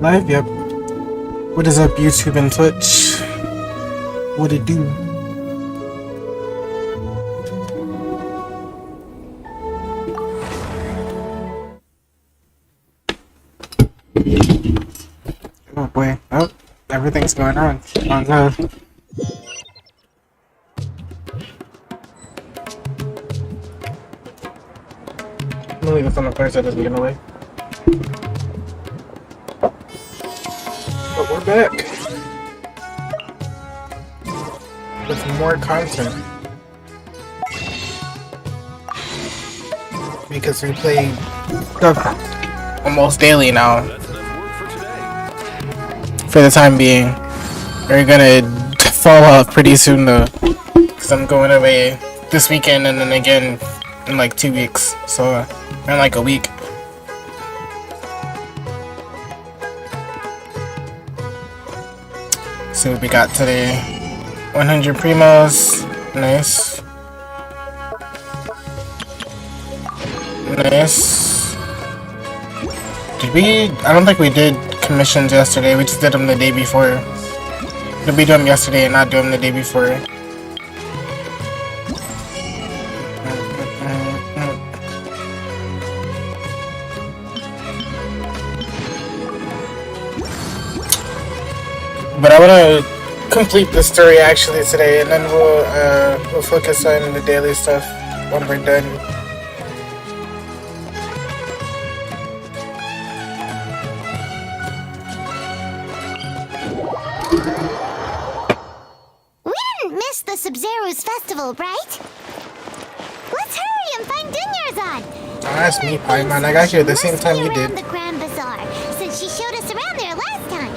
Live? Yep. What is up, YouTube and Twitch? What it do? Oh boy. Oh, everything's going on. Oh no. I'm gonna leave this on the fire so it doesn't get in the way. But we're back with more content because we play stuff almost daily now. For the time being, we're gonna fall off pretty soon though, because I'm going away this weekend and then again in like 2 weeks, so in like a week. See what we got today. 100 primos. Nice. Nice. Did we? I don't think we did commissions yesterday. We just did them the day before. Did we do them yesterday and not do them the day before? But I want to complete the story actually today, and then we'll focus on the daily stuff when we're done. We didn't miss the Sub-Zero's festival, right? Let's hurry and find Dunyarzad. Oh, that's me, Paimon. I got here at the same time you did. The Grand Bazaar, since she showed us around there last time.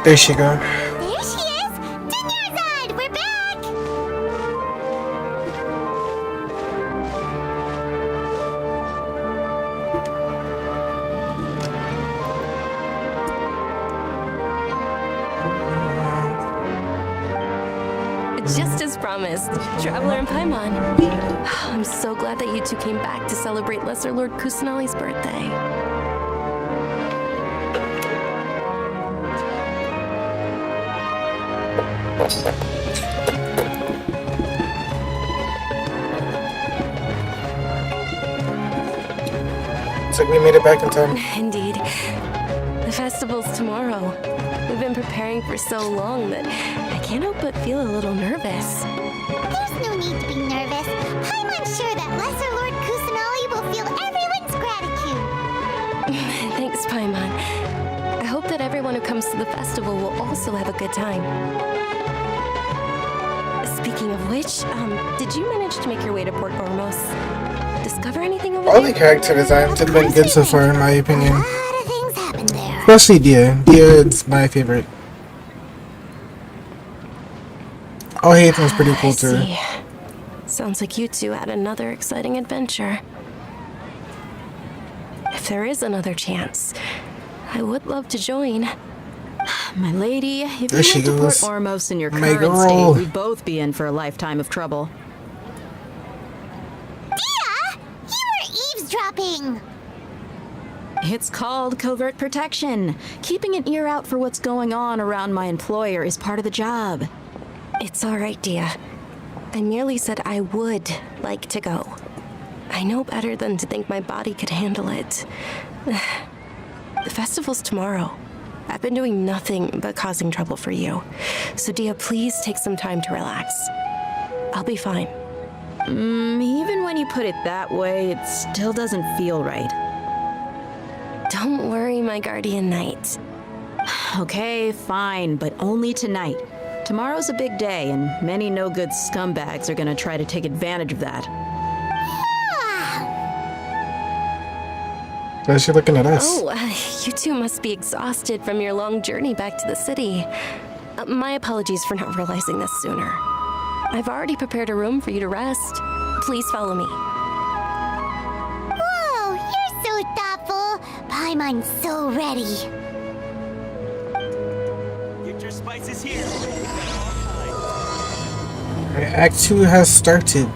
There she go. There she is! Dunyarzad! We're back! Just as promised, Traveler and Paimon. I'm so glad that you two came back to celebrate Lesser Lord Kusanali's birthday. Looks like we made it back in time. Indeed. The festival's tomorrow. We've been preparing for so long that I can't help but feel a little nervous. There's no need to be nervous. Paimon's sure that Lesser Lord Kusanali will feel everyone's gratitude. Thanks, Paimon. I hope that everyone who comes to the festival will also have a good time. Speaking of which, did you manage to make your way to Port Ormos? Discover anything over All there? the character designs have been good so far, in my opinion. A lot of things happened there. Especially Dia. Dia is my favorite. Oh, Haytham's pretty cool I too. see. Sounds like you two had another exciting adventure. If there is another chance, I would love to join. My lady, if There you she went to Port goes. Ormos in your My current girl. state, we'd both be in for a lifetime of trouble. Dia! You were eavesdropping! It's called covert protection. Keeping an ear out for what's going on around my employer is part of the job. It's all right, Dia. I merely said I would like to go. I know better than to think my body could handle it. The festival's tomorrow. I've been doing nothing but causing trouble for you. So, Dia, please take some time to relax. I'll be fine. Even when you put it that way, it still doesn't feel right. Don't worry, my guardian knight. Okay, fine, but only tonight. Tomorrow's a big day, and many no-good scumbags are gonna try to take advantage of that. Why is she looking at us? Oh, you two must be exhausted from your long journey back to the city. My apologies for not realizing this sooner. I've already prepared a room for you to rest. Please follow me. Paimon's so ready. Get your spices here. Alright, Act 2 has started.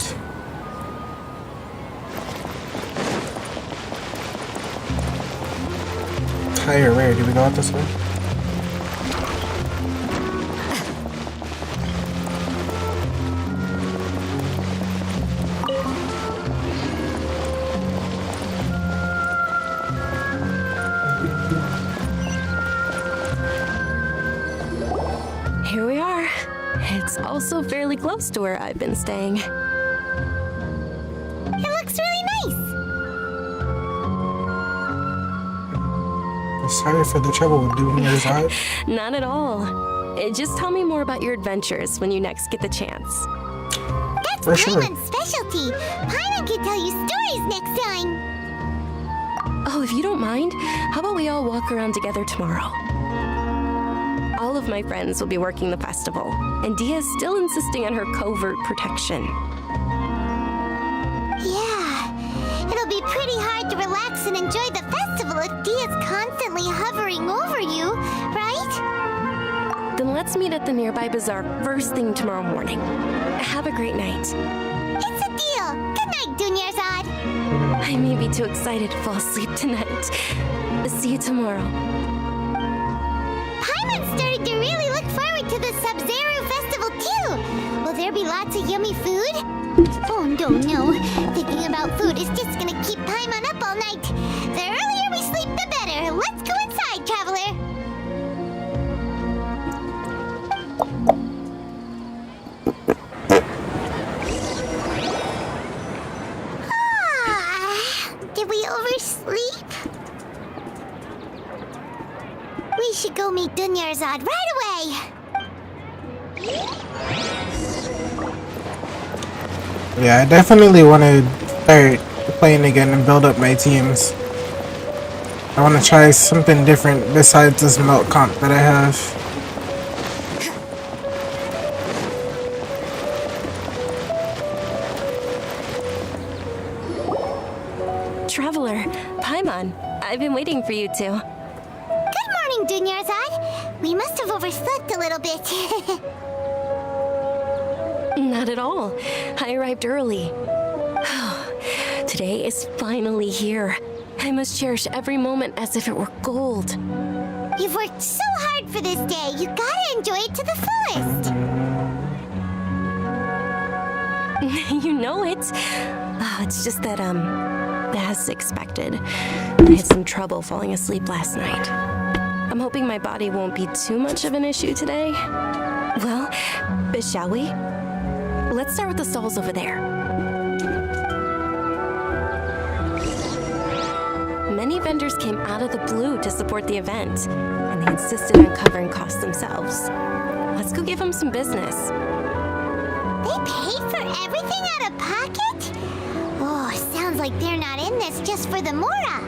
Tire where? Do we go out this way? Here we are. It's also fairly close to where I've been staying. It looks really nice. Sorry for the trouble with doing your side. Not at all. Just tell me more about your adventures when you next get the chance. That's For sure. Paimon's specialty. Paimon can tell you stories next time. Oh, if you don't mind, how about we all walk around together tomorrow? All of my friends will be working the festival, and Dia's still insisting on her covert protection. Yeah, it'll be pretty hard to relax and enjoy the festival if Dia's constantly hovering over you, right? Then let's meet at the nearby bazaar first thing tomorrow morning. Have a great night. It's a deal. Good night, Dunyarzad. I may be too excited to fall asleep tonight. See you tomorrow. Paimon started to really look forward to the Sub-Zero festival too. Will there be lots of yummy food? Oh no. Thinking about food is just gonna keep Paimon up all night. The earlier we sleep, the better. Let's go inside, traveler. Did we oversleep? We should go meet Dunyarzad right away. Yeah, I definitely want to start playing again and build up my teams. I want to try something different besides this melt comp that I have. Traveler, Paimon, I've been waiting for you two. Good morning, Dunyarzad. We must have overslept a little bit. Not at all. I arrived early. Today is finally here. I must cherish every moment as if it were gold. You've worked so hard for this day. You gotta enjoy it to the fullest. You know it. It's just that, as expected, I had some trouble falling asleep last night. I'm hoping my body won't be too much of an issue today. Well, shall we? Let's start with the stalls over there. Many vendors came out of the blue to support the event, and they insisted on covering costs themselves. Let's go give them some business. They paid for everything out of pocket? Oh, sounds like they're not in this just for the Mora.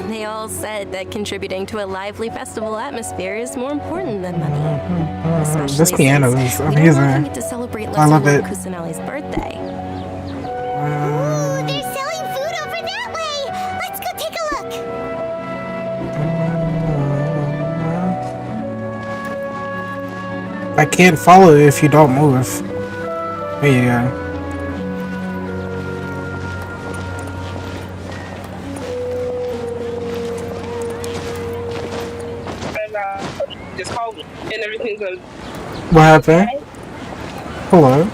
They all said that contributing to a lively festival atmosphere is more important than money. Especially This piano since is we don't amazing. often get to celebrate I love Lesser it. Lord Kusanali's birthday. Ooh, they're selling food over that way. Let's go take a look. I can't follow you if you don't move. There you go. Just call me and everything's gonna. What happened? Hello.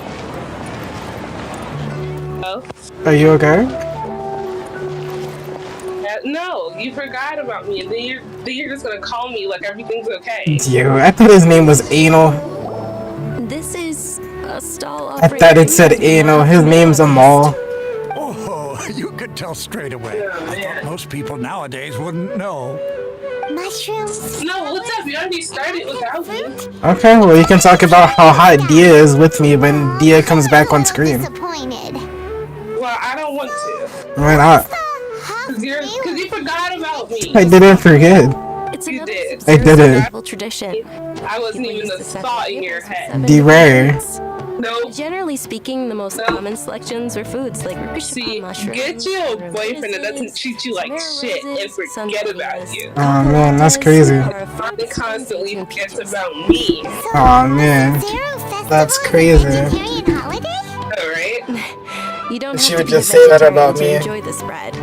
Oh? Are you okay? No, you forgot about me, and then you're just gonna call me like everything's okay. You. I thought his name was Anal. This is a stall I offering. thought it said Anal. His name's Amal. Oh, you could tell straight away. Oh, I man. thought most people nowadays wouldn't know. Mushrooms? No, what's up? You already started without me. Okay, well you can talk about how hot Dia is with me when Dia comes back on screen. Disappointed. Well, I don't want to, Why not? cause you forgot about me. I didn't forget. It's You another did. I did it. Sub-Zero tradition. I wasn't even a thought in your head. D-Rare. No. Generally speaking, the most common selections are foods like See, rishapa mushrooms. get you a boyfriend that doesn't treat you like shit and forget about you. Oh man, that's crazy. Mine constantly forgets about me. Oh man, that's crazy. Alright? You don't She have would to be just a say that vegetarian about to me. enjoy the spread.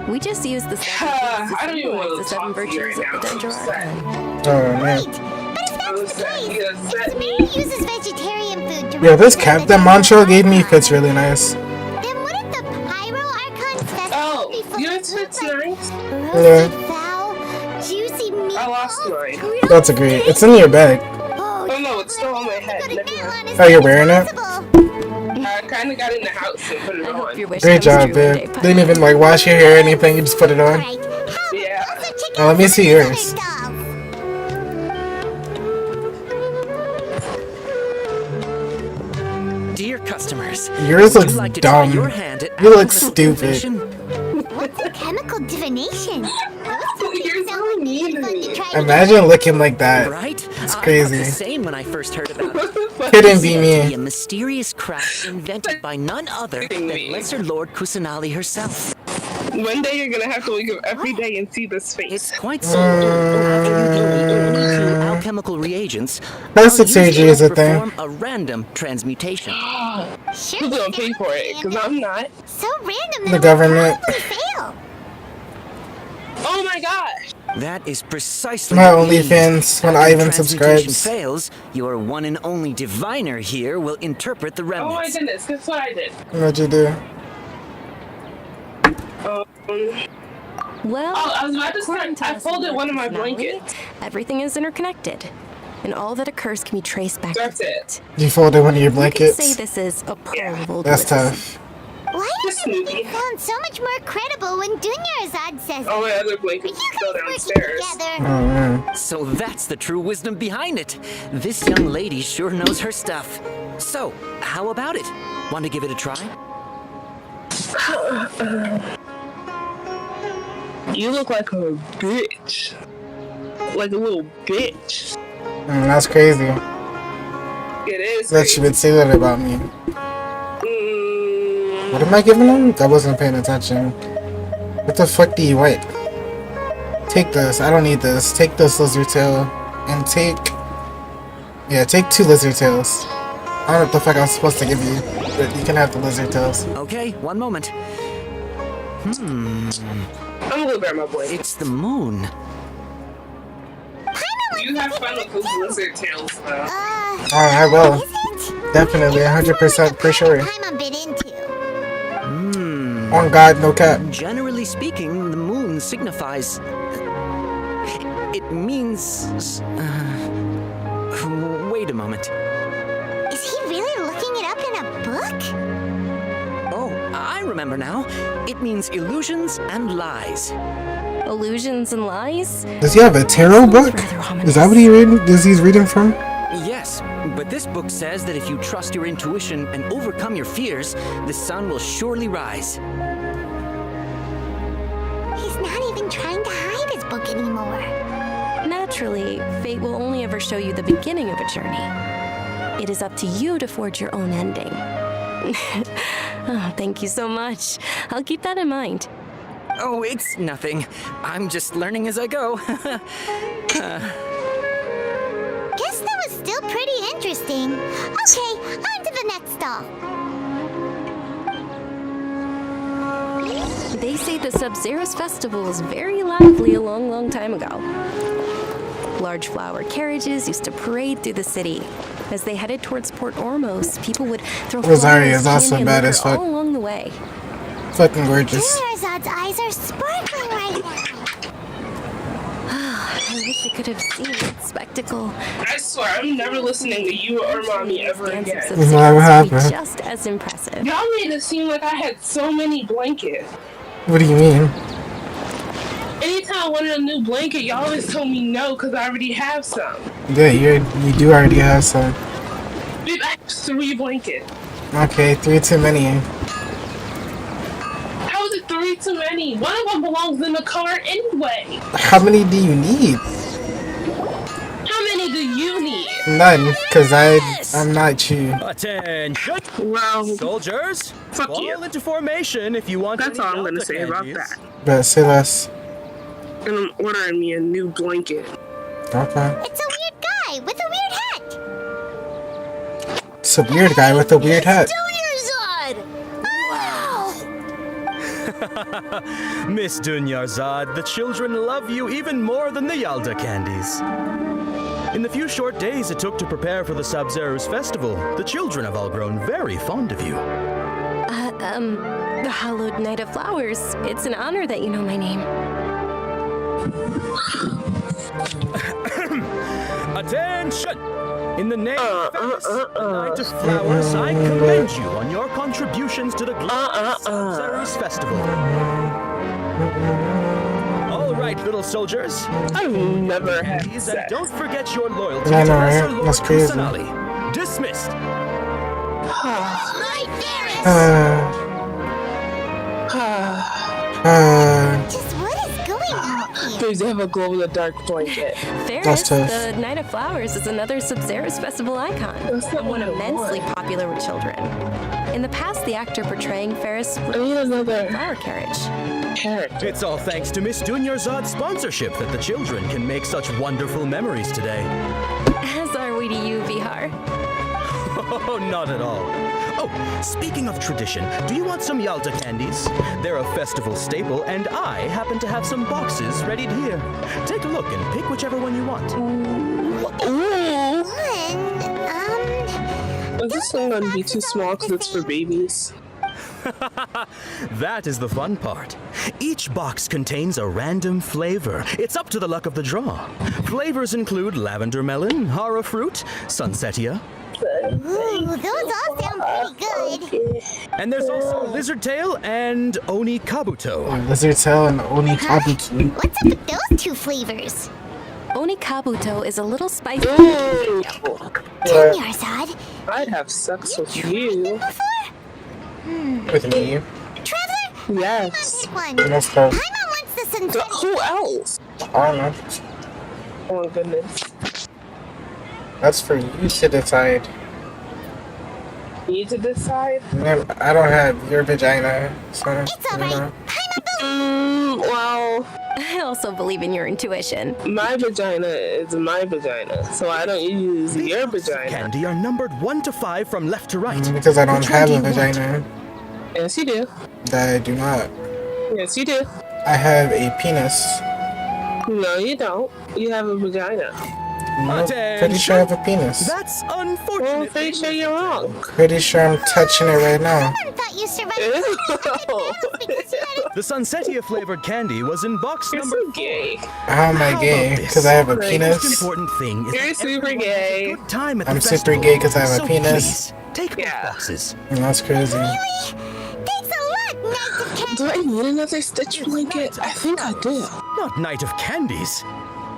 We just use the I don't even want the to seven talk to you virtues right of the now. dendro archon. Oh man. I'm upset. You upset me? uses vegetarian food to Yo, this represent cap the that Mancho Dendro gave me Archon. fits really nice. Then wouldn't the Pyro Archon's festival Oh, be full yours of fits food like nice. roasted fowl, juicy meat? I lost mine. That's a great. It's in your bag. Oh no, it's still on my head. Never mind. Oh, you're wearing it? I kind of got in the house and put it I hope your on. wish Great comes job, true one day, babe. Putty. Didn't even like wash your hair or anything. You just put it on. Right. Yeah. Now let me see yours. Dear customers, Yours would looks you like to try dumb. your hand at You look alchemical stupid. innovation? What's chemical divination? You're so mean to me. Imagine looking like that. Right? It's I crazy. thought the same when I first heard about it. Couldn't be To me. be a mysterious craft invented by none other than Lesser Lord Kusanali herself. One day you're gonna have to wake up every day and see this face. It's quite simple. After you give me only 2 alchemical reagents, Plastic I'll use surgery them is a to thing. perform a random transmutation. Sure, Who's gonna pay for it? Because I'm not. so random The that government. we'll probably fail. Oh my gosh! That is precisely My what we need. OnlyFans when After Ivan transmutation subscribes. fails, your one and only diviner here will interpret the Oh my remnants. goodness, guess what I did? What'd you do? Well, Oh, I was about to according start. I Lesser folded Lord one of my Kusanali, blankets. everything is interconnected, and all that occurs can be traced back That's to it. You folded one of your You could say blankets. this is a pearl of old That's wisdom. tough. Why Just does it snoopy. sound so much more credible when Dunyarzad says All my other you blankets guys go working downstairs. together? Oh man. So that's the true wisdom behind it. This young lady sure knows her stuff. So, how about it? Want to give it a try? You look like a bitch. Like a little bitch. That's crazy. It is. That she would say that about me. What am I giving him? I wasn't paying attention. What the fuck do you want? Take this. I don't need this. Take this lizard tail. And take... Yeah, take 2 lizard tails. I don't know what the fuck I was supposed to give you. But you can have the lizard tails. Okay, one moment. I'm gonna go grab my blanket. It's the moon. You have fun with those lizard tails, though. Oh, I will. Is it? Definitely, 100% for sure. Time I'm bit into. On God, no cap. Generally speaking, the moon signifies... It means... wait a moment. Is he really looking it up in a book? Oh, I remember now. It means illusions and lies. Illusions and lies? Does he have a tarot book? Is that what he's reading from? Yes, but this book says that if you trust your intuition and overcome your fears, the sun will surely rise. He's not even trying to hide his book anymore. Naturally, fate will only ever show you the beginning of a journey. It is up to you to forge your own ending. Oh, thank you so much. I'll keep that in mind. Oh, it's nothing. I'm just learning as I go. Guess that was still pretty interesting. Okay, on to the next stall. They say the Sub-Zero's festival was very lively a long, long time ago. Large flower carriages used to parade through the city. As they headed towards Port Ormos, people would throw Rosario flowers, is also candy, and bad litter as fuck. all along the way. Fucking gorgeous. Dunyarzad's eyes are sparkling right now. I wish I could have seen that spectacle. I swear, I'm never listening to you or mommy ever Dance of again. Sub-Zeros What would be happened? just as impressive. Y'all made it seem like I had so many blankets. What do you mean? Anytime I wanted a new blanket, y'all always told me no because I already have some. Yeah, you do already have some. Dude, I have 3 blankets. Okay, 3 too many. How is it 3 too many? One of them belongs in the car anyway. How many do you need? How many do you need? None, because I'm not you. Attention, Well, soldiers! fuck Fall you. into formation if you want. That's any all I'm gonna Delta say about candies. that. But say less. And I'm ordering me a new blanket. Okay. It's a weird guy with a weird hat. It's a weird guy with a weird hat. Miss Dunyarzad, the children love you even more than the Yalda candies. In the few short days it took to prepare for the Sabzeruz festival, the children have all grown very fond of you. The Hallowed Night of Flowers. It's an honor that you know my name. Attention! In the name of the Night of Flowers, I commend you on your contributions to the glorious Sabzeruz festival. All right, little soldiers. I've never had Please, and sex. don't forget your loyalty I to know, Lesser right? Lord That's crazy. Kusanali. Dismissed. My dearest. Just what is going on here? Please have a glow in the dark blanket. Ferris, tough. the Night of Flowers, is another Sabzeruz festival icon, That's not and one what I immensely want. popular with children. In the past, the actor portraying Ferris I rode need a another flower carriage. character. It's all thanks to Miss Dunyarzad's sponsorship that the children can make such wonderful memories today. As are we to you, Vihar. Oh, not at all. Oh, speaking of tradition, do you want some Yalta candies? They're a festival staple, and I happen to have some boxes ready here. Take a look and pick whichever one you want. Ooh. One, Is this one gonna be too small because it's for babies? That is the fun part. Each box contains a random flavor. It's up to the luck of the draw. Flavors include lavender melon, hara fruit, sunsetia, ooh, those all sound pretty good. and there's also lizard tail and oni kabuto. Lizard tail and oni kabuki. What's up with those two flavors? Onikabuto is a little spicy. Ooh. Dunyarzad, I'd have sex with you. With me. Traveler, Yes. pick one. That's tough. Paimon wants the sunset. Who else? I don't know. Oh my goodness. That's for you to decide. Need to decide? I don't have your vagina, so It's you know. alright. Paimon, Well, I also believe in your intuition. my vagina is my vagina, so I don't use your vagina. Candy are numbered 1 to 5 from left to right. Because I don't Which one have do a you want? vagina. Yes, you do. I do not. Yes, you do. I have a penis. No, you don't. You have a vagina. Nope, pretty sure I have a penis. That's Well, I'm unfortunate. pretty sure you're wrong. Pretty sure I'm touching it right now. I thought you survived Ew. because you had The sunsetia flavored candy was in box You're number so gay. How am I How gay? about this? Because I have a Like, The penis? most important thing is You're that super everyone gay. has a good time at I'm the super festival. gay 'cause I have a So penis. please, take Yeah. both boxes. That's crazy. Thanks a lot, Knights of Candy. Do I need another Stitch blanket? I think I do. Not Night of Candies.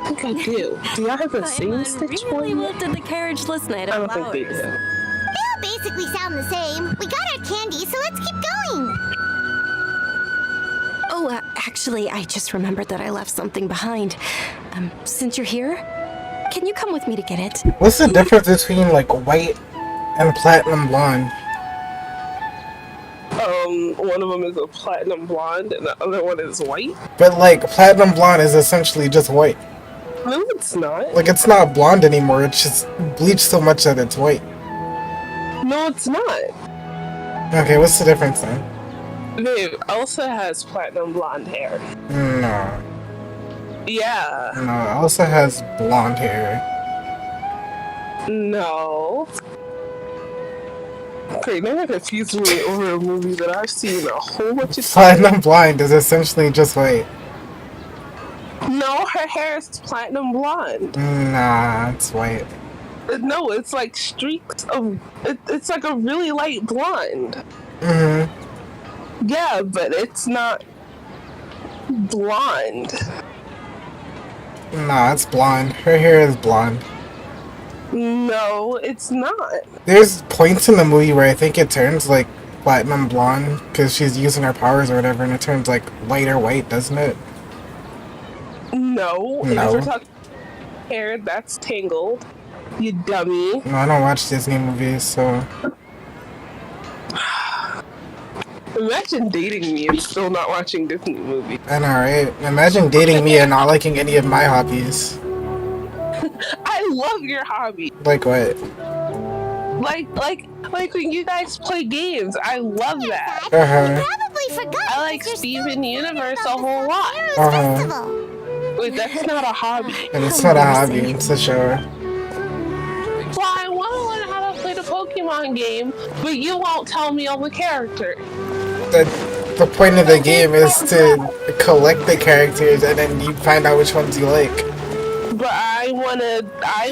I think I do. Do y'all have the same Paimon Stitch really blanket? looked at the carriage last night I of don't think they flowers. do. They all basically sound the same. We got our candy, so let's keep going. Oh, actually, I just remembered that I left something behind. Since you're here, can you come with me to get it? What's the difference between like white and platinum blonde? One of them is a platinum blonde and the other one is white. But like platinum blonde is essentially just white. No, it's not. Like it's not blonde anymore. It's just bleached so much that it's white. No, it's not. Okay, what's the difference then? Babe, Elsa has platinum blonde hair. No, Yeah. no. Elsa has blonde hair. No. Okay, now you're confusing me over a movie that I've seen a whole bunch of times. Platinum blonde is essentially just white. No, her hair is platinum blonde. Nah, it's white. No, it's like streaks of. It's like a really light blonde. Mhm. Yeah, but it's not blonde. Nah, it's blonde. Her hair is blonde. No, it's not. There's points in the movie where I think it turns like platinum blonde because she's using her powers or whatever, and it turns like lighter white, doesn't it? No. No. We're talking. hair that's tangled. You dummy. No, I don't watch Disney movies, so. Imagine dating me and still not watching Disney movies. I know, right? Imagine dating me and not liking any of my hobbies. I love your hobby. Like what? Like when you guys play games. I love that. Uh-huh. Probably forgot. I like because you're Steven so Universe a excited whole about lot. the Heroes Uh-huh. Festival. Wait, that's not a hobby. And it's not a hobby, it's a show. Well, I want to learn how to play the Pokemon game, but you won't tell me all the characters. The point of the game is to collect the characters and then you find out which ones you like. But I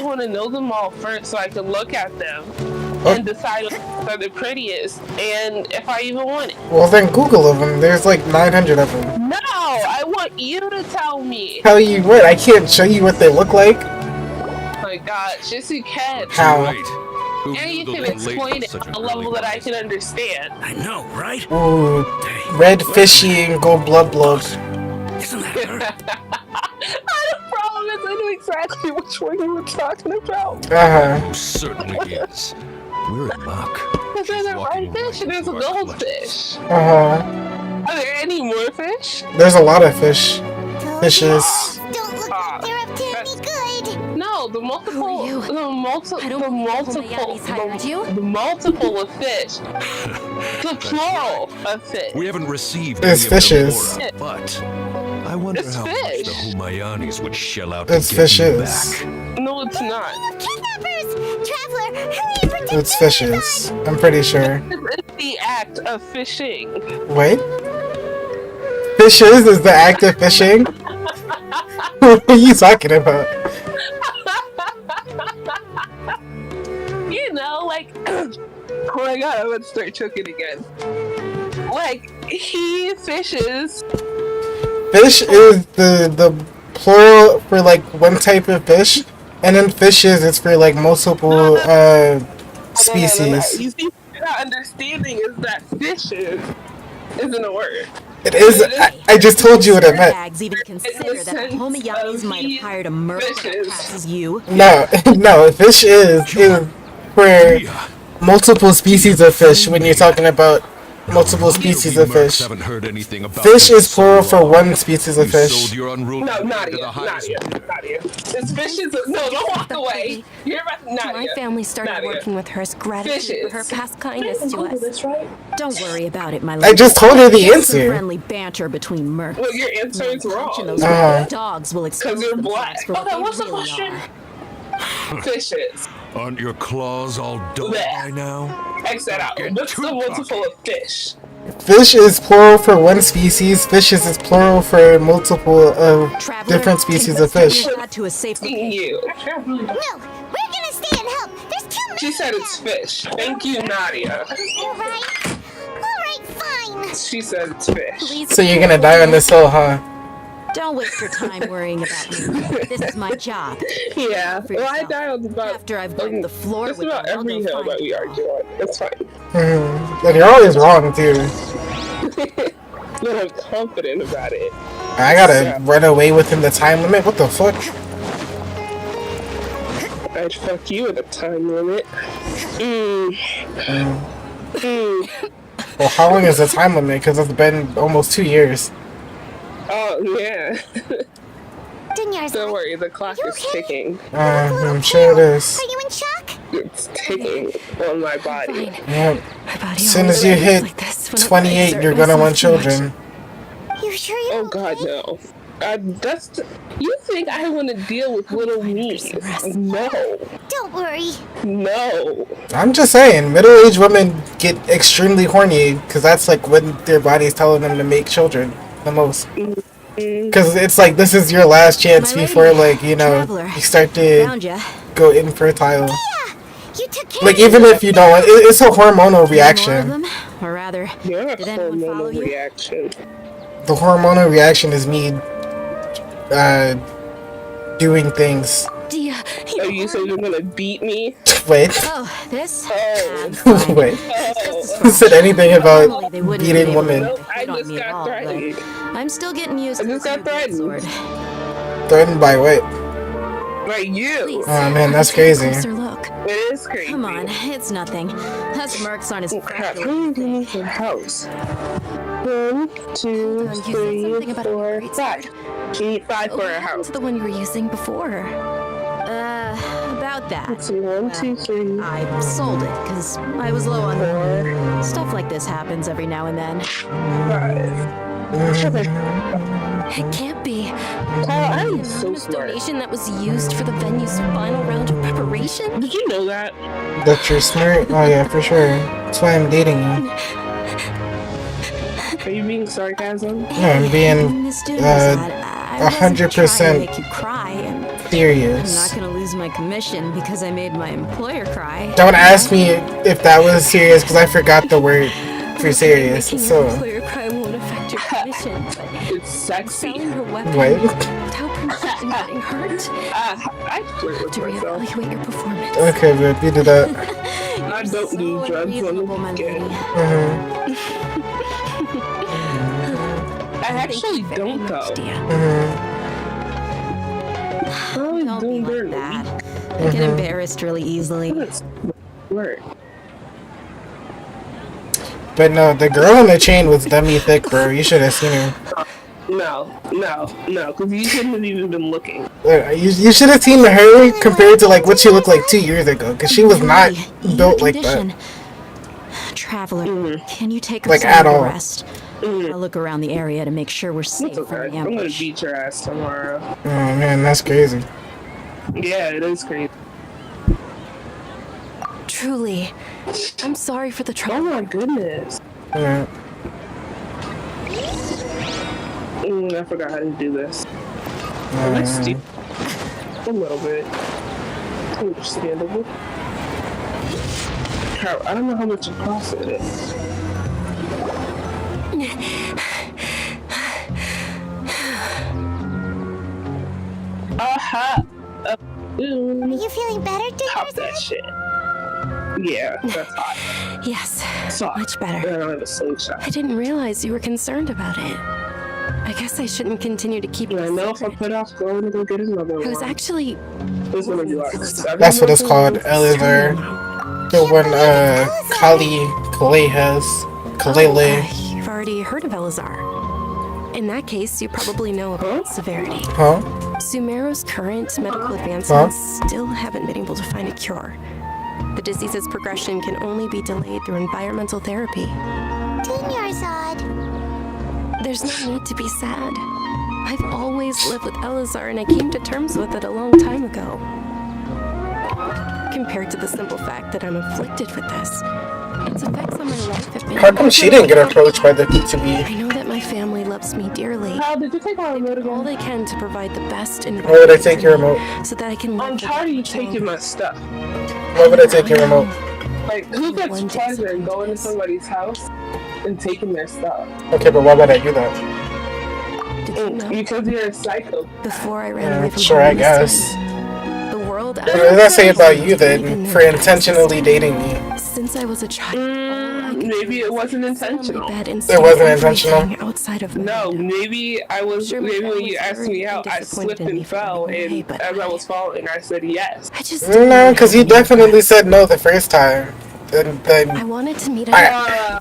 wanna know them all first so I can look at them Oh. and decide which are the prettiest and if I even want it. Well then Google them, there's like 900 of them. No, I want you to tell me. Tell you what, I can't show you what they look like. Oh my God, just you can. How? And you can explain it at a level that I can understand. I know, right? Ooh, red fishy and gold blood blood. Isn't that her? The problem is I knew exactly which one you were talking about. Uh-huh. Certainly is. We're in luck. Because there's a red fish and there's a goldfish. Uh-huh. Are there any more fish? There's a lot of fishes. Don't look like they're up to any good. No, the multiple, you? the multiple, I don't the believe multiple, Homayagi's hired you. the multiple of fish. The plural of fish. We haven't received It's any of fishes. them, Laura, but I wonder It's how much fish. the Humayanis would shell out It's to get you fishes. back. No, it's not. Kidnappers! Traveler, hurry and protect It's the fishes. I'm pretty sure. It's the act of fishing. Wait? Fishes is the act of fishing? What are you talking about? You know, like, oh my God, I'm gonna start choking again. Like, he fishes. Fish is the plural for like one type of fish, and then fishes is for like multiple species. No. You see, what you're not understanding is that fishes isn't a word. It is. I just told you what it meant. Bags even consider that the sense Homayanis of might have hired a murderer that fishes. passes you. No, no. Fish is for multiple species of fish. When you're talking about multiple species of fish, Haven't heard anything about fish them is plural so for long. one species of You fish. sold your unruly No, wares not to you, the not highest you, bidder. not you. This fishes. No, don't walk away. You're about to, not My you. family started Nadia. working with her as gratitude for her Fishes. past kindness to us. That's right. Don't worry about it, my love. I just told her the Just some answer. friendly banter between mercs. Well, your answer is Touching wrong. those dogs will expose you're themselves black. for what Okay, they what's the really question? are. Fishes. Aren't your claws all dull Blech. by now? X that out. Get What's too the multiple of fish? Fish is plural for one species. Fishes is plural for multiple of Traveler, different species take of this fish. dad to a safe Asking location. you. No, we're gonna stay and help. There's too many. She said it's fish. Thank you, Nadia. You're right. Alright, fine. She said it's fish. Please. So you're gonna die on this hill, huh? Don't waste your time worrying about me. This is my job. Yeah. For Well, I yourself. die on about After I've wiped the floor just with about it, I'll every go hill find that we you. argue on. That's fine. And you're always wrong too. But I'm confident about it. I gotta run away within the time limit. What the fuck? I'd fuck you at a time limit. Well, how long is the time limit? Because it's been almost 2 years. Oh, yeah. Dunyarzad, Don't worry, the clock You is okay? ticking. I'm sure it is. are you in shock? It's ticking on my body. Yep. My body As soon as always you feels hit like this when it 28, breaks or you're gonna want myself too much. children. You sure you're Oh God, no. You think I want to deal with little me? No. Don't worry. No. I'm just saying, middle-aged women get extremely horny because that's like when their body's telling them to make children the most. Because it's like this is your last chance My before, lady, like, you know, traveler, you start to Found ya. go infertile. You took care Like of even if you don't, it's a hormonal More of reaction. them? Or rather, You're a did anyone follow hormonal you? reaction. The hormonal reaction is me doing things. Dia, Oh, you said you're gonna beat me? Wait, Oh, this? Oh. wait. Oh. Who said anything about Normally they wouldn't beating be able to women? Nope, I hit on just me at got all, but threatened. I'm still getting used I to just this got new great threatened. sword. Threatened by what? Like you. Please. Oh man, that's crazy. Closer look. It is crazy. Come on, it's nothing. Those marks on his Oh, crap. front How many do you need for the house? 1, 2, Hold on, you said 3, something about a 4, great 5. You need 5 for a What happened house. to the one you were using before? About that. Let's see, 1, 2, 3. I sold it because I was low on stuff like this happens every now and then. 5. It can't be. Kyle, I'm The so amount of smart. donation that was used for the venue's final round of preparation? Did you know that? That you're smart? Oh yeah, for sure. That's why I'm dating you. Are you being sarcasm? No, I'm being This dude was that I wasn't 100% trying to make you cry, and I'm not serious. gonna lose my commission because I made my employer cry. Don't ask me if that was serious because I forgot the word for serious. Making So your employer cry won't affect your commission, but It's sexy. selling her weapon wait. without permission and getting hurt I flirt with to myself. reevaluate your performance. Okay, but you did that. I don't do drugs on the Unreasonable, my weekend. lady. I actually don't though. Dear. I always Don't be do like during the that. I get embarrassed really easily. weekend. Work. But no, the girl on the chain was dummy thick, bro. You should have seen her. No, because you shouldn't have even been looking. You should have seen her compared to like what she looked like 2 years ago, because she was not Lady, in built your like that. condition. Traveler, can you take Like, us at on a all. rest? I'll look around the area to make sure we're safe It's from okay. the I'm gonna ambush. beat your ass tomorrow. Oh man, that's crazy. Yeah, it is crazy. Truly, I'm sorry for the Oh trouble. my goodness. Yeah. I forgot how to do this. That's stupid. A little bit. Understandable. Crap, I don't know how much it costs it is. Aha! Are you feeling better, Pop Dinner? that shit. Yeah, that's hot. Yes, It's hot. much And better. I don't have a slingshot. I didn't realize you were concerned about it. I guess I shouldn't continue to keep it And I a know if I secret. put off going to go get another I was one, actually it's gonna be like That's what it's called, Elizar. The one Kali has. Kalele. You've already heard of Elazar. In that case, you probably know about its severity. Huh? Sumero's current medical advancements still haven't been able to find a cure. The disease's progression can only be delayed through environmental therapy. Dinyarzad. There's no need to be sad. I've always lived with Elazar and I came to terms with it a long time ago. Compared to the simple fact that I'm afflicted with this, its effects on my life have been... How come she didn't get approached by the I PTB? know that my family loves me dearly. How did you take my remote All again? they can to provide the best Why would I environment take your remote? so that I can live I'm the tired of you life I taking long my stuff. Why would I take your remote? Like, who gets One day pleasure in something going to does. somebody's house and taking their stuff? Okay, but why would I do that? Did you know? Because you're a psycho. Before I ran away from Sure, home I this guess. time, the world What does that say about you then, for intentionally dating me? Since I was a child, all I could Maybe do it was wasn't sit on my intentional. bed and It stare wasn't at intentional? everything outside of No, me. maybe I was. Sure, my Maybe when family you was asked very me out, I disappointed slipped in me and for fell, running away, and but as I was falling, I said yes. I just No, because you definitely said no the first time. And I then wanted to meet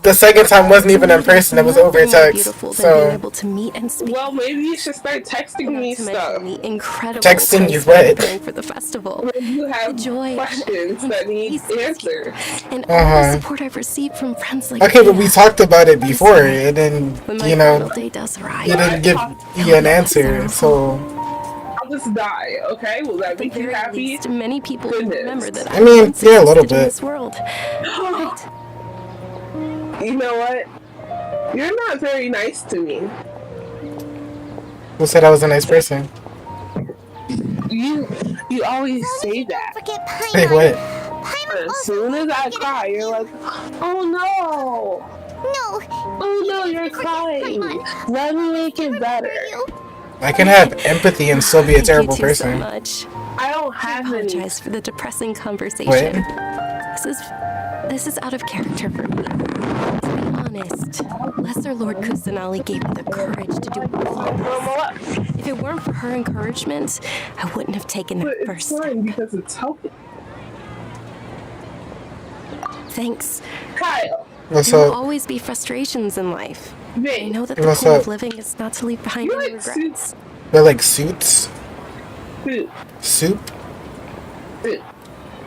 the second time wasn't even in person, it was over Nothing more text. beautiful than being So, able to meet and speak. Well, maybe you should start texting me Not to stuff. mention the incredible Texting you time spent what? preparing for the festival. When you have The joy and questions that need answers. And all the support I've received from friends like okay, but you. we talked about it before, and then, When my you know, final day does arrive, you didn't give me an answer, so... I'll just die, okay? Will that at the make you very happy? least, many people will Goodness. remember that I mean, once yeah, a little existed in bit. this world. Right. You know what? You're not very nice to me. Who said I was a nice person? You always say that. Forget Say Paimon. what? Paimon As soon as I cry, you're like, oh no! No. Oh no, you're crying. Let me make it better. I can have empathy and still be a Thank terrible you two so person. much. I don't I have any. apologize for the depressing conversation. Wait. This is out of character for me. To be honest, Lesser Lord Kusanali gave me the courage to do all this. If it weren't for her encouragement, I wouldn't have taken that first step. Because it's healthy. Thanks. Kyle. What's There will up? always be frustrations in life. I Wait. know that the What's point up? of living is not to leave behind You any like regrets. They're like suits? Food. Soup? Food.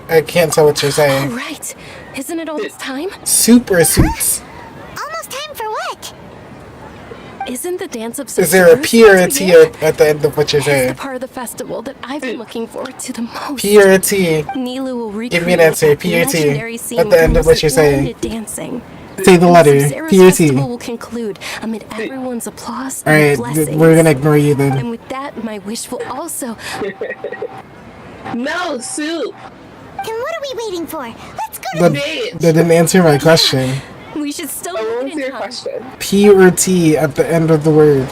I can't tell what you're Oh, saying. right. Isn't it almost time? Soup or suits? Almost time for what? Isn't the dance of Is there a Sub-Zero P or a supposed to T begin? at the end of what you're It's the saying? part of the festival that I've been looking forward to the most. P or a T? Nilu will recreate Give me an answer, that P or T, legendary scene at the end with of what you're saying. splendid dancing. Say the And letter. Sub-Zero's P or T. festival will conclude amid everyone's applause and Alright, blessings. we're gonna ignore you then. And with that, my wish will also. No, soup. Then what are we waiting for? Let's go to That, Bitch. that didn't answer my question. We should still Oh, what make was it in your time. question? P or T at the end of the word.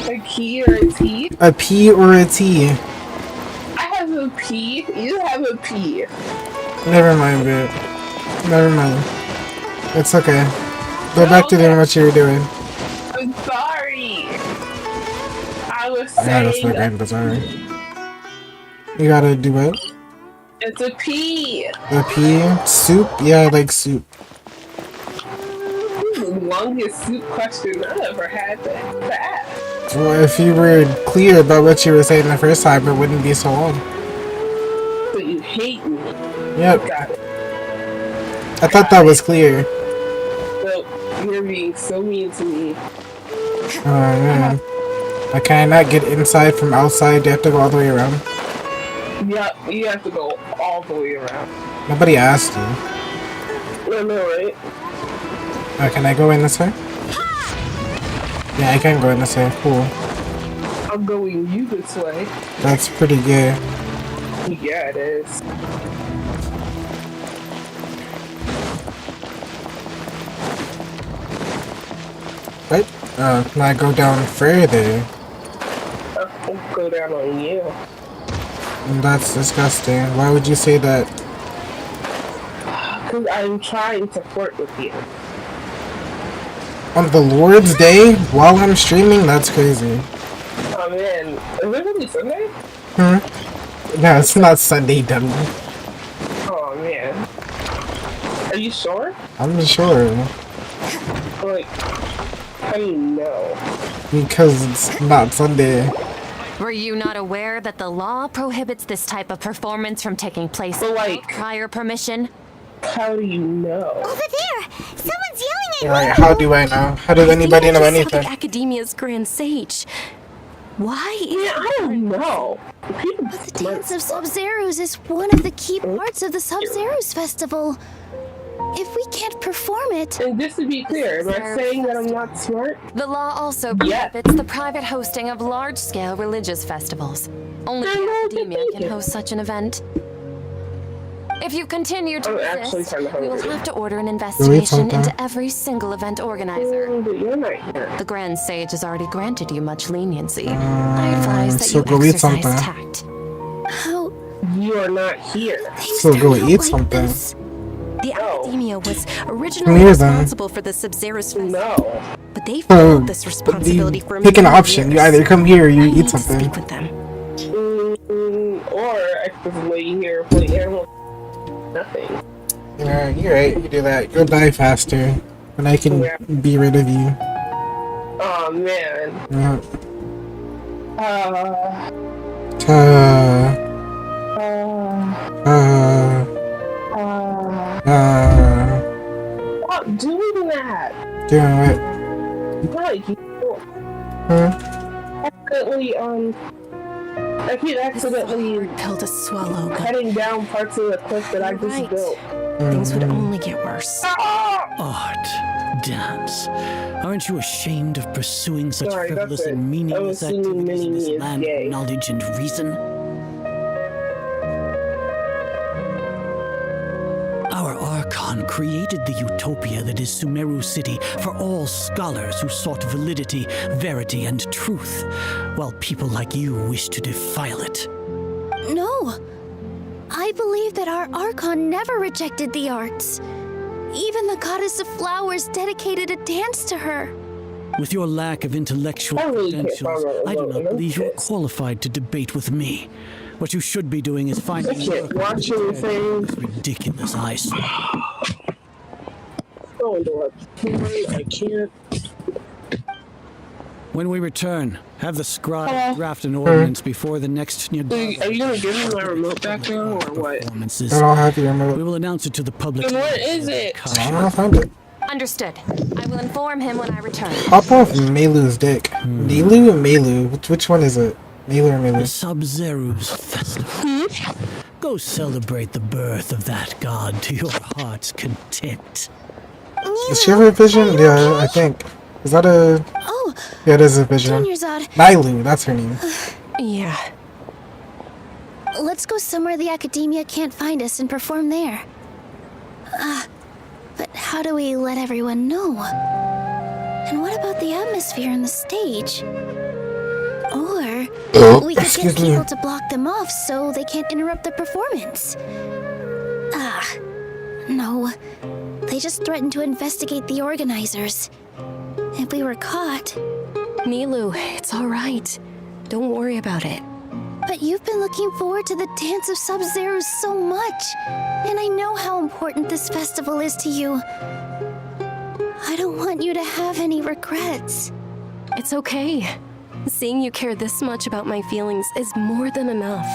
A key or a T? A P or a T. I have a P. You have a P. Never mind, it. Never mind. It's okay. Go back to doing what you were doing. I'm sorry. I was Yeah, that's saying not kind, but sorry. You gotta do what? it's a P. A P? Soup? Yeah, I like soup. This is the longest soup question I've ever had to ask. Well, if you were clear about what you were saying the first time, it wouldn't be so long. So you hate me. Yep. Got it. I thought that was clear. So you're being so mean to me. Oh man. Can I not get inside from outside? Do you have to go all the way around? Yeah, you have to go all the way around. Nobody asked you. I know, right? Can I go in this way? Yeah, I can go in this way. Cool. I'm going you this way. That's pretty good. Yeah, it is. Right? Can I go down further? I'll go down on you. That's disgusting. Why would you say that? Because I'm trying to flirt with you. On the Lord's Day? While I'm streaming? That's crazy. Oh man, is it really Sunday? No, it's not Sunday, dummy. Oh man. Are you sure? I'm sure. Like, how do you know? Because it's not Sunday. Were you not aware that the law prohibits this type of performance from taking place But, without like- prior permission? How do you know? Over there! Someone's yelling at Right, me! how do I know? How does anybody know I just saw anything? the Academia's Grand Sage. Why? Yeah, I don't know. People But the Dance of Sub-Zeros is one of the key parts of the Sub-Zeros festival. If we can't perform it, And just to be clear, am I saying that I'm not smart? The law also Yeah. prohibits the private hosting of large-scale religious festivals. Only I the know, academia thank can you. host such an event. If you continue to I'm actually resist, kinda we will hungry. have to order an investigation something. into every single event organizer. But you're not here. The Grand Sage has already granted you much leniency. I advise that so you go eat exercise something. tact. how You are not here. things So turn go out eat like something. this. The Oh. Academia was Come originally here, then. responsible for the Sub-Zero's festival, No. but they So, failed this responsibility for pick an many option. You years. either come here or you I eat need to something. speak with them. Or I could just lay here play animal. Nothing. Yeah, you're right. You do that. Go die faster. And I can Yeah. be rid of you. Oh man. Yeah. Uh. Uh, Uh. uh, Stop doing that. doing what? Like you accidentally I keep accidentally Hard pill to swallow, but cutting down parts of the cliff that I just right. built. Things would only get worse. Art, dance. Aren't you ashamed of pursuing such Sorry, that's frivolous it. and meaningless I was assuming activities in this mini-me is land gay. of knowledge and reason? Our Archon created the utopia that is Sumeru City for all scholars who sought validity, verity, and truth, while people like you wish to defile it. No. I believe that our Archon never rejected the arts. Even the goddess of flowers dedicated a dance to her. With your lack of intellectual I really can't credentials, follow I do alone. not I'm believe you are pissed. qualified to debate with me. What you should be doing is finding I can't work watch anything. with ridiculous eyesore. Oh Lord, I can't. When we return, have the scribe Hello? draft an ordinance before the next Are you gonna give me my remote back now, or what? performances. I don't have your We remote. will announce it to the public. Then what is it? I don't find it. Understood. I will inform him when I return. Hop off Melu's dick. Nilu and Melu. Which one is it? Melu or The Melu? Sub-Zeru's festival. Go celebrate the birth of that god to your heart's content. Does she have a vision? Yeah, I think. Is that a... Oh, Yeah, it is a vision. Dunyarzad. Nilu, that's her name. Yeah. Let's go somewhere the academia can't find us and perform there. But how do we let everyone know? And what about the atmosphere and the stage? Or we could get excuse me. people to block them off so they can't interrupt the performance. No. They just threatened to investigate the organizers. If we were caught... Nilu, it's all right. Don't worry about it. But you've been looking forward to the Dance of Sub-Zero so much. And I know how important this festival is to you. I don't want you to have any regrets. It's okay. Seeing you care this much about my feelings is more than enough.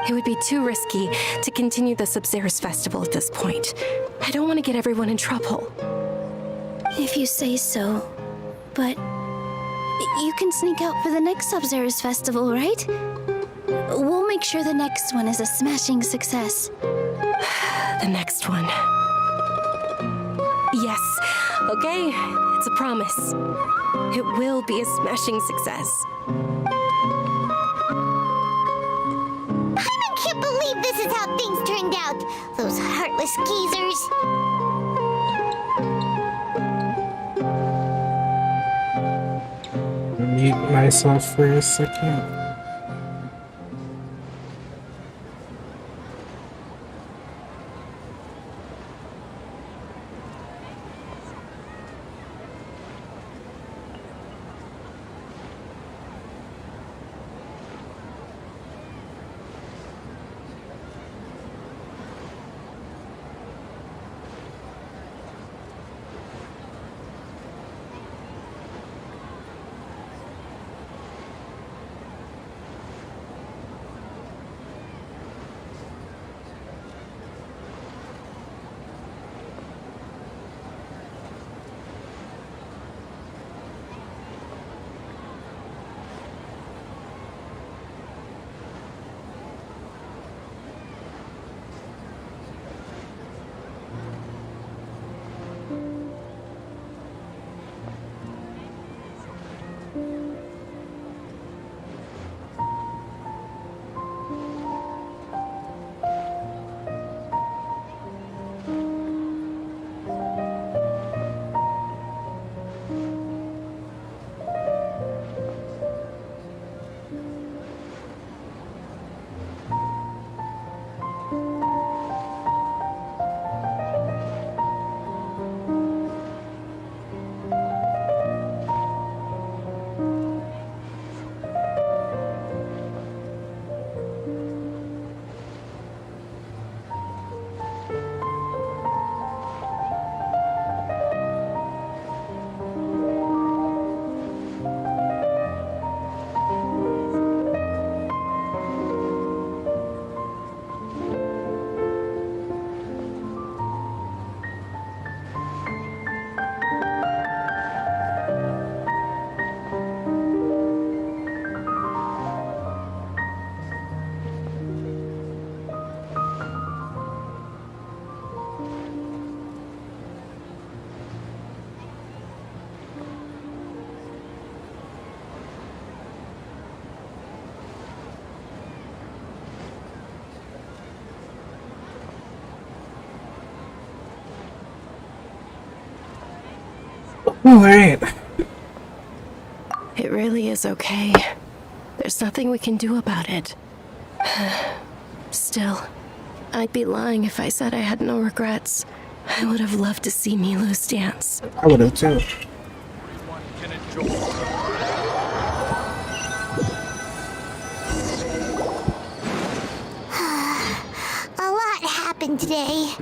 It would be too risky to continue the Sub-Zero's festival at this point. I don't want to get everyone in trouble. If you say so. But you can sneak out for the next Sub-Zero's festival, right? We'll make sure the next one is a smashing success. The next one. Yes. Okay, it's a promise. It will be a smashing success. I can't believe this is how things turned out. Those heartless geezers. Mute myself for a second. Alright. It really is okay. There's nothing we can do about it. Still, I'd be lying if I said I had no regrets. I would have loved to see Milu's dance. I would have too. A lot happened today.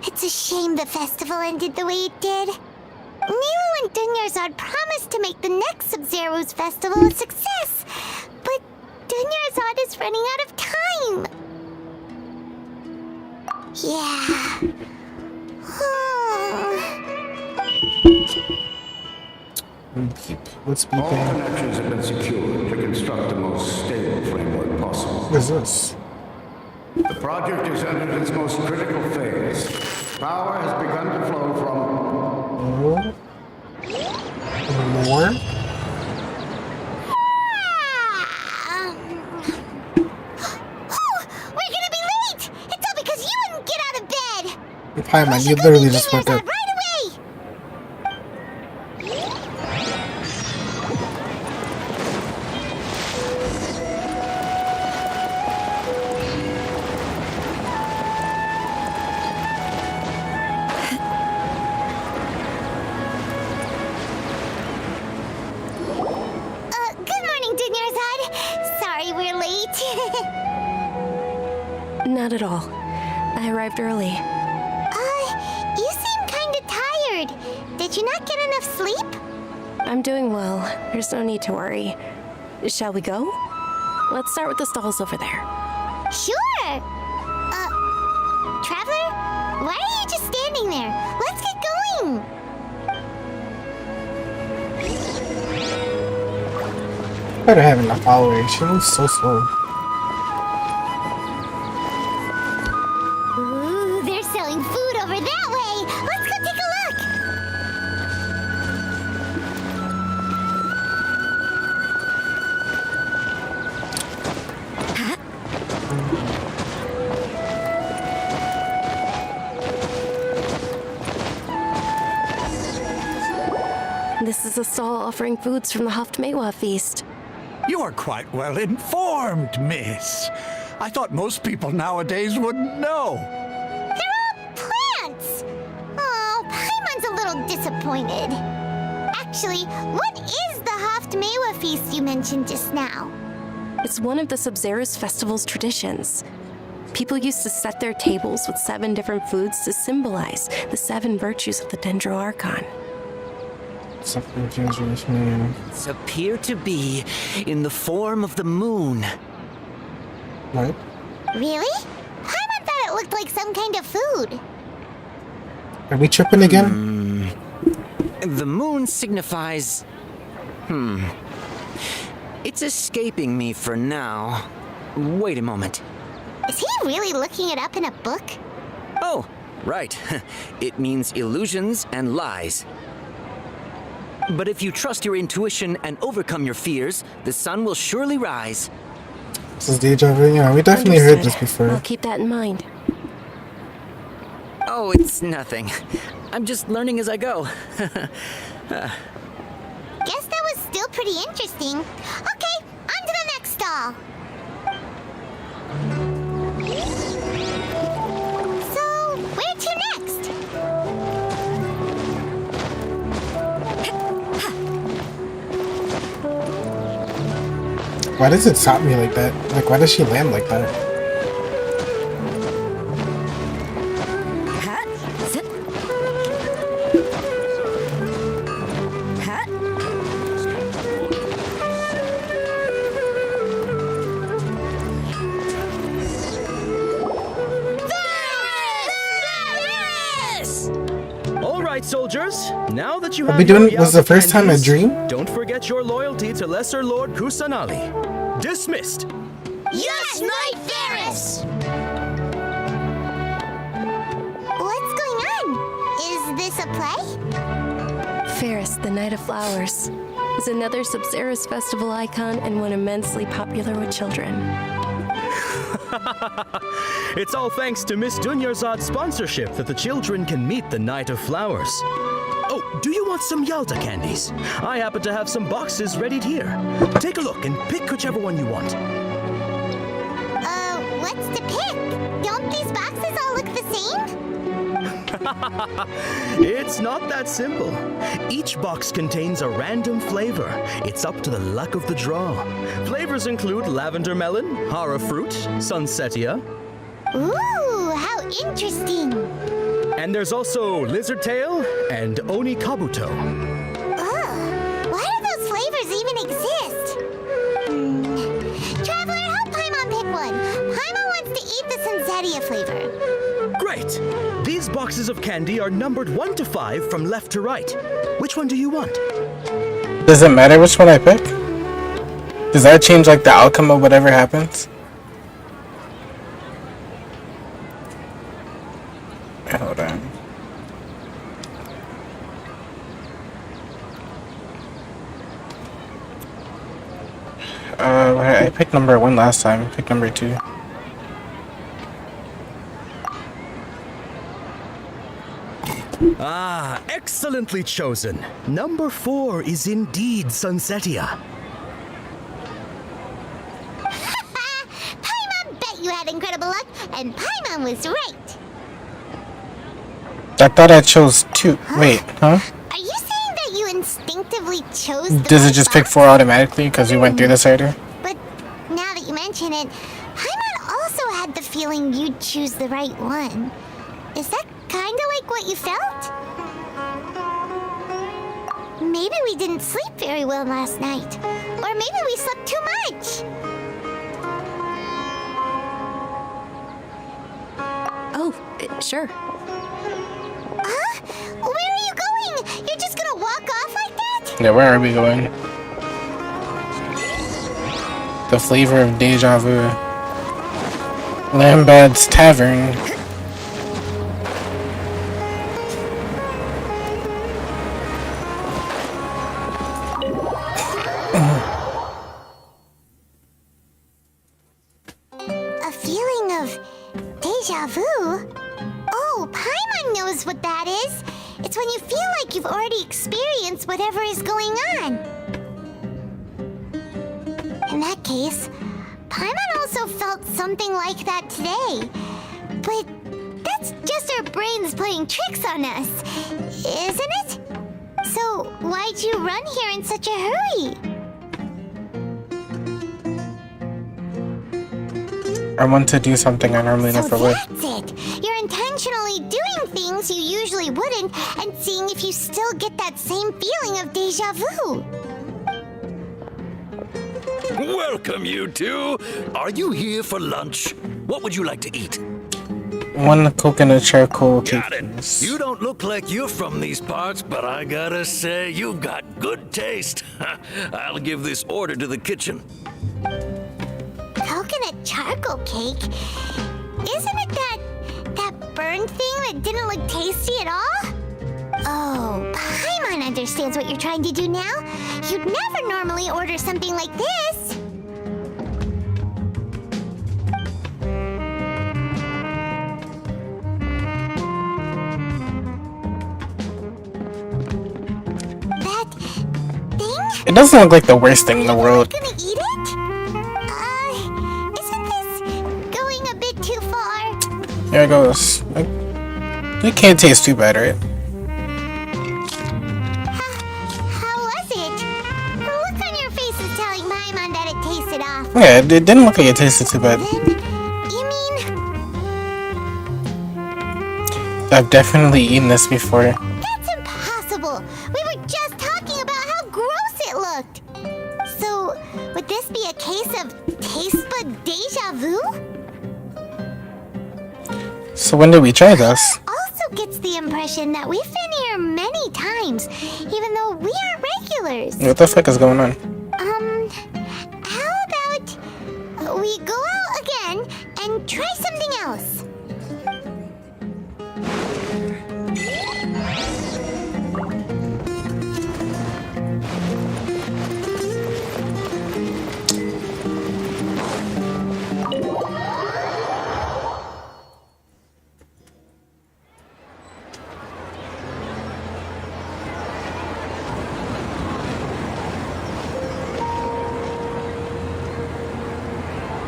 It's a shame the festival ended the way it did. Nilu and Dunyarzad promised to make the next Sub-Zero's festival a success, but Dunyarzad is running out of time. Yeah. What's All beeping? connections have been secured to construct the most stable framework possible. What is this? The project is entered its most critical phase. Power has begun to flow from... More? We're gonna be late! It's all because you wouldn't get out of bed! Hi, man, you literally just woke up. Right away! Good morning, Dunyarzad. Sorry we're late. Not at all. I arrived early. You seem kinda tired. Did you not get enough sleep? I'm doing well. There's no need to worry. Shall we go? Let's start with the stalls over there. Sure! Traveler? Why are you just standing there? Let's get going! Better have enough followers. She moves so slow. Ooh, they're selling food over that way! Let's go take a look! This is a stall offering foods from the Haftmewa feast. You are quite well informed, miss. I thought most people nowadays wouldn't know. They're all plants! Oh, Paimon's a little disappointed. Actually, what is the Haftmewa feast you mentioned just now? It's one of the Sub-Zero's festival's traditions. People used to set their tables with 7 different foods to symbolize the 7 virtues of the dendro archon. It's appear to be in the form of the moon. What? Really? Paimon thought it looked like some kind of food. Are we tripping again? The moon signifies... It's escaping me for now. Wait a moment. Is he really looking it up in a book? Oh, right. It means illusions and lies. But if you trust your intuition and overcome your fears, the sun will surely rise. This is deja vu. Yeah, we definitely heard this Understood. I'll before. keep that in mind. Oh, it's nothing. I'm just learning as I go. Guess that was still pretty interesting. Okay, on to the next stall. So, where to next? Why does it stop me like that? Like, why does she land like that? All right, soldiers. Now that you Are have we doing? your Was the Yalta first time a candies, dream? Don't forget your loyalty to Lesser Lord Kusanali. Dismissed. Yes, Knight Ferris! What's going on? Is this a play? Ferris, the Night of Flowers, is another Sub-Zero's festival icon and one immensely popular with children. It's all thanks to Miss Dunyarzad's sponsorship that the children can meet the Night of Flowers. Oh, do you want some Yalta candies? I happen to have some boxes readied here. Take a look and pick whichever one you want. What's to pick? Don't these boxes all look the same? It's not that simple. Each box contains a random flavor. It's up to the luck of the draw. Flavors include lavender melon, hara fruit, sunsetia. Ooh, how interesting. And there's also lizard tail and oni kabuto. Ugh, why do those flavors even exist? Traveler, help Paimon pick one. Paimon wants to eat the Sunsetia flavor. Great! These boxes of candy are numbered 1 to 5 from left to right. Which one do you want? Does it matter which one I pick? Does that change like the outcome of whatever happens? Hold on. I picked number 1 last time. I picked number 2. Ah, excellently chosen. Number 4 is indeed Sunsetia. Paimon bet you had incredible luck, and Paimon was right. I thought I chose 2. Wait, huh? Are you saying that you instinctively chose the Does it right just pick box? 4 automatically because we went through this already? But now that you mention it, Paimon also had the feeling you'd choose the right one. Is that kind of like what you felt? Maybe we didn't sleep very well last night. Or maybe we slept too much. Oh, sure. Huh? Where are you going? You're just gonna walk off like that? Yeah, where are we going? The flavor of deja vu. Lambad's Tavern. A feeling of deja vu? Oh, Paimon knows what that is. It's when you feel like you've already experienced whatever is going on. In that case, Paimon also felt something like that today. But that's just our brains playing tricks on us, isn't it? So why'd you run here in such a hurry? I want to do something I normally So never would. that's it. You're intentionally doing things you usually wouldn't and seeing if you still get that same feeling of deja vu. Welcome, you two. Are you here for lunch? What would you like to eat? 1 coconut charcoal cake. Got it. You don't look like you're from these parts, but I gotta say, you've got good taste. I'll give this order to the kitchen. Coconut charcoal cake? Isn't it that burned thing that didn't look tasty at all? Oh, Paimon understands what you're trying to do now. You'd never normally order something like this. That thing? It doesn't look like the worst thing in the world. Gonna eat it? Isn't this going a bit too far? There it goes. It can't taste too bad, right? How was it? The look on your face is telling Paimon that it tasted off. Yeah, it didn't look like it tasted too bad. You mean I've definitely eaten this before. that's impossible? We were just talking about how gross it looked. So, would this be a case of taste bud deja vu? So when did we try this? Also gets the impression that we've been here many times, even though we aren't regulars. What the fuck is going on? How about we go out again and try something else?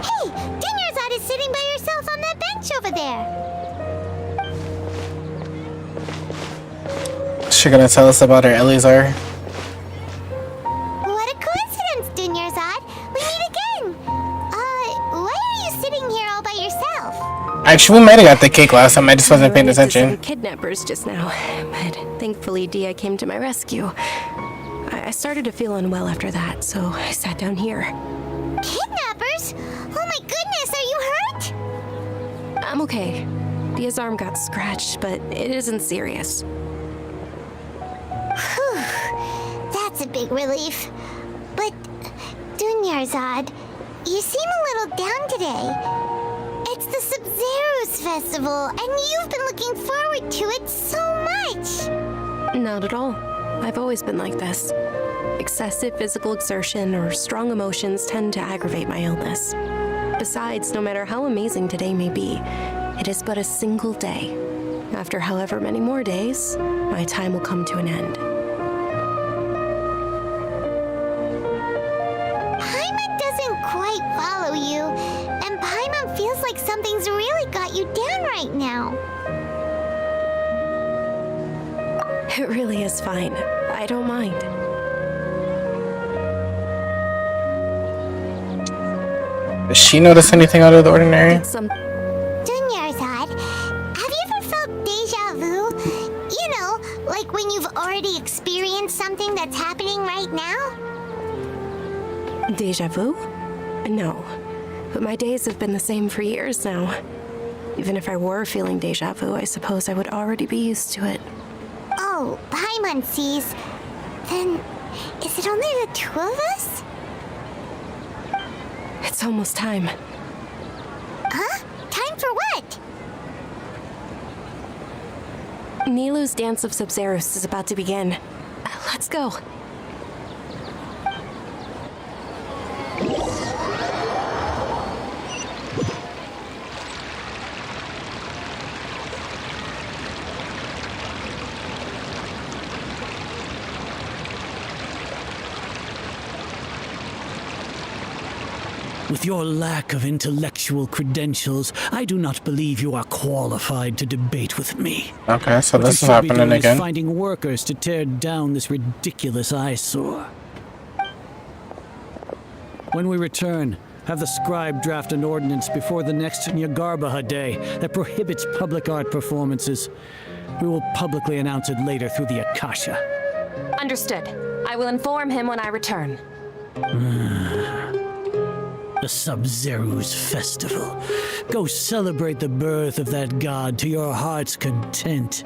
Hey, Dinnersot is sitting by herself on that bench over there. she gonna tell us about her Eleazar? What a coincidence, Dunyarzad. We meet again. Why are you sitting here all by yourself? Actually, we might have got the cake last time. I just wasn't paying Ran into some attention. kidnappers just now, but thankfully Dia came to my rescue. I started to feel unwell after that, so I sat down here. Kidnappers? Oh my goodness, are you hurt? I'm okay. Dia's arm got scratched, but it isn't serious. Whew, that's a big relief. But, Dunyarzad, you seem a little down today. It's the Sub-Zero's festival, and you've been looking forward to it so much. Not at all. I've always been like this. Excessive physical exertion or strong emotions tend to aggravate my illness. Besides, no matter how amazing today may be, it is but a single day. After however many more days, my time will come to an end. Paimon doesn't quite follow you, and Paimon feels like something's really got you down right now. It really is fine. I don't mind. Does she notice anything out of the ordinary? Dunyarzad, have you ever felt deja vu? You know, like when you've already experienced something that's happening right now? Deja vu? No. But my days have been the same for years now. Even if I were feeling deja vu, I suppose I would already be used to it. Oh, Paimon sees. Then, is it only the two of us? It's almost time. Huh? Time for what? Nilou's Dance of Sub-Zeros is about to begin. Let's go. With your lack of intellectual credentials, I do not believe you are qualified to debate with me. Okay, so What this you is should be happening doing again. is finding workers to tear down this ridiculous eyesore. When we return, have the scribe draft an ordinance before the next Nyagarbaha Day that prohibits public art performances. We will publicly announce it later through the Akasha. Understood. I will inform him when I return. The Sub-Zero's festival. Go celebrate the birth of that god to your heart's content.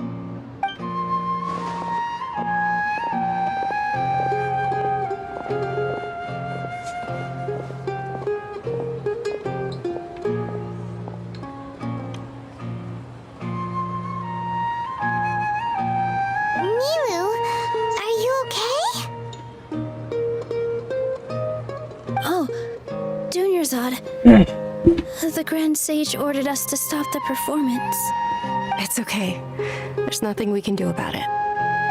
Nilou, are you okay? Oh, Dunyarzad. The Grand Sage ordered us to stop the performance. It's okay. There's nothing we can do about it.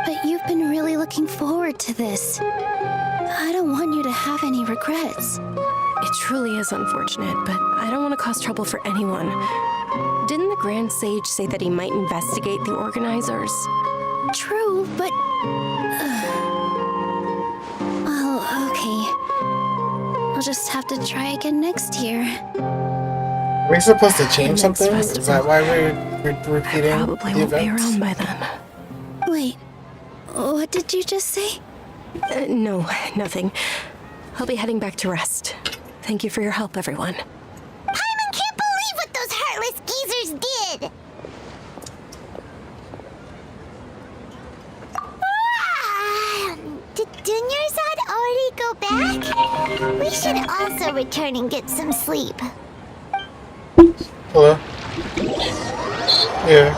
But you've been really looking forward to this. I don't want you to have any regrets. It truly is unfortunate, but I don't want to cause trouble for anyone. Didn't the Grand Sage say that he might investigate the organizers? True, but... Well, okay. I'll just have to try again next year. Are we supposed to change something? Is that why we're repeating Probably the won't be events? around by then. Wait, what did you just say? No, nothing. I'll be heading back to rest. Thank you for your help, everyone. Paimon can't believe what those heartless geezers did! Did Dunyarzad already go back? We should also return and get some sleep. Hello? Yeah.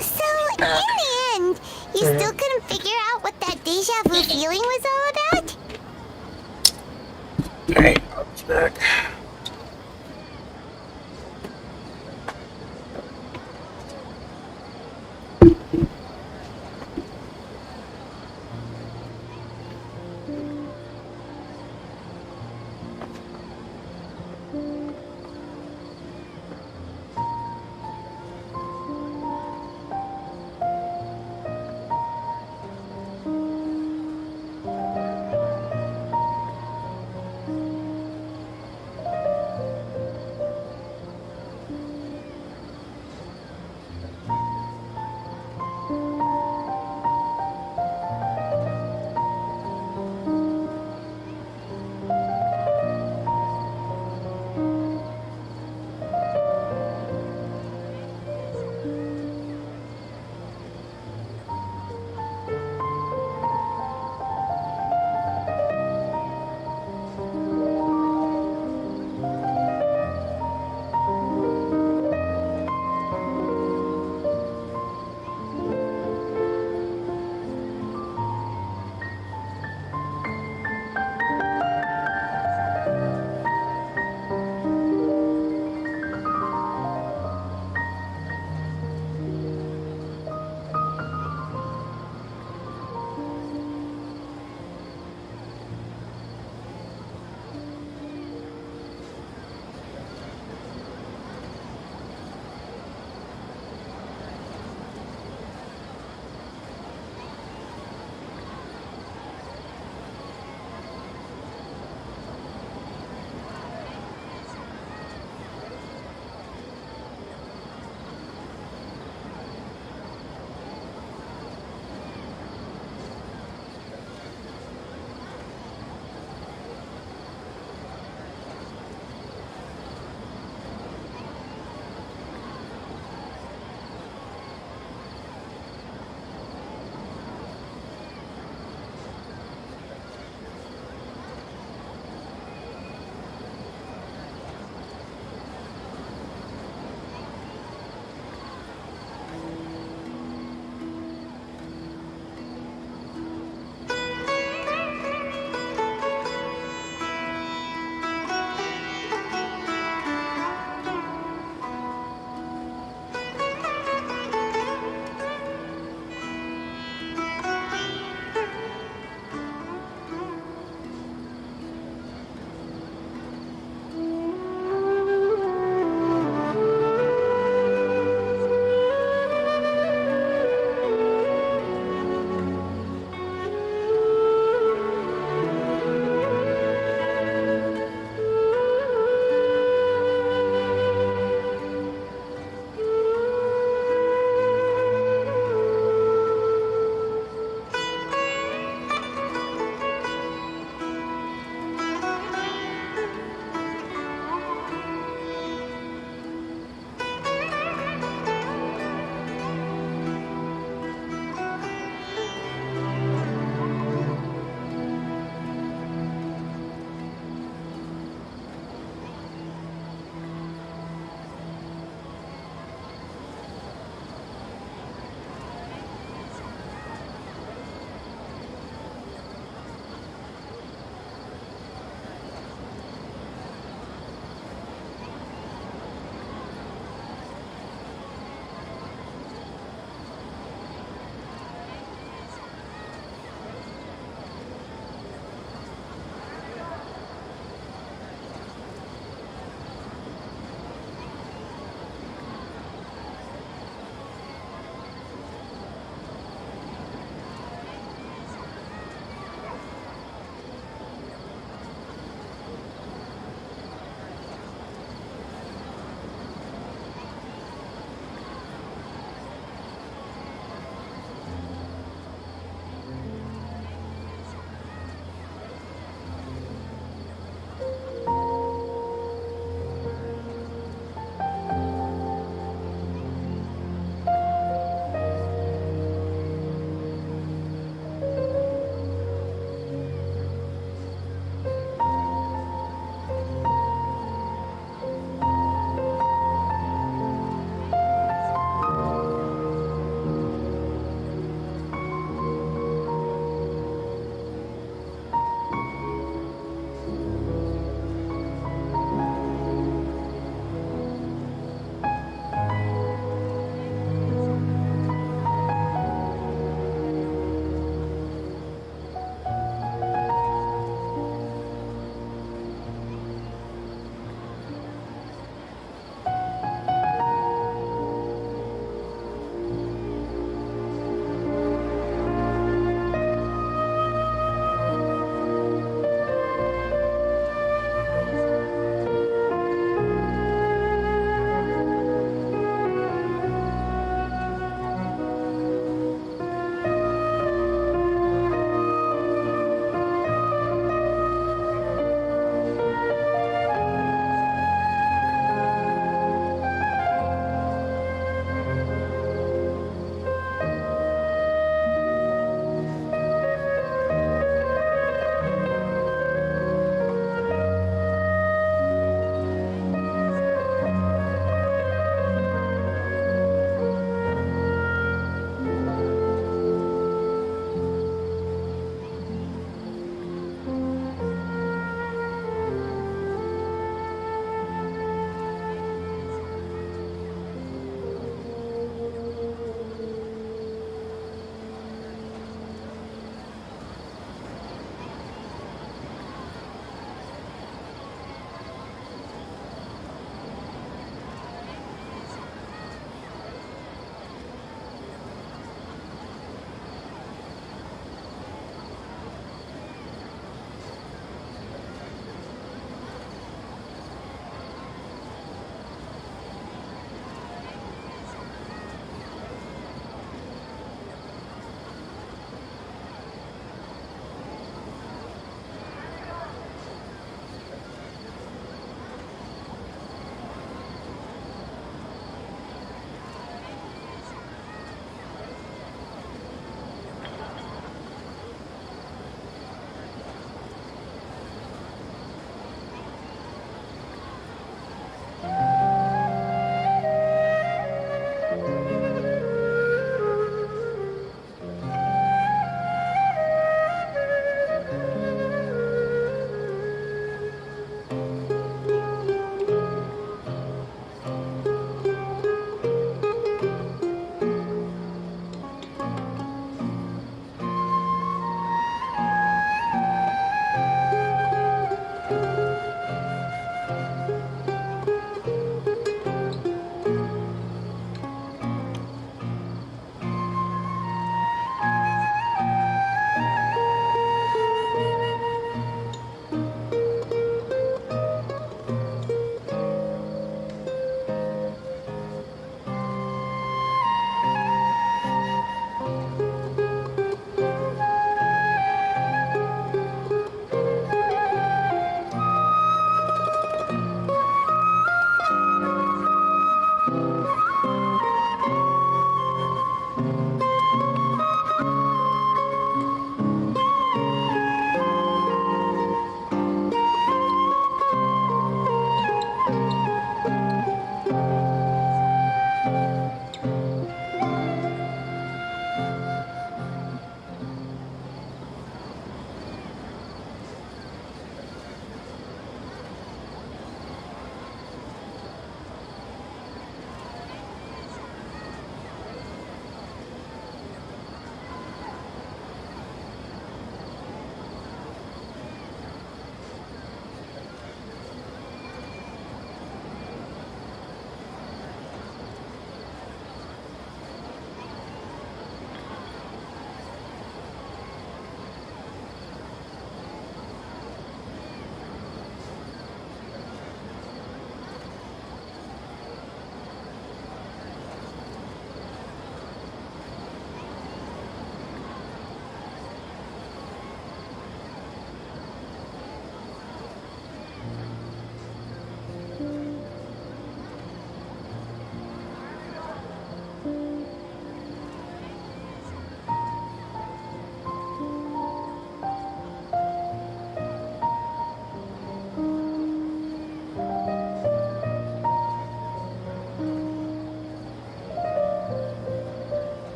So, in the end, you still couldn't figure out what that deja vu feeling was all about? Alright, I'll be back.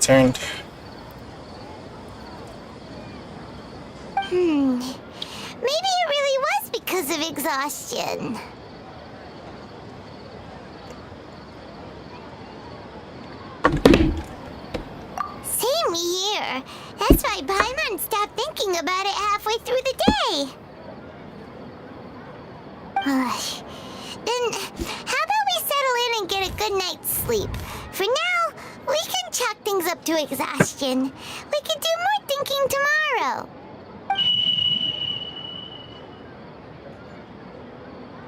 turned. Maybe it really was because of exhaustion. Same here. That's why Paimon stopped thinking about it halfway through the day. Then, how about we settle in and get a good night's sleep? For now, we can chalk things up to exhaustion. We can do more thinking tomorrow.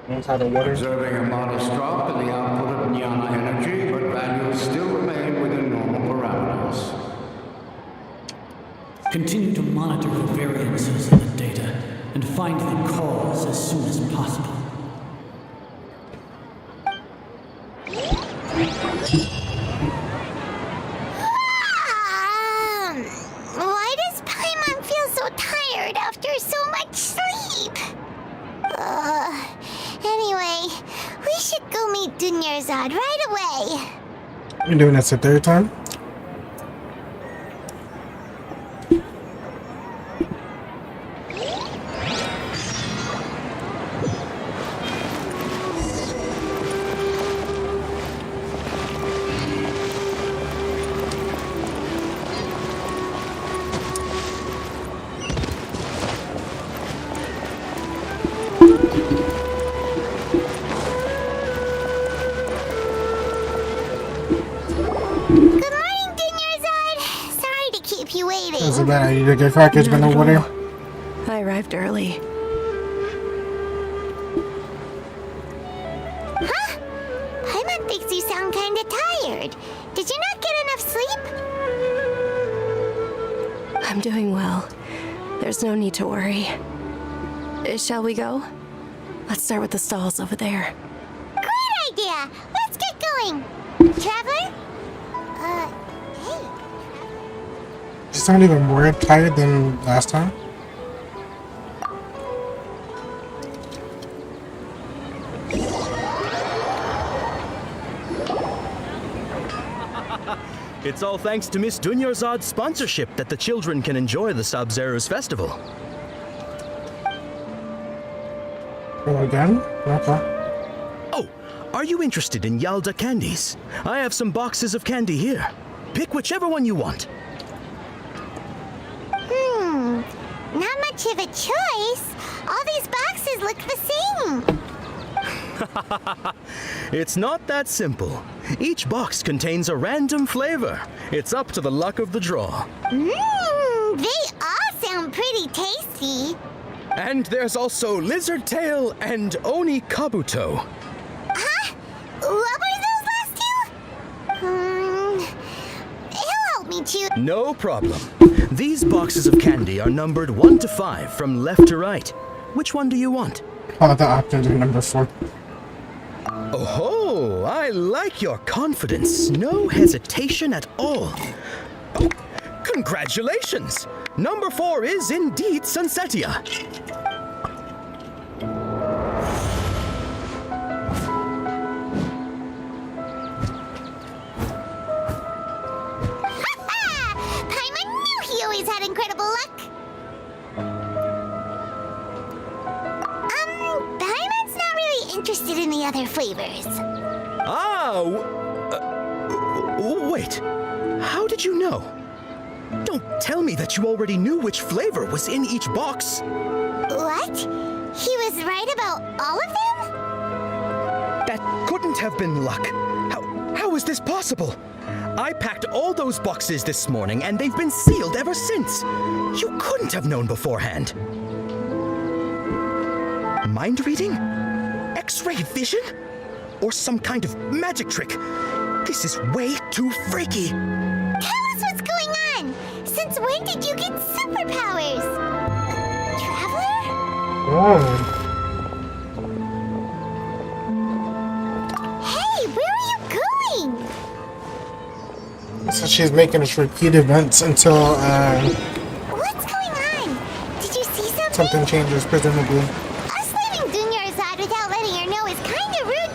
Observing a modest drop in the output of jnana energy, but values still remain within normal parameters. Continue to monitor the variances in the data and find the cause as soon as possible. Why does Paimon feel so tired after so much sleep? Anyway, we should go meet Dunyarzad right away. You're doing this a third time? That's a bad idea to get crackers by the water. I arrived early. Huh? Paimon thinks you sound kinda tired. Did you not get enough sleep? I'm doing well. There's no need to worry. Shall we go? Let's start with the stalls over there. Great idea! Let's get going! Traveler? Hey. You sound even more tired than last time. It's all thanks to Miss Dunyarzad's sponsorship that the children can enjoy the Sub-Zero's festival. Oh, again? Okay. Oh, are you interested in Yalda candies? I have some boxes of candy here. Pick whichever one you want. Not much of a choice. All these boxes look the same. It's not that simple. Each box contains a random flavor. It's up to the luck of the draw. They all sound pretty tasty. And there's also Lizard Tail and Oni Kabuto. Huh? What were those last two? He'll help me choose. No problem. These boxes of candy are numbered 1 to 5 from left to right. Which one do you want? Oh, the options are number 4. Oh, I like your confidence. No hesitation at all. Oh, congratulations! Number 4 is indeed Sunsetia. Paimon knew he always had incredible luck. Paimon's not really interested in the other flavors. Wait. How did you know? Don't tell me that you already knew which flavor was in each box. What? He was right about all of them? That couldn't have been luck. How is this possible? I packed all those boxes this morning and they've been sealed ever since. You couldn't have known beforehand. Mind reading? X-ray vision? Or some kind of magic trick? This is way too freaky. Tell us what's going on. Since when did you get superpowers? Traveler? Oh. Hey, where are you going? So she's making us repeat events until What's going on? Did you see something? something changes, presumably. Us leaving Dunyarzad without letting her know is kinda rude.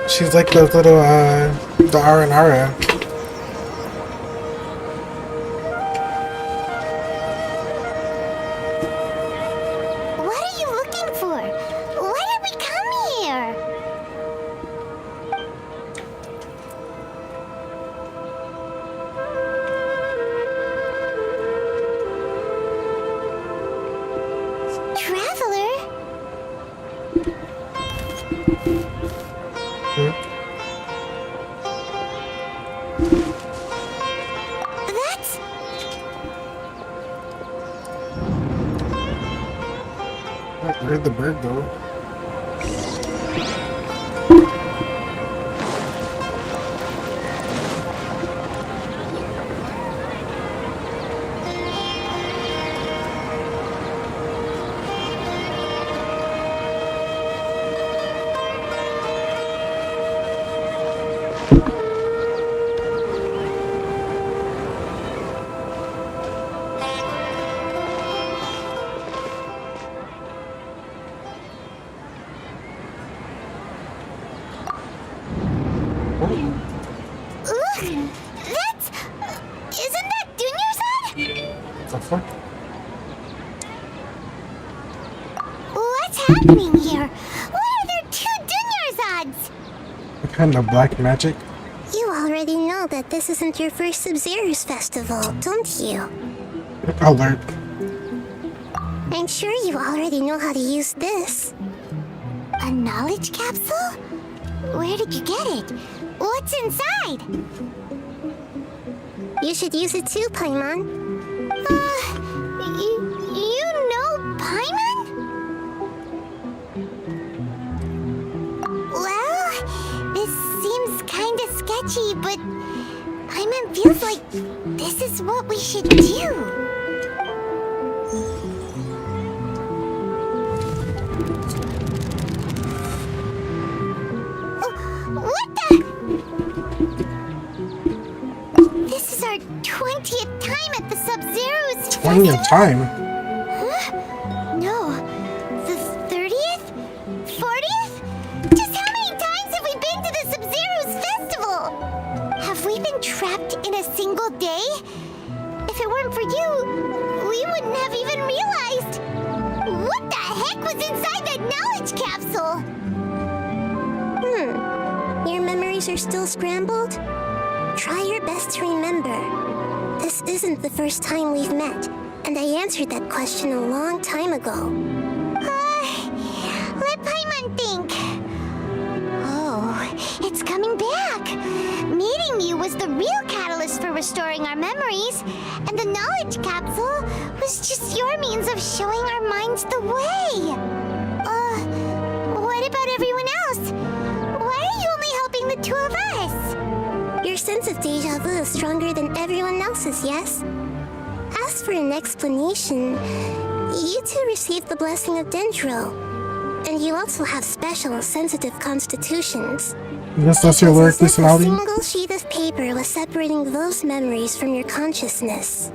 She's like the little, the Aranara. What are you looking for? Why did we come here? Traveler? That's... Where'd the bird go? Look! That's... Isn't that Dunyarzad? The fuck? What's happening here? Why are there two Dunyarzads? What kind of black magic? You already know that this isn't your first Sub-Zero's festival, don't you? Alert. I'm sure you already know how to use this. A knowledge capsule? Where did you get it? What's inside? You should use it too, Paimon. You know Paimon? Well, this seems kinda sketchy, but Paimon feels like this is what we should do. What the? This is our 20th time at the Sub-Zero's 20th time? Huh? No. The 30th? 40th? Just how many times have we been to the Sub-Zero's festival? Have we been trapped in a single day? If it weren't for you, we wouldn't have even realized. What the heck was inside that knowledge capsule? Your memories are still scrambled? Try your best to remember. This isn't the first time we've met, and I answered that question a long time ago. Let Paimon think. Oh, it's coming back. Meeting you was the real catalyst for restoring our memories, and the knowledge capsule was just your means of showing our minds the way. What about everyone else? Why are you only helping the two of us? Your sense of deja vu is stronger than everyone else's, yes? As for an explanation, you two received the blessing of dendro, and you also have special, sensitive constitutions. Yes, that's your lyric personality? A single sheet of paper was separating those memories from your consciousness.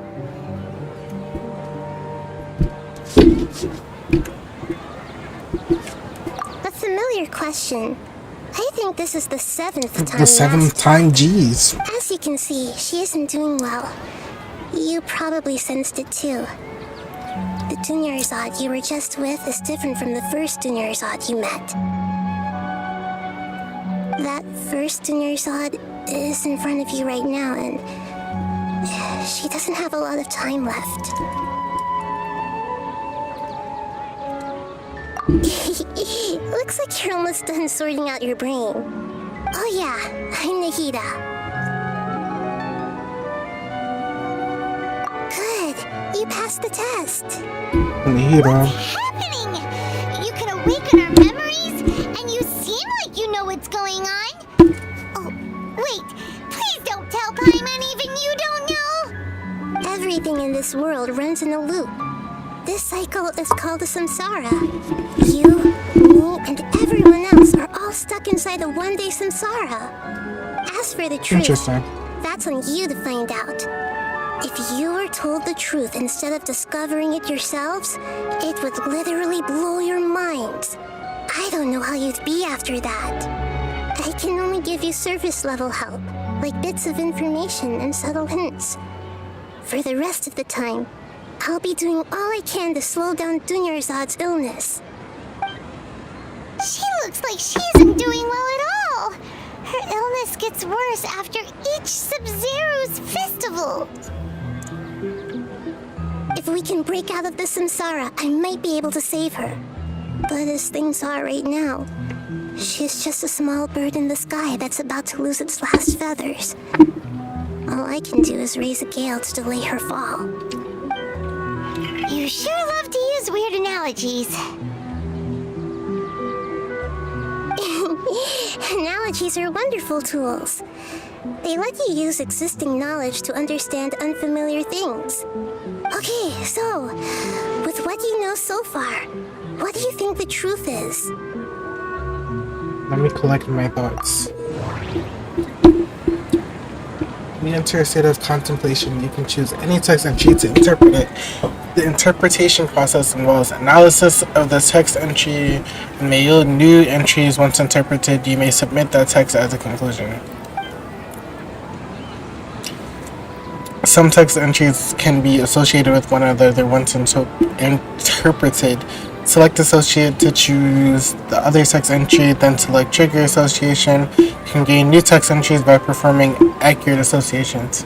A familiar question. I think this is the 7th time. The 7th time, jeez. As you can see, she isn't doing well. You probably sensed it too. The Dunyarzad you were just with is different from the first Dunyarzad you met. That first Dunyarzad is in front of you right now, and she doesn't have a lot of time left. Looks like you're almost done sorting out your brain. Oh yeah, I'm Nahida. Good, you passed the test. Nahida. What's happening? You can awaken our memories, and you seem like you know what's going on. Oh, wait, please don't tell Paimon even you don't know. Everything in this world runs in a loop. This cycle is called a samsara. You, me, and everyone else are all stuck inside a one-day samsara. As for the truth, that's on you to find out. If you were told the truth instead of discovering it yourselves, it would literally blow your minds. I don't know how you'd be after that. I can only give you surface level help, like bits of information and subtle hints. For the rest of the time, I'll be doing all I can to slow down Dunyarzad's illness. She looks like she isn't doing well at all. Her illness gets worse after each Sub-Zero's festival. If we can break out of the samsara, I might be able to save her. But as things are right now, she's just a small bird in the sky that's about to lose its last feathers. All I can do is raise a gale to delay her fall. You sure love to use weird analogies. Analogies are wonderful tools. They let you use existing knowledge to understand unfamiliar things. Okay, so, with what you know so far, what do you think the truth is? Let me collect my thoughts. When you enter a state of contemplation, you can choose any text entry to interpret it. The interpretation process involves analysis of the text entry and may yield new entries. Once interpreted, you may submit that text as a conclusion. Some text entries can be associated with one another once interpreted. Select associate to choose the other text entry, then select trigger association. You can gain new text entries by performing accurate associations.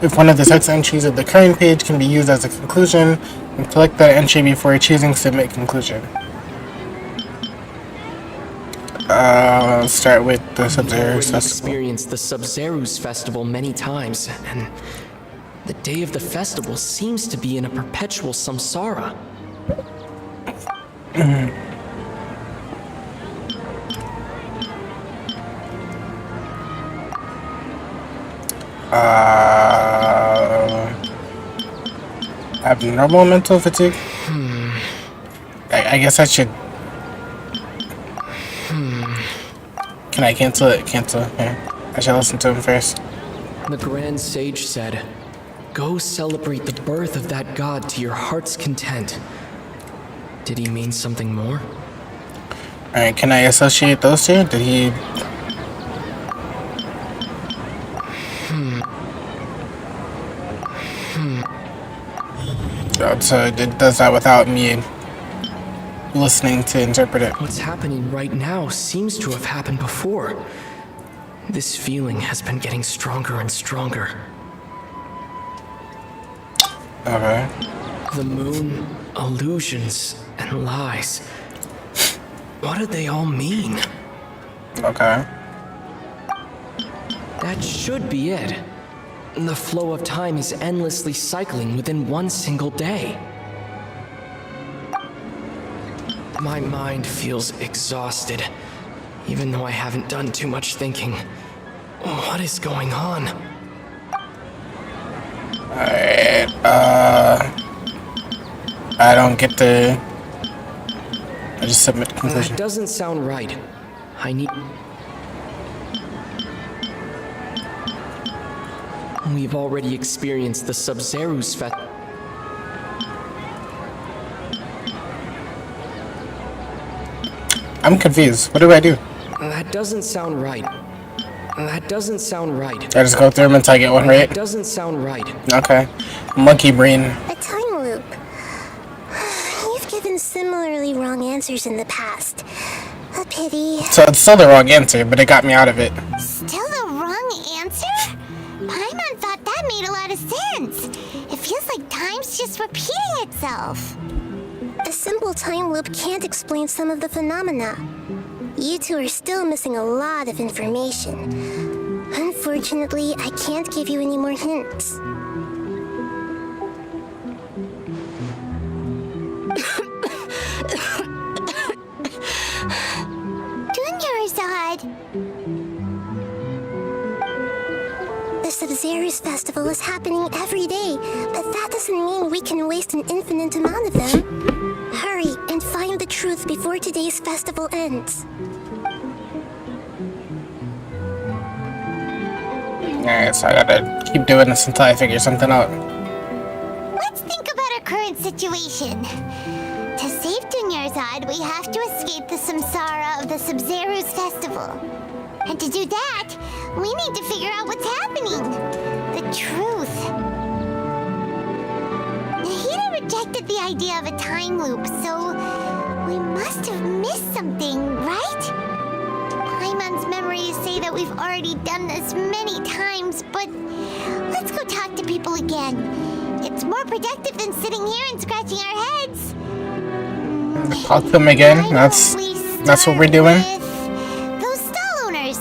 If one of the text entries of the current page can be used as a conclusion, then select that entry before choosing submit conclusion. Let's start with the Sub-Zero's I've festival. experienced the Sub-Zero's festival many times, and the day of the festival seems to be in a perpetual samsara. Abnormal mental fatigue? I guess I should... Can I cancel it? Cancel. Yeah. I should listen to him first. The Grand Sage said, "Go celebrate the birth of that god to your heart's content." Did he mean something more? Alright, can I associate those two? Did he... So it does that without me listening to interpret it. What's happening right now seems to have happened before. This feeling has been getting stronger and stronger. Okay. The moon, illusions, and lies. What do they all mean? Okay. That should be it. The flow of time is endlessly cycling within one single day. My mind feels exhausted, even though I haven't done too much thinking. What is going on? Alright, I don't get the... I just submit conclusion. That doesn't sound right. I need... We've already experienced the Sub-Zero's festival. I'm confused. What do I do? That doesn't sound right. That doesn't sound right. I just go through them until I get one right? That doesn't sound right. Okay. Monkey brain. A time loop. You've given similarly wrong answers in the past. A pity. So it's still the wrong answer, but it got me out of it. Still the wrong answer? Paimon thought that made a lot of sense. It feels like time's just repeating itself. A simple time loop can't explain some of the phenomena. You two are still missing a lot of information. Unfortunately, I can't give you any more hints. Dunyarzad! The Sub-Zero's festival is happening every day, but that doesn't mean we can waste an infinite amount of them. Hurry and find the truth before today's festival ends. Alright, so I gotta keep doing this until I figure something out. Let's think about our current situation. To save Dunyarzad, Zod, we have to escape the samsara of the Sub-Zero's festival. And to do that, we need to figure out what's happening. The truth. Nahida rejected the idea of a time loop, so we must have missed something, right? Paimon's memories say that we've already done this many times, but let's go talk to people again. It's more productive than sitting here and scratching our heads. Talk to them again. That's what we're doing. Those stall owners.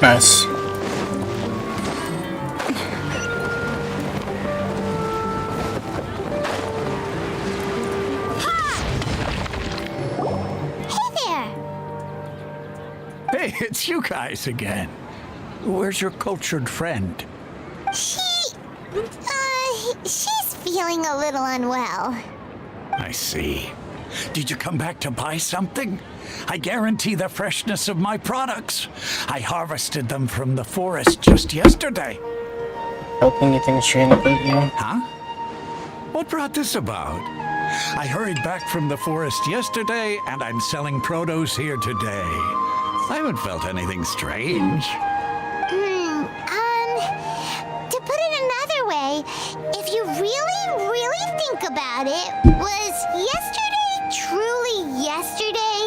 Nice. Hey, it's you guys again. Where's your cultured friend? She's feeling a little unwell. I see. Did you come back to buy something? I guarantee the freshness of my products. I harvested them from the forest just yesterday. Hoping you think you're in a good game. Huh? What brought this about? I hurried back from the forest yesterday, and I'm selling produce here today. I haven't felt anything strange. To put it another way, if you really think about it, was yesterday truly yesterday?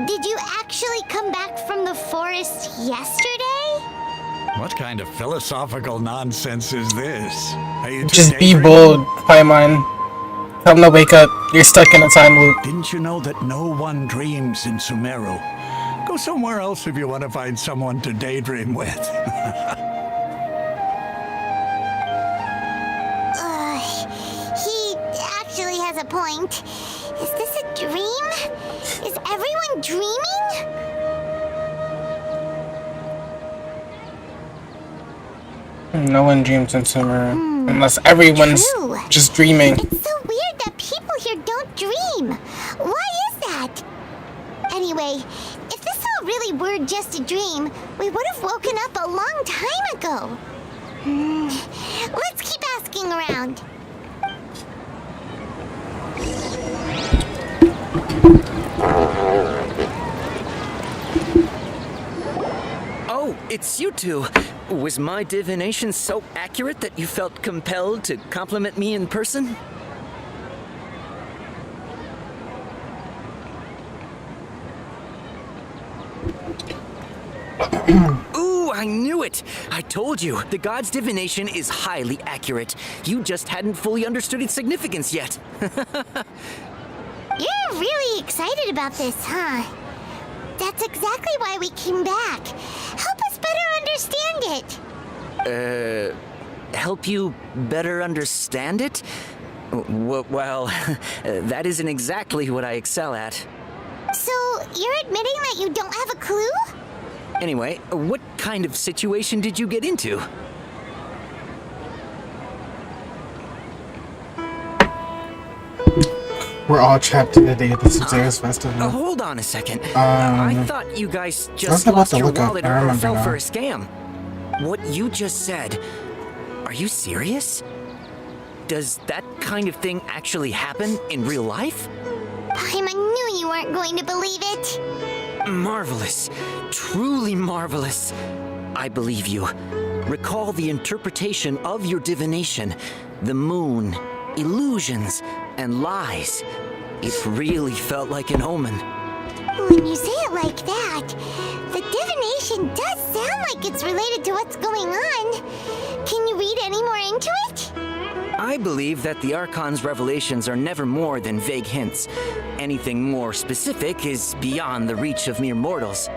Did you actually come back from the forest yesterday? What kind of philosophical nonsense is this? Are you Just be bold, Paimon. Tell them to wake up. You're stuck in a time loop. Didn't you know that no one dreams in Sumeru? Go somewhere else if you want to find someone to daydream with. He actually has a point. Is this a dream? Is everyone dreaming? No one dreams in Sumeru. Unless everyone's just dreaming. It's so weird that people here don't dream. Why is that? Anyway, if this all really were just a dream, we would have woken up a long time ago. Let's keep asking around. Oh, it's you two. Was my divination so accurate that you felt compelled to compliment me in person? Ooh, I knew it! I told you, the god's divination is highly accurate. You just hadn't fully understood its significance yet. You're really excited about this, huh? That's exactly why we came back. Help us better understand it. Help you better understand it? Well, that isn't exactly what I excel at. So, you're admitting that you don't have a clue? Anyway, what kind of situation did you get into? We're all trapped in the day of the Sub-Zero's festival. Hold on a second. I thought you guys just about lost to your look up. wallet I or remember fell now. for a scam. What you just said, are you serious? Does that kind of thing actually happen in real life? Paimon knew you weren't going to believe it. Marvelous. Truly marvelous. I believe you. Recall the interpretation of your divination. The moon, illusions, and lies. It really felt like an omen. When you say it like that, the divination does sound like it's related to what's going on. Can you read any more into it? I believe that the Archon's revelations are never more than vague hints. Anything more specific is beyond the reach of mere mortals.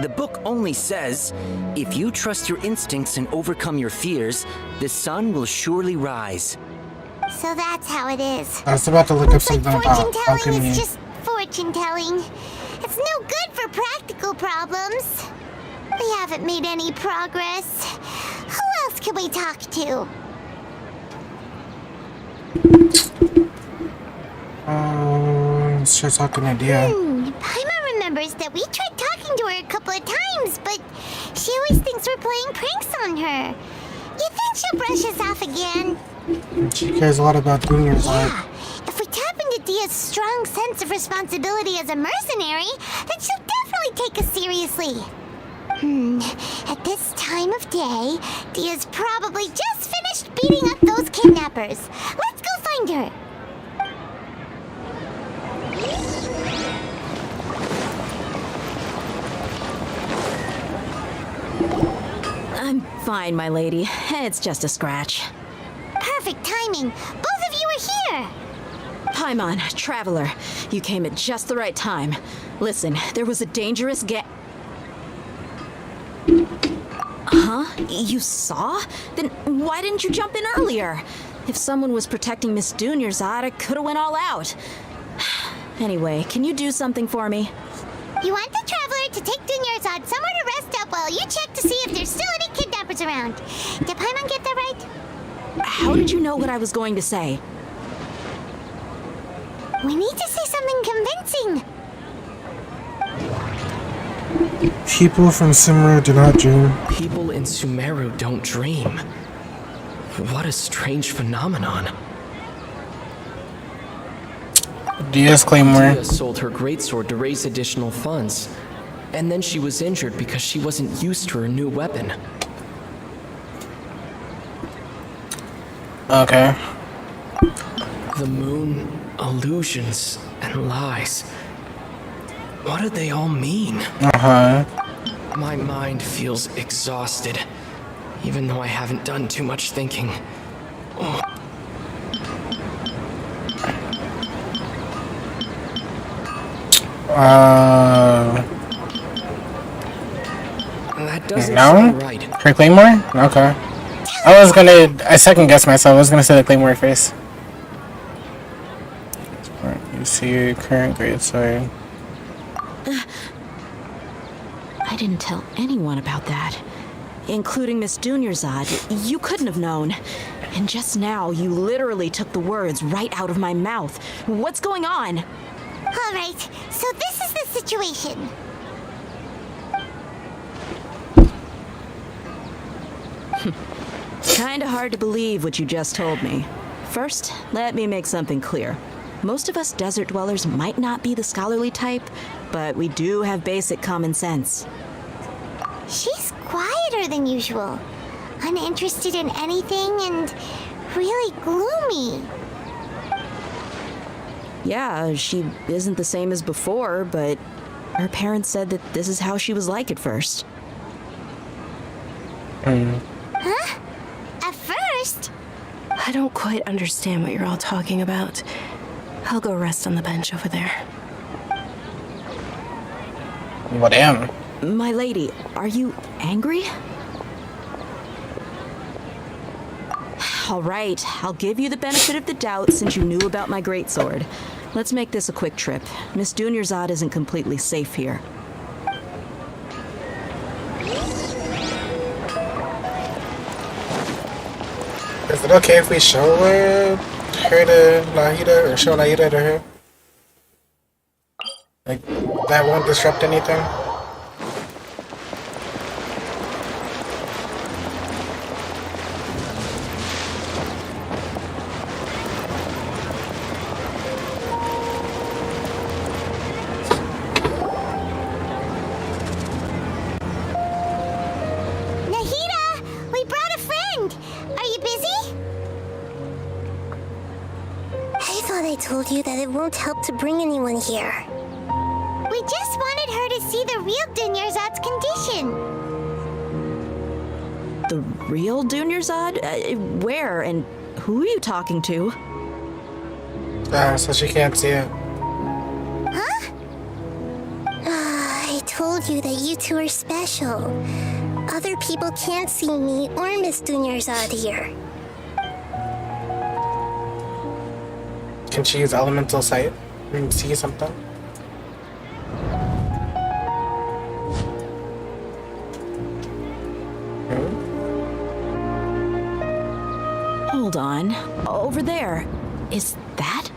The book only says, if you trust your instincts and overcome your fears, the sun will surely rise. So that's how it is. I was about to look up something Fortune about telling alchemy. is just fortune telling. It's no good for practical problems. We haven't made any progress. Who else can we talk to? Let's try talking to Dia. Paimon remembers that we tried talking to her a couple of times, but she always thinks we're playing pranks on her. You think she'll brush us off again? She cares a lot about Junior's life. Yeah, if we tap into Dia's strong sense of responsibility as a mercenary, then she'll definitely take us seriously. At this time of day, Dia's probably just finished beating up those kidnappers. Let's go find her. I'm fine, my lady. It's just a scratch. Perfect timing. Both of you are here. Paimon, Traveler, you came at just the right time. Listen, there was a dangerous Huh? You saw? Then why didn't you jump in earlier? If someone was protecting Miss Dunyarzad, I could have went all out. Anyway, can you do something for me? You want the Traveler to take Dunyarzad somewhere to rest up while you check to see if there's still any kidnappers around. Did Paimon get that right? How did you know what I was going to say? We need to say something convincing. People from Sumeru do not dream. People in Sumeru don't dream. What a strange phenomenon. Dia's Claymore. Dia sold her greatsword to raise additional funds. And then she was injured because she wasn't used to her new weapon. Okay. The moon, illusions, and lies. What do they all mean? My mind feels exhausted, even though I haven't done too much thinking. Oh. That doesn't sound right. Her Claymore? Okay. I second guessed myself. I was gonna say the Claymore face. You see your current greatsword. I didn't tell anyone about that. Including Miss Dunyarzad. You couldn't have known. And just now, you literally took the words right out of my mouth. What's going on? All right, so this is the situation. Kinda hard to believe what you just told me. First, let me make something clear. Most of us desert dwellers might not be the scholarly type, but we do have basic common sense. She's quieter than usual, uninterested in anything, and really gloomy. Yeah, she isn't the same as before, but her parents said that this is how she was like at first. Huh? At first? I don't quite understand what you're all talking about. I'll go rest on the bench over there. Well, damn. My lady, are you angry? All right, I'll give you the benefit of the doubt since you knew about my greatsword. Let's make this a quick trip. Miss Dunyarzad isn't completely safe here. Is it okay if we show her to Lahida, or show Lahida to her? Like, that won't disrupt anything? told you that it won't help to bring anyone here. We just wanted her to see the real Dunyarzad's condition. The real Dunyarzad? Where and who are you talking to? So she can't see it. Huh? I told you that you two are special. Other people can't see me or Miss Dunyarzad here. Can she use elemental sight and see something? Hold on. Over there. Is that?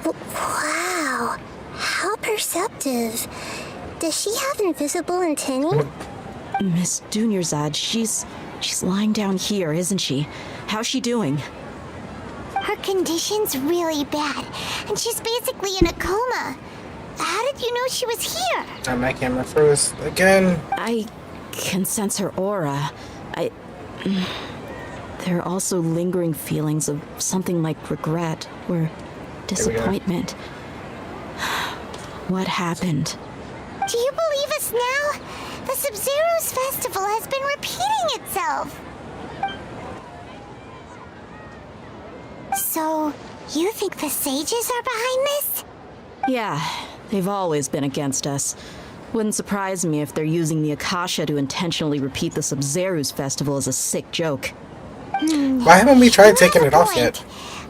Wow. How perceptive. Does she have invisible antennae? Miss Dunyarzad, she's lying down here, isn't she? How's she doing? Her condition's really bad, and she's basically in a coma. How did you know she was here? Oh, my camera froze again. I can sense her aura. There are also lingering feelings of something like regret or disappointment. What happened? Do you believe us now? The Sub-Zero's festival has been repeating itself. So, you think the sages are behind this? Yeah, they've always been against us. Wouldn't surprise me if they're using the Akasha to intentionally repeat the Sub-Zero's festival as a sick joke. Why haven't we tried taking it off yet?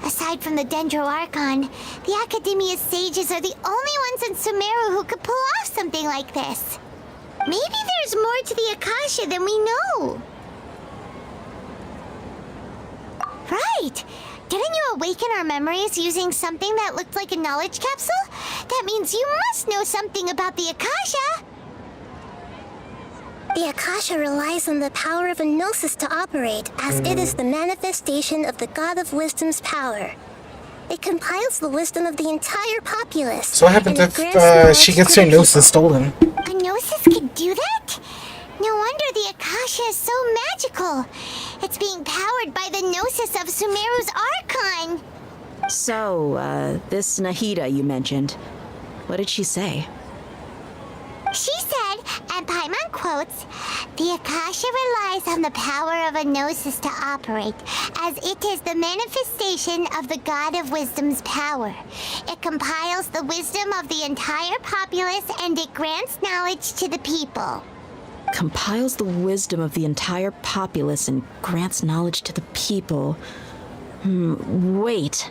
Aside from the Dendro Archon, the Academia's sages are the only ones in Sumeru who could pull off something like this. Maybe there's more to the Akasha than we know. Right! Didn't you awaken our memories using something that looked like a knowledge capsule? That means you must know something about the Akasha! The Akasha relies on the power of a gnosis to operate, as it is the manifestation of the God of Wisdom's power. It compiles the wisdom of the entire populace. So what happens if she gets her gnosis stolen? A gnosis can do that? No wonder the Akasha is so magical. It's being powered by the gnosis of Sumeru's Archon. So, this Nahida you mentioned, what did she say? She said, and Paimon quotes, "The Akasha relies on the power of a gnosis to operate, as it is the manifestation of the God of Wisdom's power. It compiles the wisdom of the entire populace and it grants knowledge to the people." Compiles the wisdom of the entire populace and grants knowledge to the people. Wait.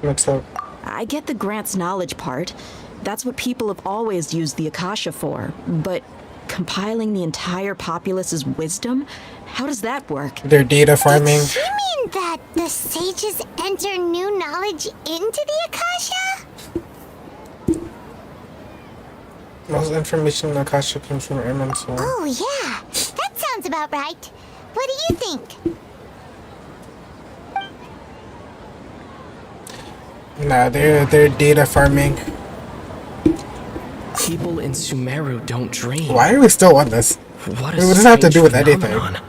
What's up? I get the grants knowledge part. That's what people have always used the Akasha for. But compiling the entire populace's wisdom? How does that work? Their data farming. Did she mean that the sages enter new knowledge into the Akasha? Most information in Akasha comes from Erman's soul. Oh yeah, that sounds about right. What do you think? Nah, they're data farming. People in Sumeru don't dream. Why are we still on this? What It doesn't have to do with anything. phenomenon.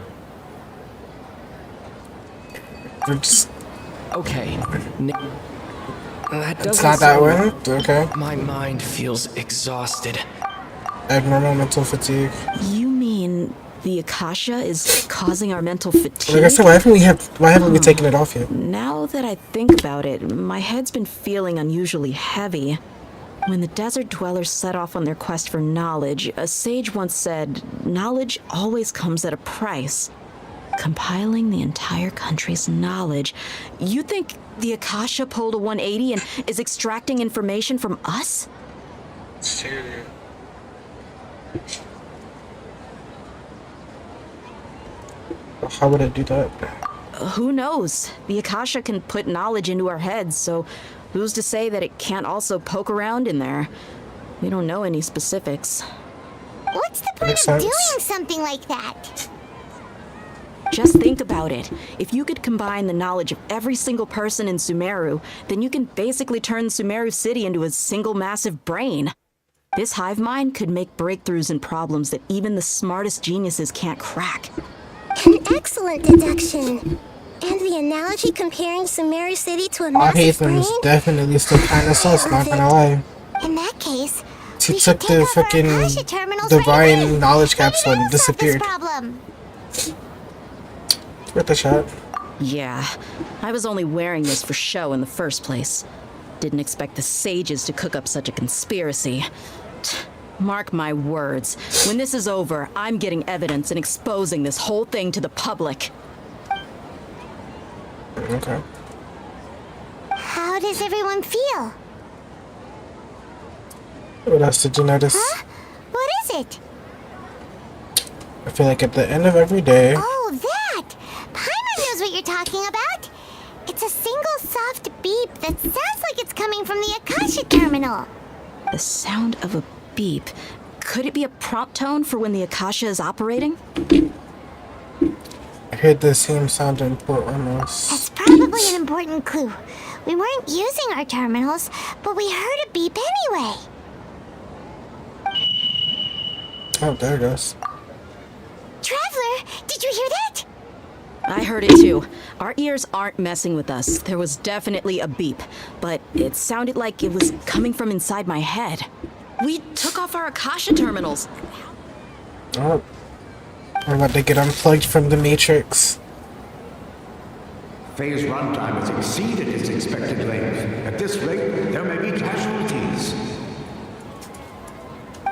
We're just... Okay. That It's doesn't not that sound- one? Okay. My mind feels exhausted. Abnormal mental fatigue. You mean the Akasha is causing our mental fatigue? Like I said, why haven't we taken it off yet? Now that I think about it, my head's been feeling unusually heavy. When the desert dwellers set off on their quest for knowledge, a sage once said, knowledge always comes at a price. Compiling the entire country's knowledge. You think the Akasha pulled a 180 and is extracting information from us? How would it do that? Who knows? The Akasha can put knowledge into our heads, so who's to say that it can't also poke around in there? We don't know any specifics. What's the point of doing something like that? Just think about it. If you could combine the knowledge of every single person in Sumeru, then you can basically turn Sumeru City into a single massive brain. This hive mind could make breakthroughs in problems that even the smartest geniuses can't crack. An excellent deduction. And the analogy comparing Sumeru City to a massive brain? Haytham's definitely still kind of sus, not gonna lie. In that case, She took the fucking divine knowledge capsule and disappeared. Worth a shot. Yeah, I was only wearing this for show in the first place. Didn't expect the sages to cook up such a conspiracy. Mark my words, when this is over, I'm getting evidence and exposing this whole thing to the public. Okay. How does everyone feel? What else did you notice? Huh? What is it? I feel like at the end of every day, Oh, that! Paimon knows what you're talking about. It's a single soft beep that sounds like it's coming from the Akasha terminal. The sound of a beep. Could it be a prompt tone for when the Akasha is operating? I heard the same sound in Port almost. That's probably an important clue. We weren't using our terminals, but we heard a beep anyway. Oh, there it goes. Traveler, did you hear that? I heard it too. Our ears aren't messing with us. There was definitely a beep, but it sounded like it was coming from inside my head. We took off our Akasha terminals. Oh. We're about to get unplugged from the Matrix. Phase runtime has exceeded its expected length. At this rate, there may be casualties.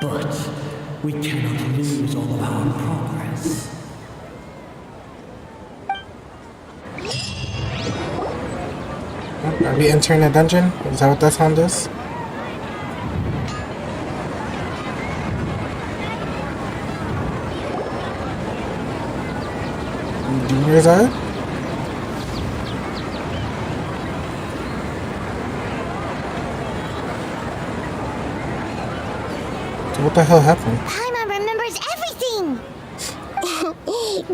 But we cannot lose all of our progress. Are we entering a dungeon? Is that what that sound is? Do you hear that? What the hell happened? Paimon remembers everything!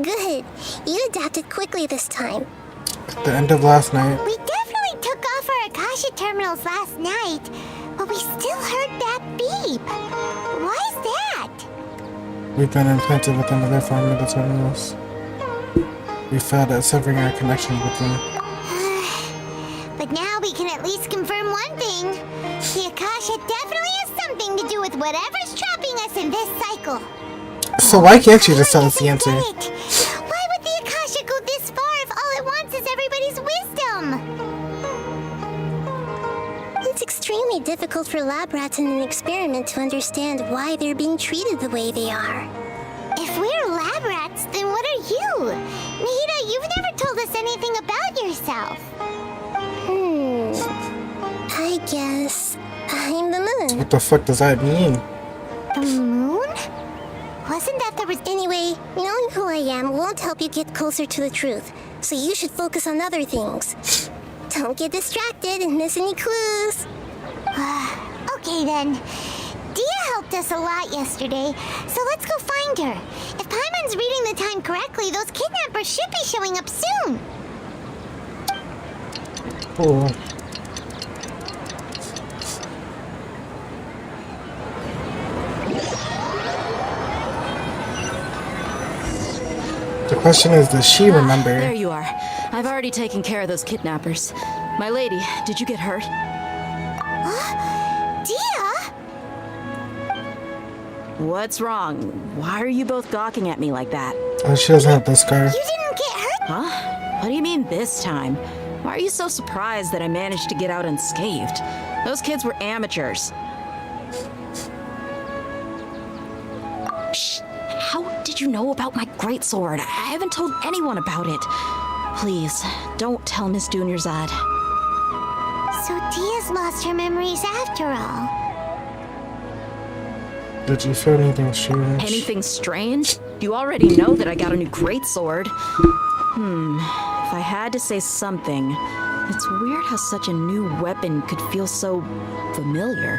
Good. You adapted quickly this time. At the end of last night. We definitely took off our Akasha terminals last night, but we still heard that beep. Why is that? We've been implanted with another form of the terminals. We failed at severing our connection with them. But now we can at least confirm one thing. The Akasha definitely has something to do with whatever's trapping us in this cycle. So why can't you just tell us the answer? Why would the Akasha go this far if all it wants is everybody's wisdom? It's extremely difficult for lab rats in an experiment to understand why they're being treated the way they are. If we're lab rats, then what are you? Nahida, you've never told us anything about yourself. I guess I'm the moon. What the fuck does that mean? The moon? Wasn't that the Anyway, knowing who I am won't help you get closer to the truth, so you should focus on other things. Don't get distracted and miss any clues. Okay then. Dia helped us a lot yesterday, so let's go find her. If Paimon's reading the time correctly, those kidnappers should be showing up soon. Oh. The question is, does she remember? There you are. I've already taken care of those kidnappers. My lady, did you get hurt? Dia? What's wrong? Why are you both gawking at me like that? Oh, she doesn't have the scar. You didn't get hurt? Huh? What do you mean this time? Why are you so surprised that I managed to get out unscathed? Those kids were amateurs. Shh! How did you know about my greatsword? I haven't told anyone about it. Please, don't tell Miss Dunyarzad. So Dia's lost her memories after all. Did you feel anything strange? Anything strange? You already know that I got a new greatsword. If I had to say something, it's weird how such a new weapon could feel so familiar.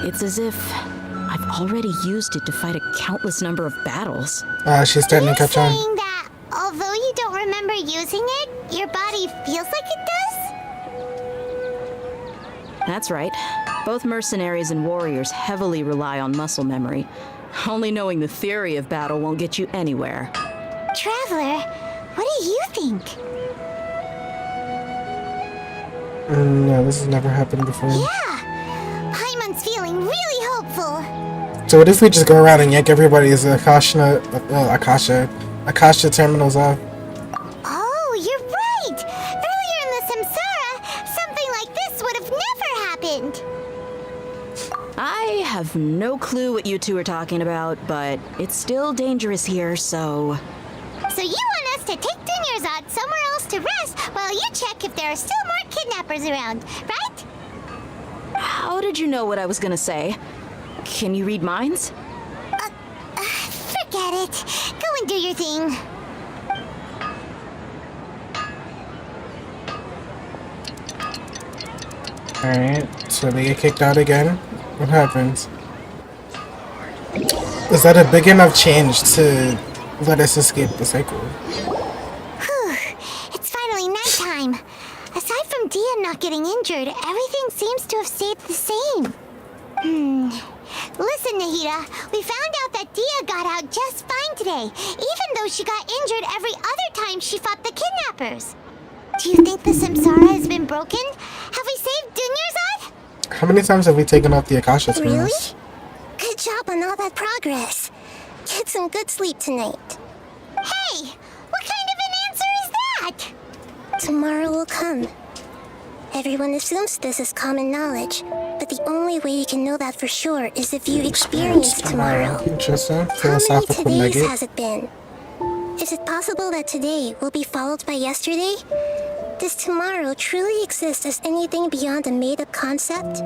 It's as if I've already used it to fight a countless number of battles. She's starting to catch on. Saying that although you don't remember using it, your body feels like it does? That's right. Both mercenaries and warriors heavily rely on muscle memory. Only knowing the theory of battle won't get you anywhere. Traveler, what do you think? No, this has never happened before. Yeah, Paimon's feeling really hopeful. So what if we just go around and yank everybody's Akasha terminals off? Oh, you're right! Earlier in the Samsara, something like this would have never happened. I have no clue what you two are talking about, but it's still dangerous here, so... So you want us to take Dunyarzad somewhere else to rest while you check if there are still more kidnappers around, right? How did you know what I was gonna say? Can you read minds? Forget it. Go and do your thing. Alright, so they get kicked out again. What happens? Is that a big enough change to let us escape the cycle? Whew, it's finally nighttime. Aside from Dia not getting injured, everything seems to have stayed the same. Listen, Nahida, we found out that Dia got out just fine today, even though she got injured every other time she fought the kidnappers. Do you think the Samsara has been broken? Have we saved Dunyarzad? How many times have we taken off the Akasha scrolls? Really? Good job on all that progress. Get some good sleep tonight. Hey, what kind of an answer is that? Tomorrow will come. Everyone assumes this is common knowledge, but the only way you can know that for sure is if you experience tomorrow. Interesting. How many Philosophical todays nugget. has it been? Is it possible that today will be followed by yesterday? Does tomorrow truly exist as anything beyond a made-up concept?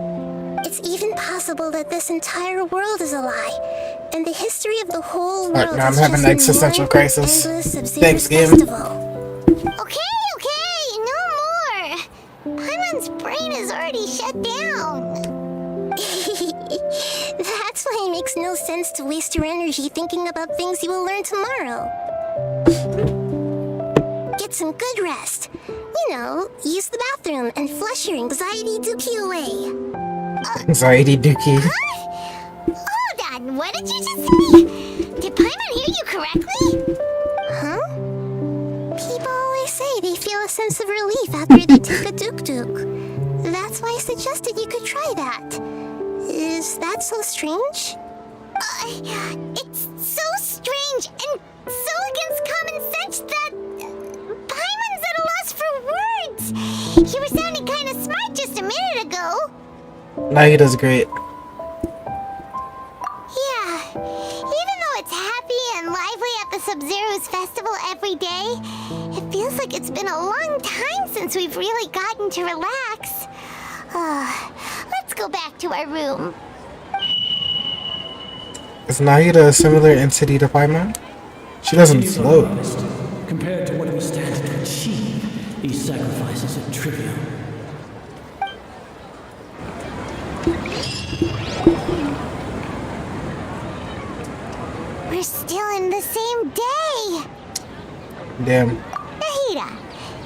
It's even possible that this entire world is a lie, and the history of the whole world Now I'm is having just an existential one crisis. endless Sub-Zero Thanks, game. festival. Okay, no more. Paimon's brain is already shut down. That's why it makes no sense to waste your energy thinking about things you will learn tomorrow. Get some good rest. You know, use the bathroom and flush your anxiety dookie away. Anxiety dookie. Hold on, what did you just say? Did Paimon hear you correctly? Huh? People always say they feel a sense of relief after they take a duk-duk. That's why I suggested you could try that. Is that so strange? It's so strange and so against common sense that Paimon's at a loss for words. You were sounding kind of smart just a minute ago. Now he does great. Yeah, even though it's happy and lively at the Sub-Zero's festival every day, it feels like it's been a long time since we've really gotten to relax. Let's go back to our room. Is Nahida a similar entity to Paimon? She doesn't float. Compared to what we stand to achieve, these sacrifices are trivial. We're still in the same day. Damn. Nahida,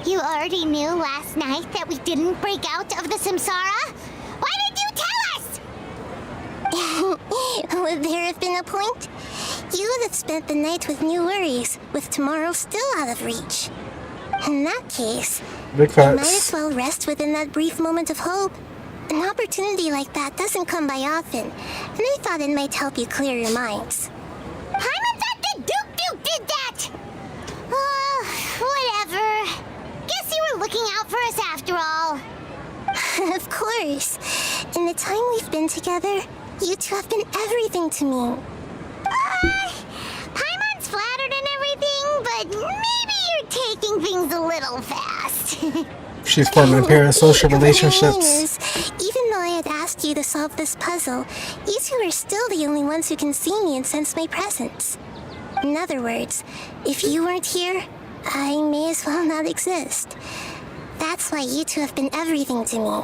you already knew last night that we didn't break out of the Samsara? Why did you tell us? Would there have been a point? You would have spent the night with new worries, with tomorrow still out of reach. In that case, Big you might facts. as well rest within that brief moment of hope. An opportunity like that doesn't come by often, and I thought it might help you clear your minds. Paimon thought the Duke did that! Whatever. Guess you were looking out for us after all. Of course. In the time we've been together, you two have been everything to me. Paimon's flattered and everything, but maybe you're taking things a little fast. She's forming parasocial relationships. Even though I had asked you to solve this puzzle, you two are still the only ones who can see me and sense my presence. In other words, if you weren't here, I may as well not exist. That's why you two have been everything to me.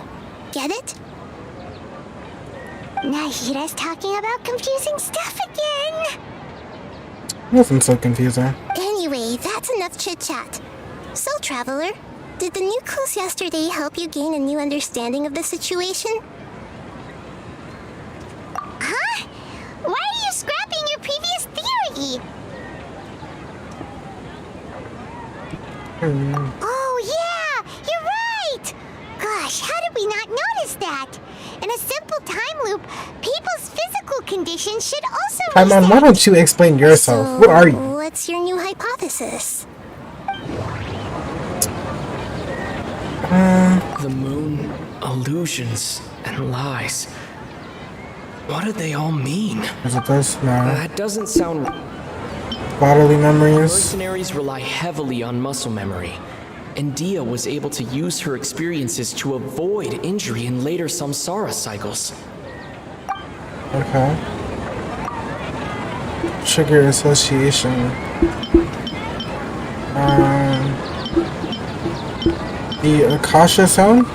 Get it? Nahida's talking about confusing stuff again. Nothing so confusing. Anyway, that's enough chit-chat. So, Traveler, did the new clues yesterday help you gain a new understanding of the situation? Huh? Why are you scrapping your previous theory? Oh, yeah! You're right! Gosh, how did we not notice that? In a simple time loop, people's physical conditions should also Paimon, why don't you explain yourself? So, What are you? what's your new hypothesis? The moon, illusions, and lies. What do they all mean? Is it this? No. That doesn't sound... Bodily memories. Mercenaries rely heavily on muscle memory, and Dia was able to use her experiences to avoid injury in later samsara cycles. Okay. Trigger association. The Akasha sound?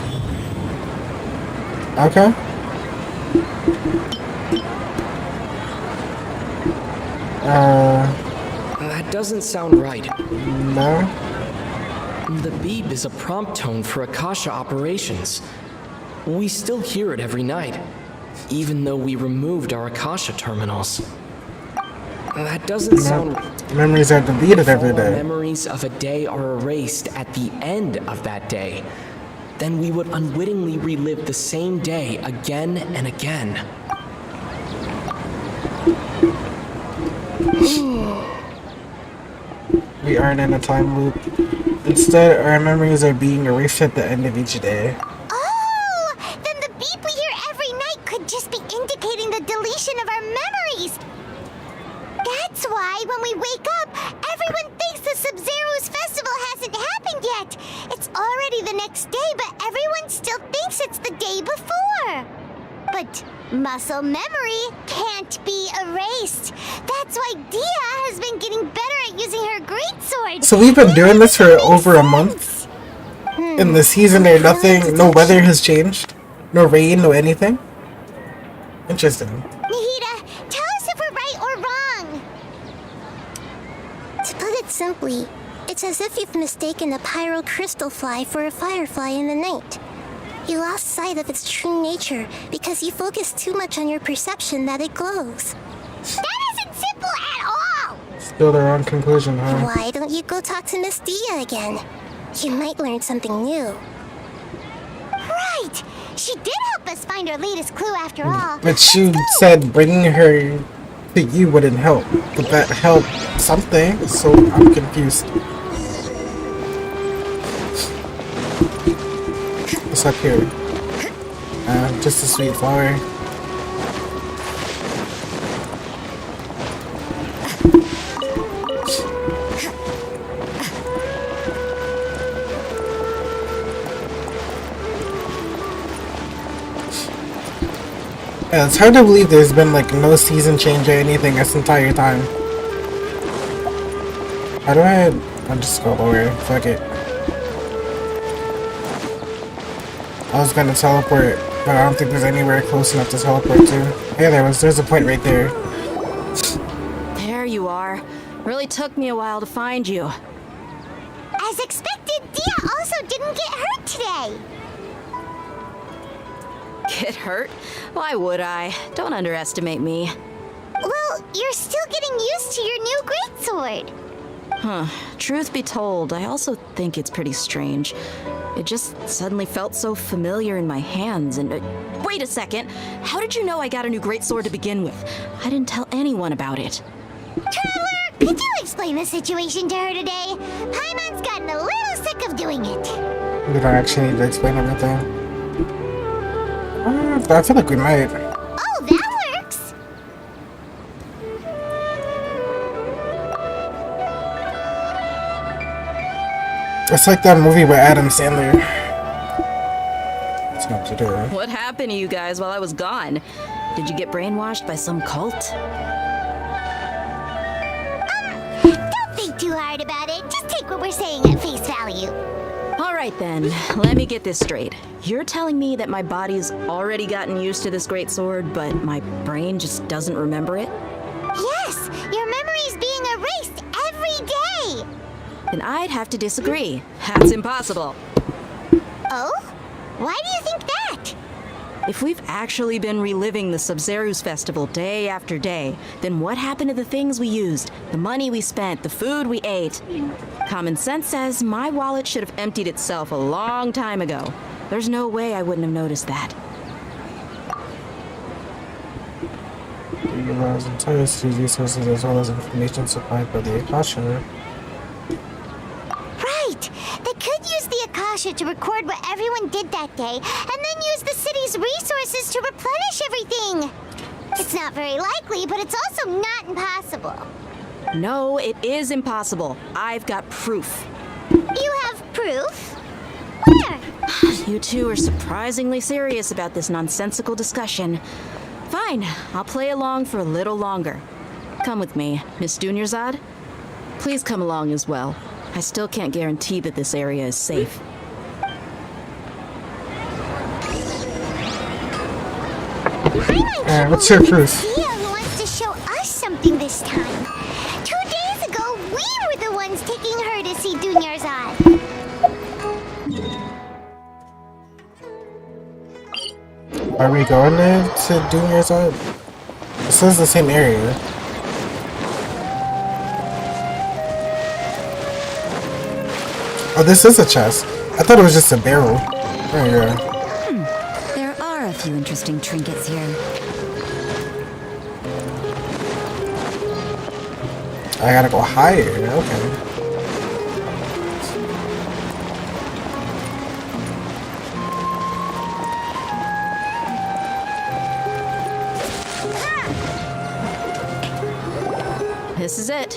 Okay. That doesn't sound right. No. The beep is a prompt tone for Akasha operations. We still hear it every night, even though we removed our Akasha terminals. That doesn't sound right. Memories are deleted every day. Memories of a day are erased at the end of that day. Then we would unwittingly relive the same day again and again. We aren't in a time loop. Instead, our memories are being erased at the end of each day. Oh! Then the beep we hear every night could just be indicating the deletion of our memories. That's why when we wake up, everyone thinks the Sub-Zero's festival hasn't happened yet. It's already the next day, but everyone still thinks it's the day before. But muscle memory can't be erased. That's why Dia has been getting better at using her greatsword. So we've been doing this for over a month. In the season, there nothing, no weather has changed, no rain, no anything. Interesting. Nahida, tell us if we're right or wrong. To put it simply, it's as if you've mistaken a pyro crystal fly for a firefly in the night. You lost sight of its true nature because you focus too much on your perception that it glows. That isn't simple at all! Still the wrong conclusion, huh? Why don't you go talk to Miss Dia again? You might learn something new. Right! She did help us find our latest clue after all. But she said bringing her to you wouldn't help. But that helped something, so I'm confused. What's up here? Just a sweet flower. Yeah, it's hard to believe there's been like no season change or anything this entire time. How do I'll just go lower. Fuck it. I was gonna teleport, but I don't think there's anywhere close enough to teleport to. Hey, there's a point right there. There you are. Really took me a while to find you. As expected, Dia also didn't get hurt today. Get hurt? Why would I? Don't underestimate me. Well, you're still getting used to your new greatsword. Huh. Truth be told, I also think it's pretty strange. It just suddenly felt so familiar in my hands and... wait a second! How did you know I got a new greatsword to begin with? I didn't tell anyone about it. Traveler, could you explain the situation to her today? Paimon's gotten a little sick of doing it. We don't actually need to explain everything. I feel like we might. Oh, that works! It's like that movie with Adam Sandler. It's not to do. What happened to you guys while I was gone? Did you get brainwashed by some cult? Don't think too hard about it. Just take what we're saying at face value. All right then, let me get this straight. You're telling me that my body's already gotten used to this great sword, but my brain just doesn't remember it? Yes, your memory's being erased every day. Then I'd have to disagree. That's impossible. Oh? Why do you think that? If we've actually been reliving the Sub-Zero's festival day after day, then what happened to the things we used, the money we spent, the food we ate? Common sense says my wallet should have emptied itself a long time ago. There's no way I wouldn't have noticed that. You allows entire city's resources as well as information supplied by the Akasha. Right! They could use the Akasha to record what everyone did that day, and then use the city's resources to replenish everything! It's not very likely, but it's also not impossible. No, it is impossible. I've got proof. You have proof? Where? You two are surprisingly serious about this nonsensical discussion. Fine, I'll play along for a little longer. Come with me, Miss Dunyarzad. Please come along as well. I still can't guarantee that this area is safe. Alright, what's your proof? Dia who wants to show us something this time. 2 days ago, we were the ones taking her to see Dunyarzad. Are we going there to Dunyarzad? This is the same area. Oh, this is a chest. I thought it was just a barrel. There you go. There are a few interesting trinkets here. I gotta go higher. Okay. This is it.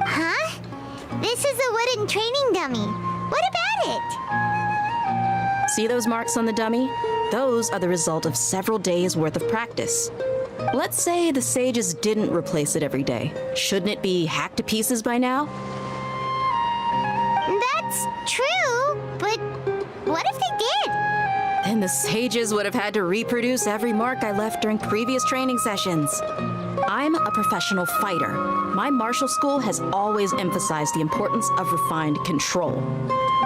Huh? This is a wooden training dummy. What about it? See those marks on the dummy? Those are the result of several days' worth of practice. Let's say the sages didn't replace it every day. Shouldn't it be hacked to pieces by now? That's true, but what if they did? Then the sages would have had to reproduce every mark I left during previous training sessions. I'm a professional fighter. My martial school has always emphasized the importance of refined control.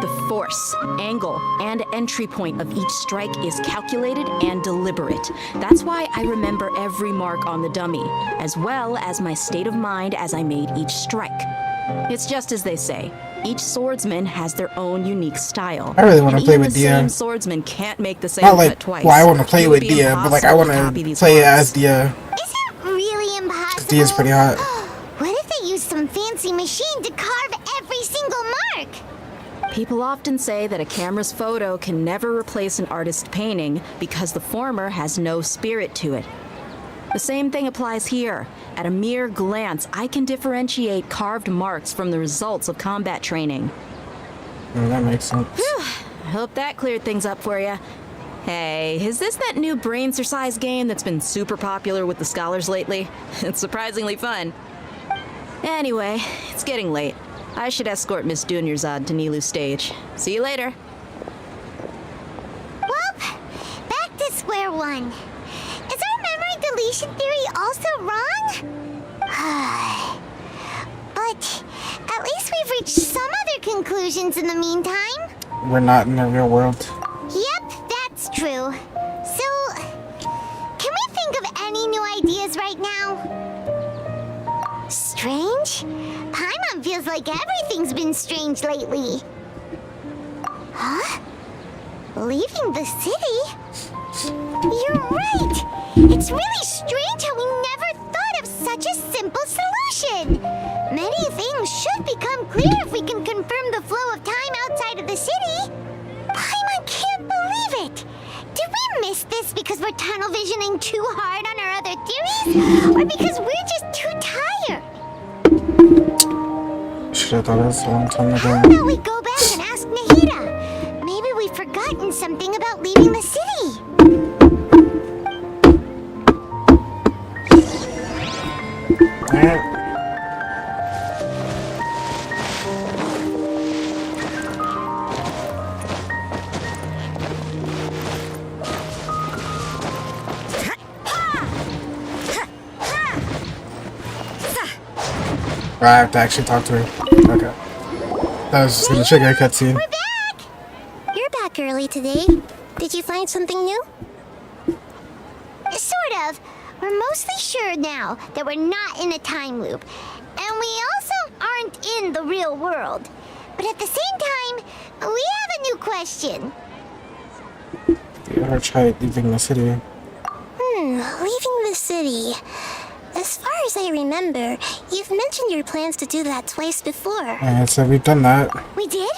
The force, angle, and entry point of each strike is calculated and deliberate. That's why I remember every mark on the dummy, as well as my state of mind as I made each strike. It's just as they say, each swordsman has their own unique style. I really want to play with Dia. Dia. Same swordsman can't make the same Not like, cut twice. well, I want to play It with would be Dia, but like I want impossible copy to these play marks. as Dia. Really impossible. Dia's pretty hot. What if they use some fancy machine to carve every single mark? People often say that a camera's photo can never replace an artist's painting because the former has no spirit to it. The same thing applies here. At a mere glance, I can differentiate carved marks from the results of combat training. That makes sense. I hope that cleared things up for you. Hey, is this that new brain exercise game that's been super popular with the scholars lately? It's surprisingly fun. Anyway, it's getting late. I should escort Miss Dunyarzad to Nilu's stage. See you later. Well, back to square one. Is our memory deletion theory also wrong? But at least we've reached some other conclusions in the meantime. We're not in the real world. Yep, that's true. So, can we think of any new ideas right now? Strange? Paimon feels like everything's been strange lately. Huh? Leaving the city? You're right! It's really strange how we never thought of such a simple solution! Many things should become clear if we can confirm the flow of time outside of the city! Paimon can't believe it! Did we miss this because we're tunnel visioning too hard on our other theories? Or because we're just too tired? Should have thought of this a long time ago. How about we go back and ask Nahida? Maybe we've forgotten something about leaving the city. I have to actually talk to her. Okay. That was just gonna trigger a cutscene. We're back! You're back early today. Did you find something new? Sort of. We're mostly sure now that we're not in a time loop. And we also aren't in the real world. But at the same time, we have a new question. You ever tried leaving the city? Leaving the city. As far as I remember, you've mentioned your plans to do that twice before. Yeah, so we've done that. We did?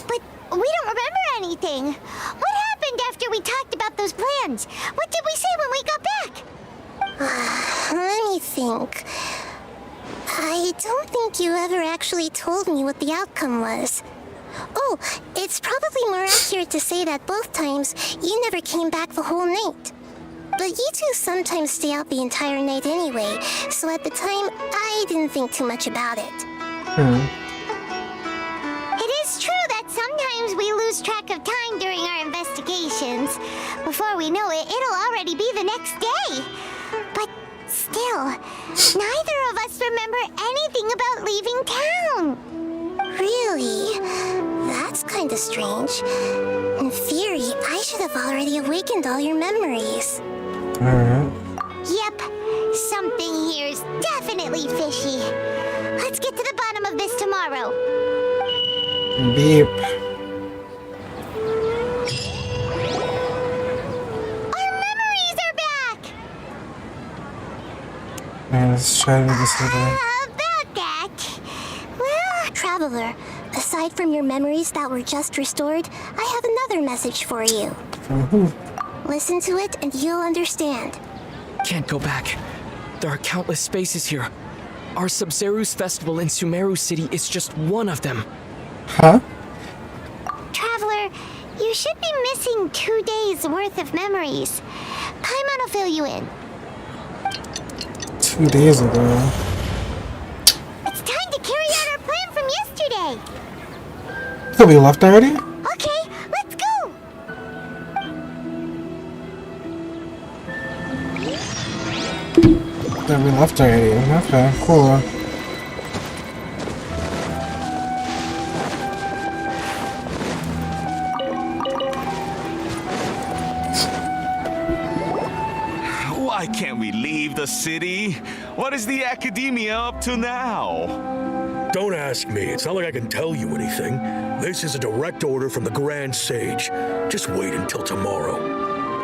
But we don't remember anything. What happened after we talked about those plans? What did we say when we got back? Let me think. I don't think you ever actually told me what the outcome was. Oh, it's probably more accurate to say that both times you never came back the whole night. But you two sometimes stay out the entire night anyway, so at the time, I didn't think too much about it. It is true that sometimes we lose track of time during our investigations. Before we know it, it'll already be the next day. But still, neither of us remember anything about leaving town. Really? That's kinda strange. In theory, I should have already awakened all your memories. Alright. Yep, something here's definitely fishy. Let's get to the bottom of this tomorrow. Beep. Our memories are back! Man, let's try to do this later. About that, well, Traveler, aside from your memories that were just restored, I have another message for you. From who? Listen to it and you'll understand. Can't go back. There are countless spaces here. Our Sub-Zero's festival in Sumeru City is just one of them. Huh? Traveler, you should be missing 2 days worth of memories. Paimon will fill you in. 2 days ago. It's time to carry out our plan from yesterday. So we left already? Okay, let's go. Then we left already. Okay, cool. Why can't we leave the city? What is the academia up to now? Don't ask me. It's not like I can tell you anything. This is a direct order from the Grand Sage. Just wait until tomorrow.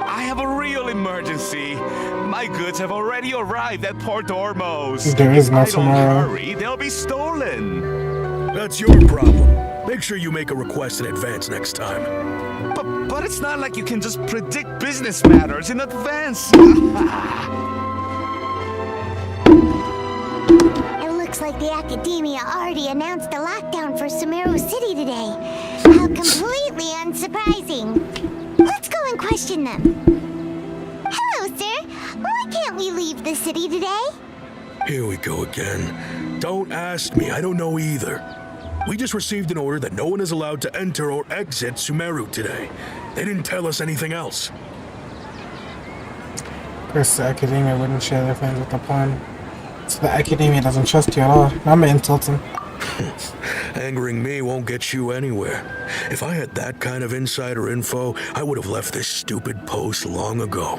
I have a real emergency. My goods have already arrived at Port Ormos. There is no If I don't tomorrow. hurry, they'll be stolen. That's your problem. Make sure you make a request in advance next time. But it's not like you can just predict business matters in advance. It looks like the academia already announced a lockdown for Sumeru City today. How completely unsurprising. Let's go and question them. Hello, sir. Why can't we leave the city today? Here we go again. Don't ask me. I don't know either. We just received an order that no one is allowed to enter or exit Sumeru today. They didn't tell us anything else. Of course, the academia wouldn't share their plans with the pawn. So the academia doesn't trust you at all. I'm gonna insult him. Angering me won't get you anywhere. If I had that kind of insider info, I would have left this stupid post long ago.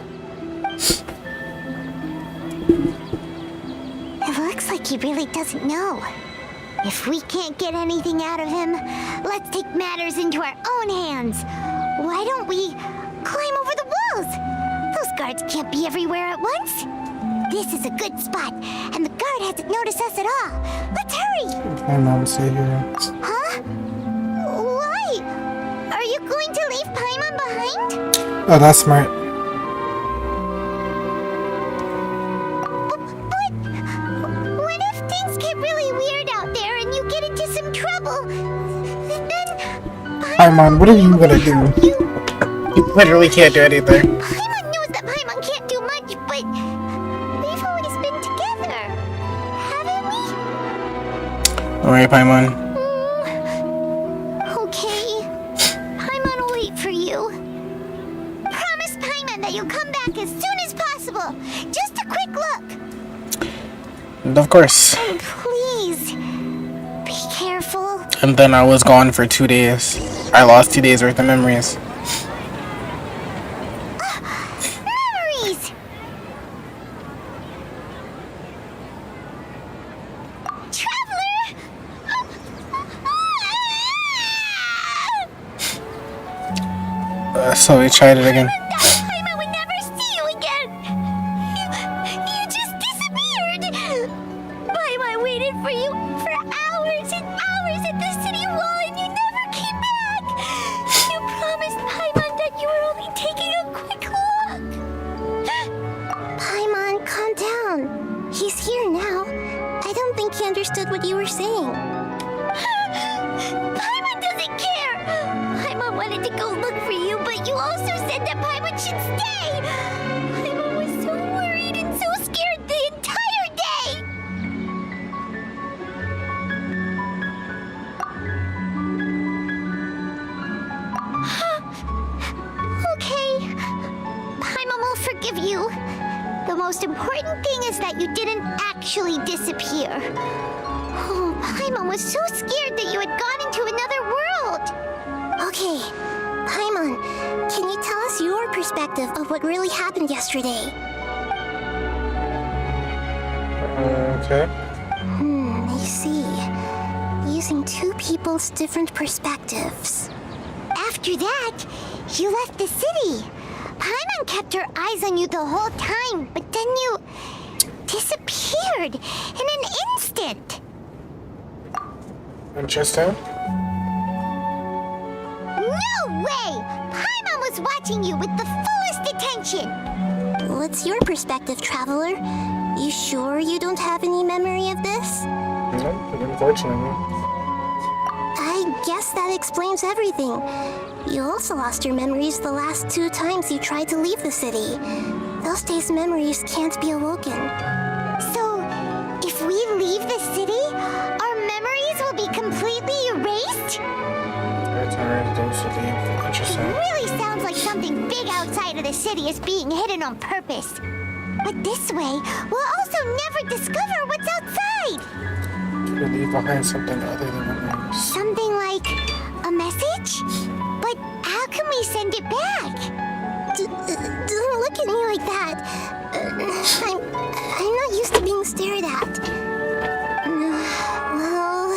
It looks like he really doesn't know. If we can't get anything out of him, let's take matters into our own hands. Why don't we climb over the walls? Those guards can't be everywhere at once. This is a good spot, and the guard hasn't noticed us at all. Let's hurry! My mom say here. Huh? Why? Are you going to leave Paimon behind? Oh, that's smart. But what if things get really weird out there and you get into some trouble? Then Paimon, what are you gonna do? You literally can't do anything. Paimon knows that Paimon can't do much, but we've always been together, haven't we? Alright, Paimon. Okay. Paimon will wait for you. Promise Paimon that you'll come back as soon as possible. Just a quick look. And of course. And please, be careful. And then I was gone for 2 days. I lost 2 days worth of memories. Memories! Traveler! So we tried it again. Paimon would never see you again! You just disappeared! Paimon waited for you for hours and hours at the city wall and you never came back! You promised Paimon that you were only taking a quick look! Paimon, calm down. He's here now. I don't think he understood what you were saying. Paimon doesn't care! Paimon wanted to go look for you, but you also said that Paimon should stay! Paimon was so worried and so scared the entire day! Okay. of you. The most important thing is that you didn't actually disappear. Oh, Paimon was so scared that you had gone into another world. Okay, Paimon, can you tell us your perspective of what really happened yesterday? Okay. I see. Using two people's different perspectives. After that, you left the city. Paimon kept her eyes on you the whole time, but then you disappeared in an instant. Interesting. No way! Paimon was watching you with the fullest attention. What's your perspective, Traveler? You sure you don't have any memory of this? No, unfortunately. I guess that explains everything. You also lost your memories the last 2 times you tried to leave the city. Those days' memories can't be awoken. So, if we leave the city, our memories will be completely erased? Interesting. Really sounds like something big outside of the city is being hidden on purpose. But this way, we'll also never discover what's outside. You leave behind something other than memories. Something like a message? But how can we send it back? Don't look at me like that. I'm not used to being stared at. Well,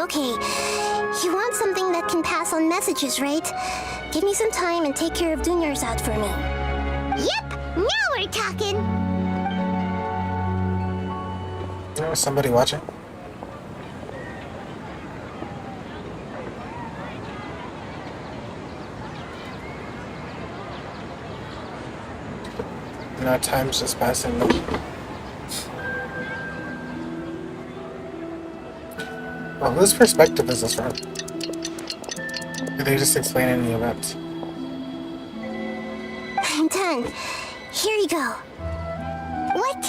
okay. You want something that can pass on messages, right? Give me some time and take care of Dunyarzad for me. Yep, now we're talking. Is somebody watching? No, time's just passing. Well, whose perspective is this from? Did they just explain any events? I'm done. Here you go. What?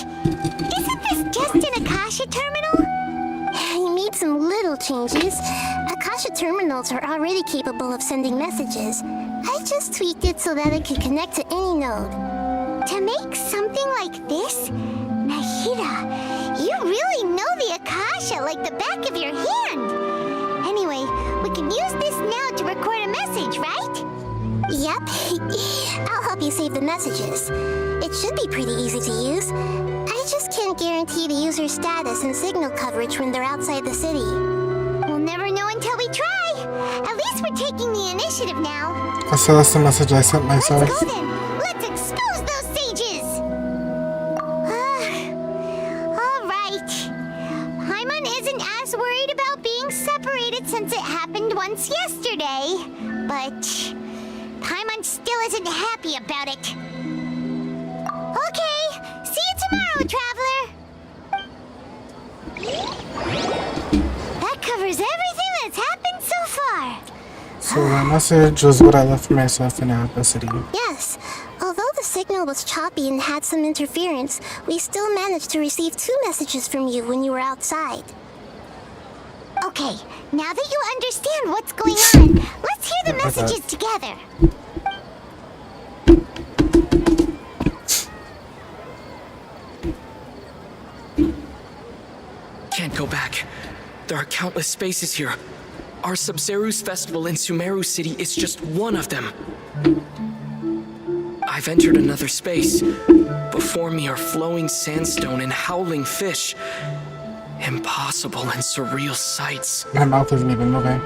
Isn't this just an Akasha terminal? I made some little changes. Akasha terminals are already capable of sending messages. I just tweaked it so that it could connect to any node. To make something like this? Nahida, you really know the Akasha like the back of your hand. Anyway, we can use this now to record a message, right? Yep. I'll help you save the messages. It should be pretty easy to use. I just can't guarantee the user's status and signal coverage when they're outside the city. We'll never know until we try. At least we're taking the initiative now. So that's the message I sent myself. Let's go then. Let's expose those sages. All right. Paimon isn't as worried about being separated since it happened once yesterday. But Paimon still isn't happy about it. Okay. See you tomorrow, Traveler. That covers everything that's happened so far. So the message was what I left for myself in Alpha City. Yes. Although the signal was choppy and had some interference, we still managed to receive 2 messages from you when you were outside. Okay, now that you understand what's going on, let's hear the messages together. Can't go back. There are countless spaces here. Our Sub-Zeru's festival in Sumeru City is just one of them. I've entered another space. Before me are flowing sandstone and howling fish. Impossible and surreal sights. My mouth isn't even moving.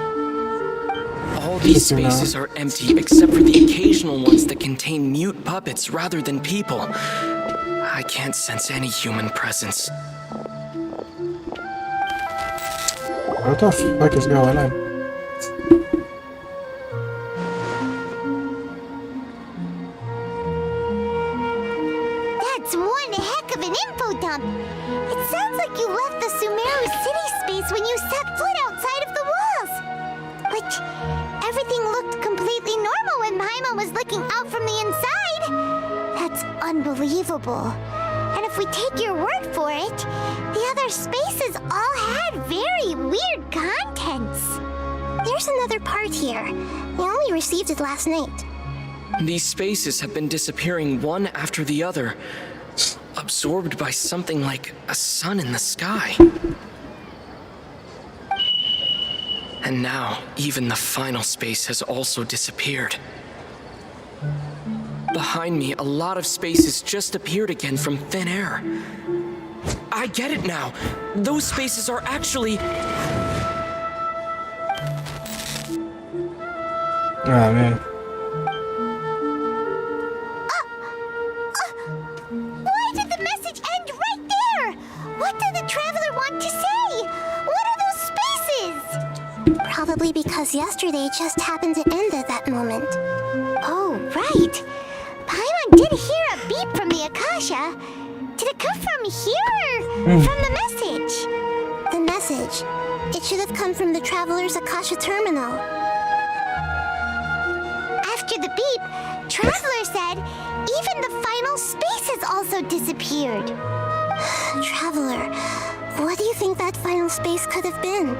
All these spaces are empty except for the occasional ones that contain mute puppets rather than people. I can't sense any human presence. What the fuck is going on? That's one heck of an info dump. It sounds like you left the Sumeru City space when you set foot outside of the walls. But everything looked completely normal when Paimon was looking out from the inside. That's unbelievable. And if we take your word for it, the other spaces all had very weird contents. There's another part here. We only received it last night. These spaces have been disappearing one after the other, absorbed by something like a sun in the sky. And now, even the final space has also disappeared. Behind me, a lot of spaces just appeared again from thin air. I get it now. Those spaces are actually... Oh, man. Why did the message end right there? What did the traveler want to say? What are those spaces? Probably because yesterday just happened to end at that moment. Oh, right. Paimon did hear a beep from the Akasha. Did it come from here or from the message? The message. It should have come from the Traveler's Akasha terminal. After the beep, Traveler said even the final spaces also disappeared. Traveler, what do you think that final space could have been?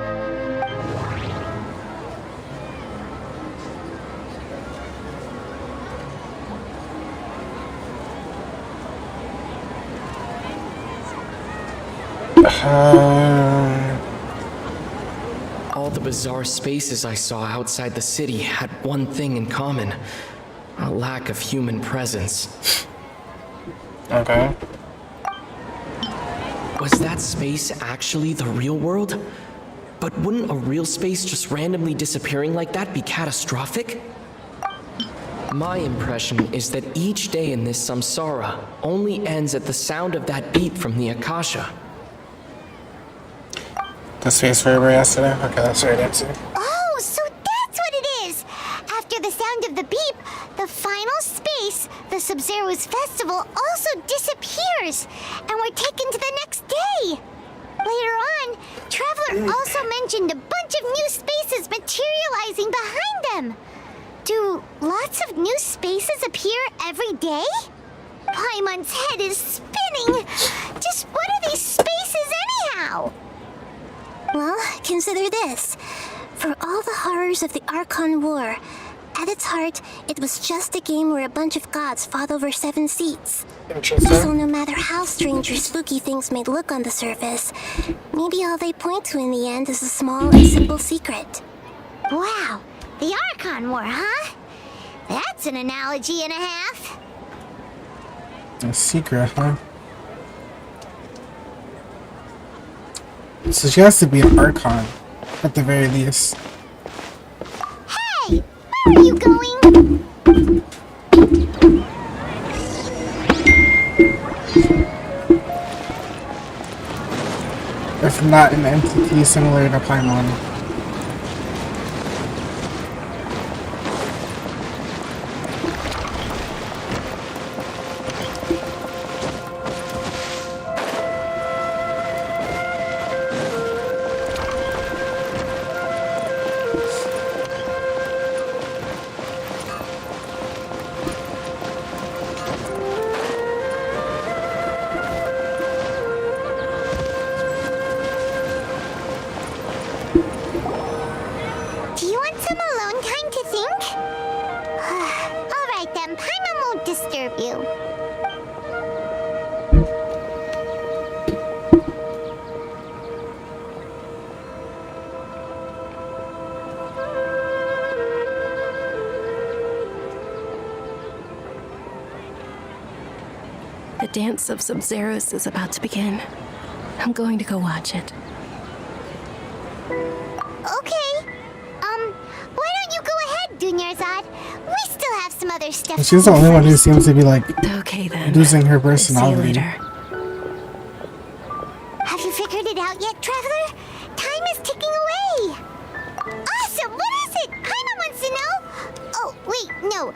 All the bizarre spaces I saw outside the city had one thing in common. A lack of human presence. Okay. Was that space actually the real world? But wouldn't a real space just randomly disappearing like that be catastrophic? My impression is that each day in this samsara only ends at the sound of that beep from the Akasha. The space we were yesterday? Okay, that's right answer. Oh, so that's what it is! After the sound of the beep, the final space, the Sub-Zero's festival, also disappears, and we're taken to the next day. Later on, Traveler also mentioned a bunch of new spaces materializing behind them. Do lots of new spaces appear every day? Paimon's head is spinning. Just what are these spaces anyhow? Well, consider this. For all the horrors of the Archon War, at its heart, it was just a game where a bunch of gods fought over 7 seats. So no matter how strange or spooky things may look on the surface, maybe all they point to in the end is a small and simple secret. Wow, the Archon War, huh? That's an analogy and a half. A secret, huh? So she has to be an Archon, at the very least. Hey, where are you going? If not an entity similar to Paimon. Do you want some alone time to think? Alright then, Paimon won't disturb you. The dance of Sub-Zeros is about to begin. I'm going to go watch it. Okay. Why don't you go ahead, Dunyarzad? We still have some other stuff. She's the only one who seems to be like Okay then. losing her See you personality. later. Have you figured it out yet, Traveler? Time is ticking away. Awesome! What is it? Paimon wants to know. Oh, wait, no.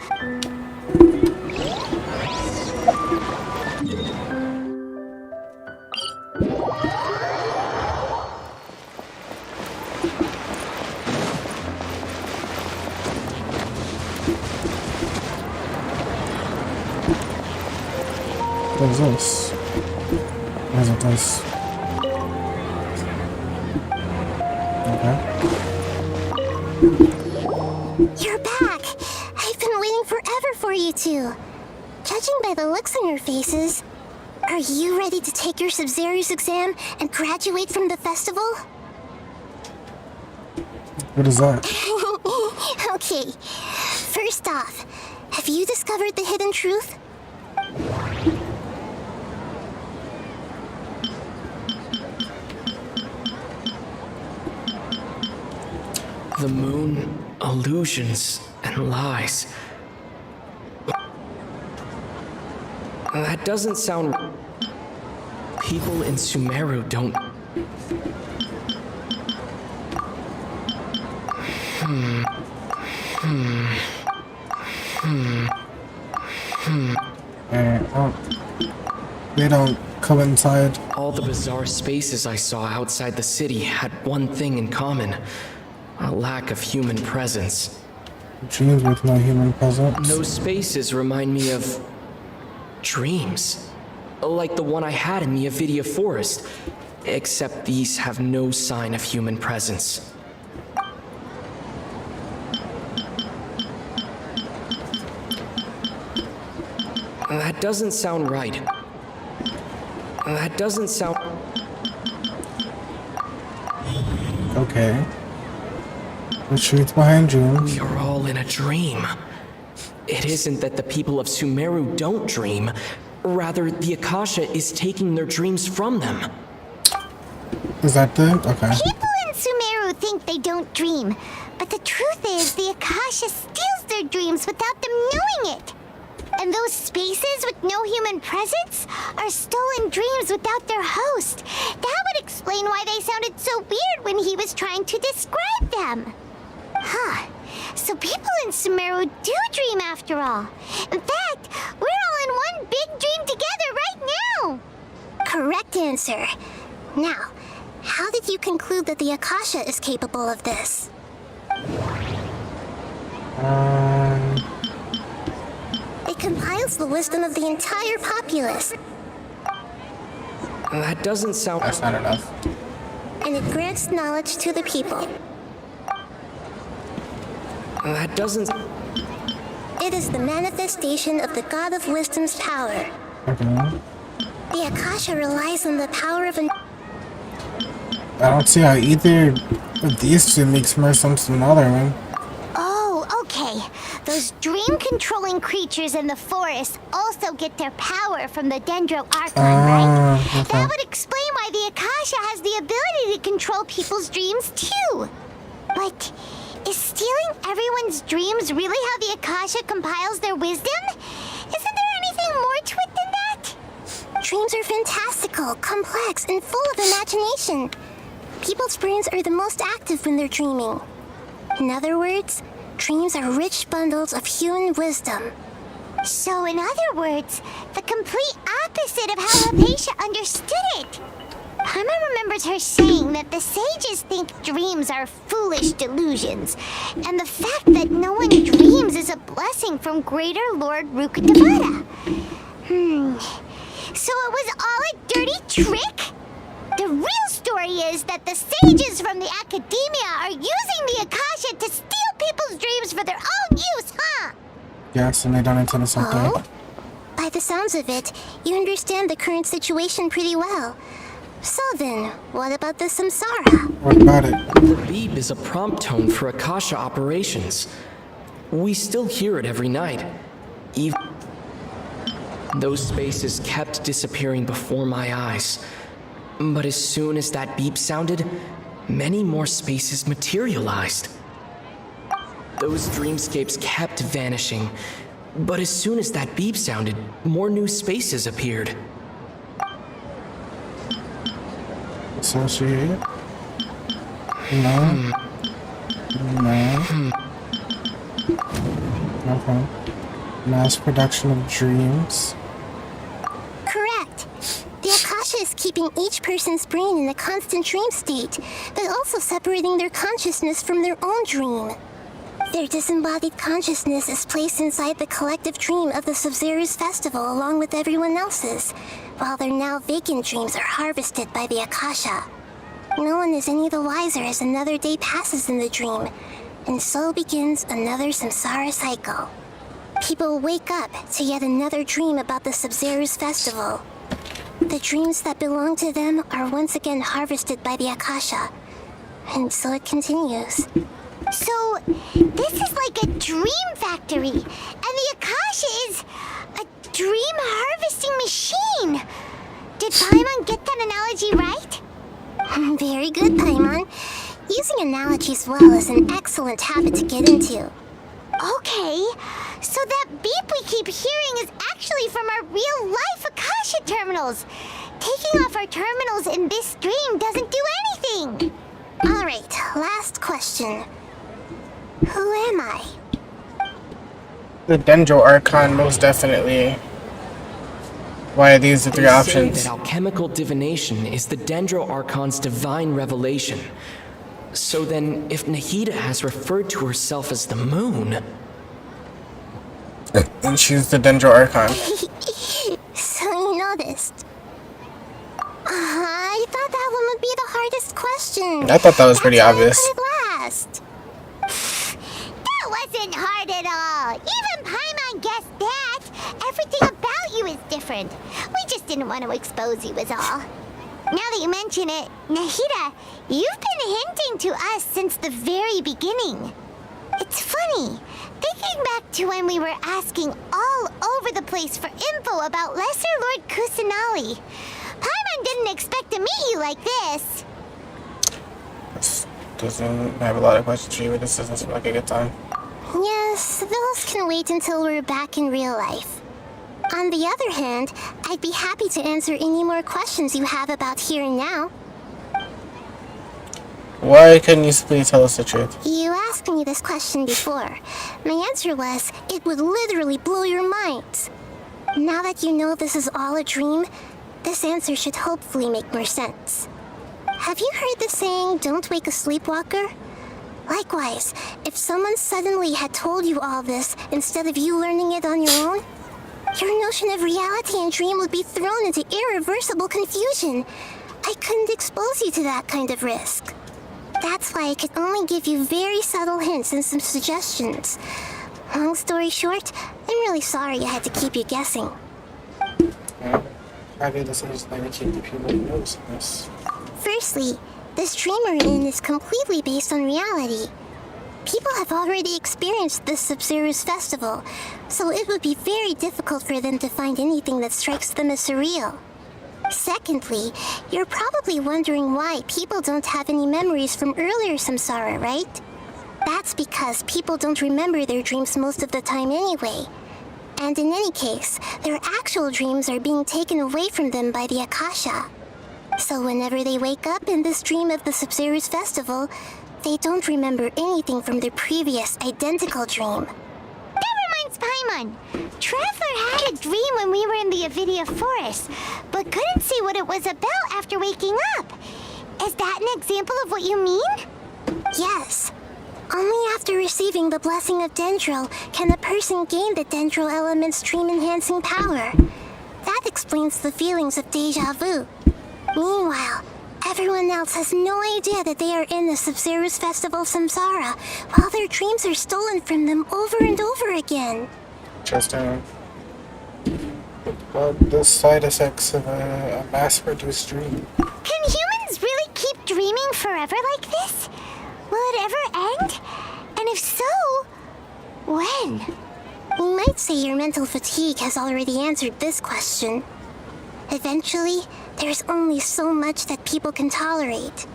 What is this? What is it this? Okay. You're back! I've been waiting forever for you two. Judging by the looks on your faces, are you ready to take your Sub-Zero's exam and graduate from the festival? What is that? Okay, first off, have you discovered the hidden truth? The moon, illusions, and lies. That doesn't sound... People in Sumeru don't... They don't coincide. All the bizarre spaces I saw outside the city had one thing in common. A lack of human presence. Dreams with no human presence. Those spaces remind me of... dreams. Like the one I had in the Avidia Forest. Except these have no sign of human presence. That doesn't sound right. That doesn't sound... Okay. The truth behind dreams. We are all in a dream. It isn't that the people of Sumeru don't dream. Rather, the Akasha is taking their dreams from them. Is that the... Okay. People in Sumeru think they don't dream. But the truth is, the Akasha steals their dreams without them knowing it. And those spaces with no human presence are stolen dreams without their host. That would explain why they sounded so weird when he was trying to describe them. Huh. So people in Sumeru do dream after all. In fact, we're all in one big dream together right now. Correct answer. Now, how did you conclude that the Akasha is capable of this? It compiles the wisdom of the entire populace. That doesn't sound... That's not enough. And it grants knowledge to the people. That doesn't... It is the manifestation of the God of Wisdom's power. Okay. The Akasha relies on the power of an... I don't see how either of these two makes more sense than another one. Oh, okay. Those dream-controlling creatures in the forest also get their power from the dendro archon, right? Okay. That would explain why the Akasha has the ability to control people's dreams, too. But is stealing everyone's dreams really how the Akasha compiles their wisdom? Isn't there anything more to it than that? Dreams are fantastical, complex, and full of imagination. People's brains are the most active when they're dreaming. In other words, dreams are rich bundles of human wisdom. So, in other words, the complete opposite of how Hypatia understood it. Paimon remembers her saying that the sages think dreams are foolish delusions, and the fact that no one dreams is a blessing from Greater Lord Rukkhadevata. So it was all a dirty trick? The real story is that the sages from the Academia are using the Akasha to steal people's dreams for their own use, huh? Yes, and they don't intend something. Oh? By the sounds of it, you understand the current situation pretty well. So then, what about the samsara? What about it? The beep is a prompt tone for Akasha operations. We still hear it every night. Even those spaces kept disappearing before my eyes. But as soon as that beep sounded, many more spaces materialized. Those dreamscapes kept vanishing. But as soon as that beep sounded, more new spaces appeared. Associate? No. No. Okay. Mass production of dreams. Correct. The Akasha is keeping each person's brain in a constant dream state, but also separating their consciousness from their own dream. Their disembodied consciousness is placed inside the collective dream of the Sub-Zero's festival along with everyone else's, while their now vacant dreams are harvested by the Akasha. No one is any the wiser as another day passes in the dream, and so begins another samsara cycle. People wake up to yet another dream about the Sub-Zero's festival. The dreams that belong to them are once again harvested by the Akasha. And so it continues. So, this is like a dream factory, and the Akasha is a dream harvesting machine. Did Paimon get that analogy right? Very good, Paimon. Using analogies well is an excellent habit to get into. Okay, so that beep we keep hearing is actually from our real-life Akasha terminals. Taking off our terminals in this dream doesn't do anything. Alright, last question. Who am I? The dendro archon, most definitely. Why are these the three options? They say that alchemical divination is the dendro archon's divine revelation. So then, if Nahida has referred to herself as the moon... And she's the dendro archon. So you noticed. I thought that one would be the hardest question. I thought that was pretty obvious. Put it last. That wasn't hard at all. Even Paimon guessed that. Everything about you is different. We just didn't want to expose you is all. Now that you mention it, Nahida, you've been hinting to us since the very beginning. It's funny, thinking back to when we were asking all over the place for info about Lesser Lord Kusanali. Paimon didn't expect to meet you like this. This doesn't have a lot of questions for you, but this doesn't seem like a good time. Yes, those can wait until we're back in real life. On the other hand, I'd be happy to answer any more questions you have about here and now. Why couldn't you please tell us the truth? You asked me this question before. My answer was, it would literally blow your minds. Now that you know this is all a dream, this answer should hopefully make more sense. Have you heard the saying, don't wake a sleepwalker? Likewise, if someone suddenly had told you all this instead of you learning it on your own, your notion of reality and dream would be thrown into irreversible confusion. I couldn't expose you to that kind of risk. That's why I could only give you very subtle hints and some suggestions. Long story short, I'm really sorry I had to keep you guessing. Probably the same thing to keep the people who knows this. Firstly, this dream we're in is completely based on reality. People have already experienced this Sub-Zero's festival, so it would be very difficult for them to find anything that strikes them as surreal. Secondly, you're probably wondering why people don't have any memories from earlier samsara, right? That's because people don't remember their dreams most of the time anyway. And in any case, their actual dreams are being taken away from them by the Akasha. So whenever they wake up in this dream of the Sub-Zero's festival, they don't remember anything from their previous identical dream. That reminds Paimon. Traveler had a dream when we were in the Avidia Forest, but couldn't see what it was about after waking up. Is that an example of what you mean? Yes. Only after receiving the blessing of Dendro can a person gain the Dendro element's dream-enhancing power. That explains the feelings of deja vu. Meanwhile, everyone else has no idea that they are in the Sub-Zero's festival samsara, while their dreams are stolen from them over and over again. Interesting. But the side effects of a mass-produced dream. Can humans really keep dreaming forever like this? Will it ever end? And if so, when? We might say your mental fatigue has already answered this question. Eventually, there's only so much that people can tolerate.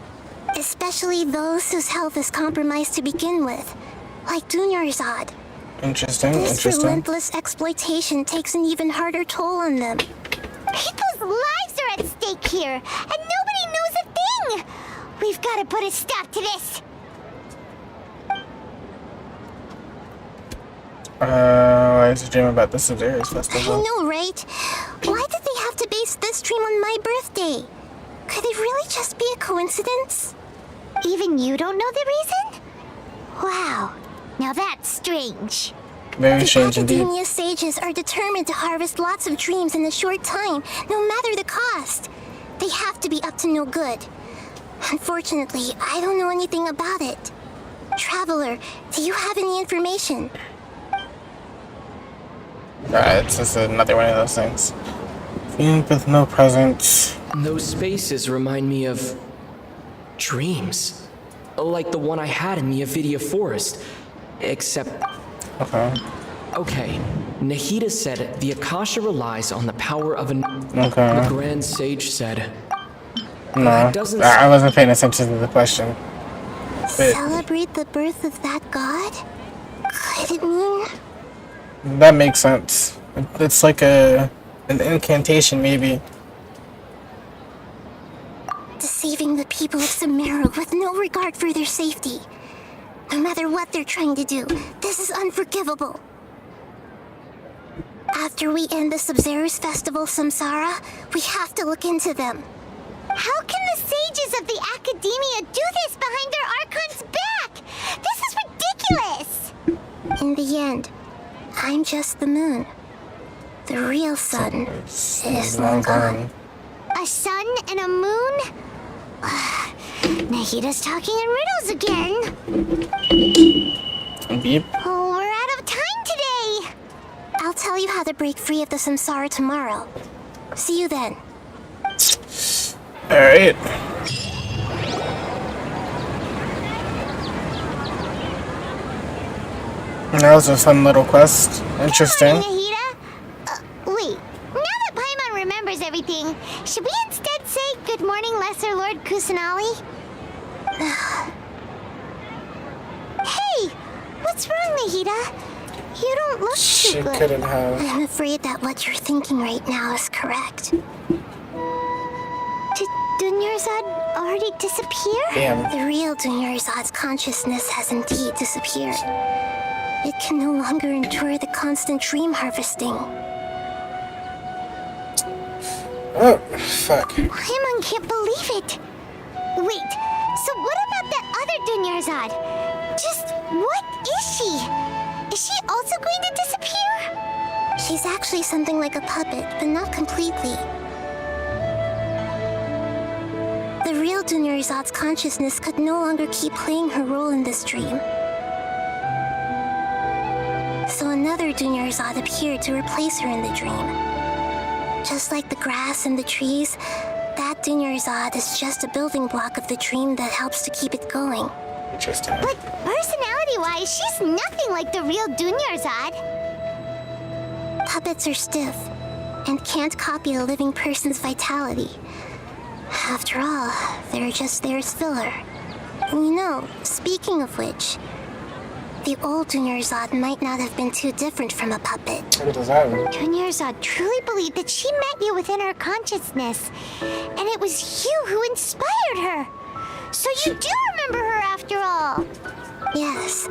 Especially those whose health is compromised to begin with, like Dunyarzad. Interesting, This relentless exploitation takes an even harder toll on them. People's lives are at stake here, and nobody knows a thing! We've got to put a stop to this! Why is the dream about the Sub-Zero's festival? I know, right? Why did they have to base this dream on my birthday? Could it really just be a coincidence? Even you don't know the reason? Wow, now that's strange. Very strange indeed. Academia sages are determined to harvest lots of dreams in a short time, no matter the cost. They have to be up to no good. Unfortunately, I don't know anything about it. Traveler, do you have any information? It's just another one of those things. Feeling with no presence. Those spaces remind me of dreams. Like the one I had in the Avidia Forest. Except... Okay. Nahida said the Akasha relies on the power of an... The Grand Sage said... No, I wasn't paying attention to the question. But celebrate the birth of that god? Could it mean? that makes sense. It's like an incantation, maybe. Deceiving the people of Sumeru with no regard for their safety. No matter what they're trying to do, this is unforgivable. After we end the Sub-Zero's festival, Samsara, we have to look into them. How can the sages of the Academia do this behind their Archon's back? This is ridiculous! In the end, I'm just the moon. The real sun is long gone. A sun and a moon? Nahida's talking in riddles again. Beep. Oh, we're out of time today. I'll tell you how to break free of the Samsara tomorrow. See you then. Alright. That was a fun little quest. Interesting. Nahida? Wait. Now that Paimon remembers everything, should we instead say good morning, Lesser Lord Kusanali? Hey! What's wrong, Nahida? You don't look too good. Couldn't have. I'm afraid that what you're thinking right now is correct. Did Dunyarzad already disappear? Damn. The real Dunyarzad's consciousness has indeed disappeared. It can no longer endure the constant dream harvesting. Oh, fuck. Paimon can't believe it. Wait, so what about that other Dunyarzad? Just what is she? Is she also going to disappear? She's actually something like a puppet, but not completely. The real Dunyarzad's consciousness could no longer keep playing her role in this dream. So another Dunyarzad appeared to replace her in the dream. Just like the grass and the trees, that Dunyarzad is just a building block of the dream that helps to keep it going. Interesting. But personality-wise, she's nothing like the real Dunyarzad. Puppets are stiff and can't copy a living person's vitality. After all, they're just there as filler. You know, speaking of which, the old Dunyarzad might not have been too different from a puppet. What does that mean? Dunyarzad truly believed that she met you within her consciousness, and it was you who inspired her. So you do remember her after all. Yes.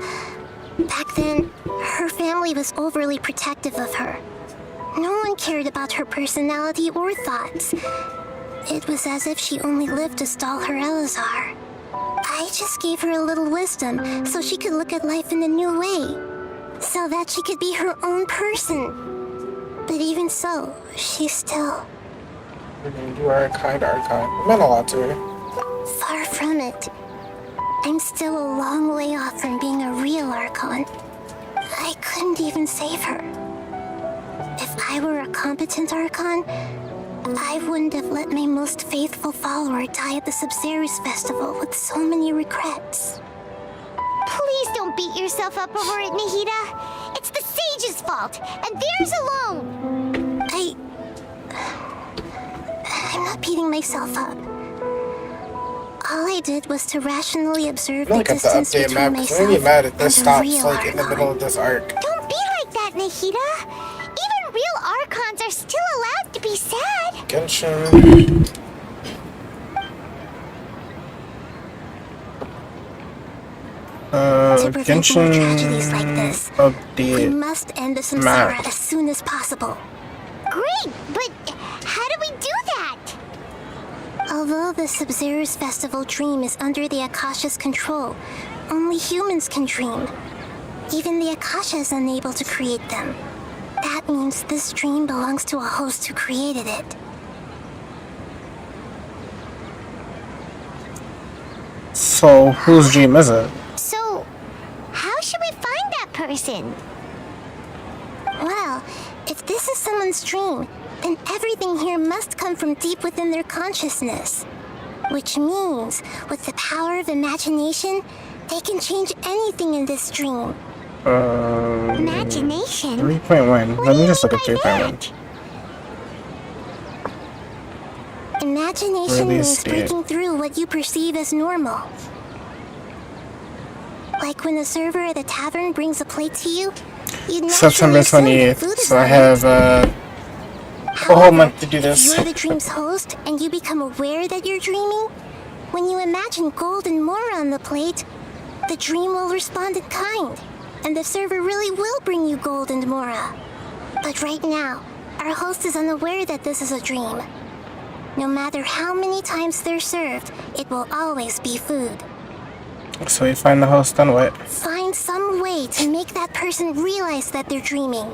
Back then, her family was overly protective of her. No one cared about her personality or thoughts. It was as if she only lived to stall her Elazar. I just gave her a little wisdom so she could look at life in a new way, so that she could be her own person. But even so, she's still... You are a kind Archon. It meant a lot to her. Far from it. I'm still a long way off from being a real Archon. I couldn't even save her. If I were a competent Archon, I wouldn't have let my most faithful follower die at the Sub-Zero's festival with so many regrets. Please don't beat yourself up over it, Nahida. It's the sage's fault, and theirs alone. I'm not beating myself up. All I did was to rationally observe the Look at the distance update between map. I'm myself really mad at and this the stops real like in the Archon. middle of this arc. Don't be like that, Nahida. Even real Archons are still allowed to be sad. Genshin. To prevent more tragedies like this, we update must end the map. Samsara as soon as possible. Great, but how do we do that? Although the Sub-Zero's festival dream is under the Akasha's control, only humans can dream. Even the Akasha is unable to create them. That means this dream belongs to a host who created it. So, whose dream is it? So, how should we find that person? Well, if this is someone's dream, then everything here must come from deep within their consciousness. Which means, with the power of imagination, they can change anything in this dream. Imagination? 3.1. Let me just look at 3.1. Imagination means breaking through what you perceive as normal. Like when the server at the tavern brings a plate to you, you'd September 28th. So I have a whole month to do this. If you're the dream's host and you become aware that you're dreaming, when you imagine gold and more on the plate, the dream will respond in kind, and the server really will bring you gold and mora. But right now, our host is unaware that this is a dream. No matter how many times they're served, it will always be food. So we find the host on what? Find some way to make that person realize that they're dreaming.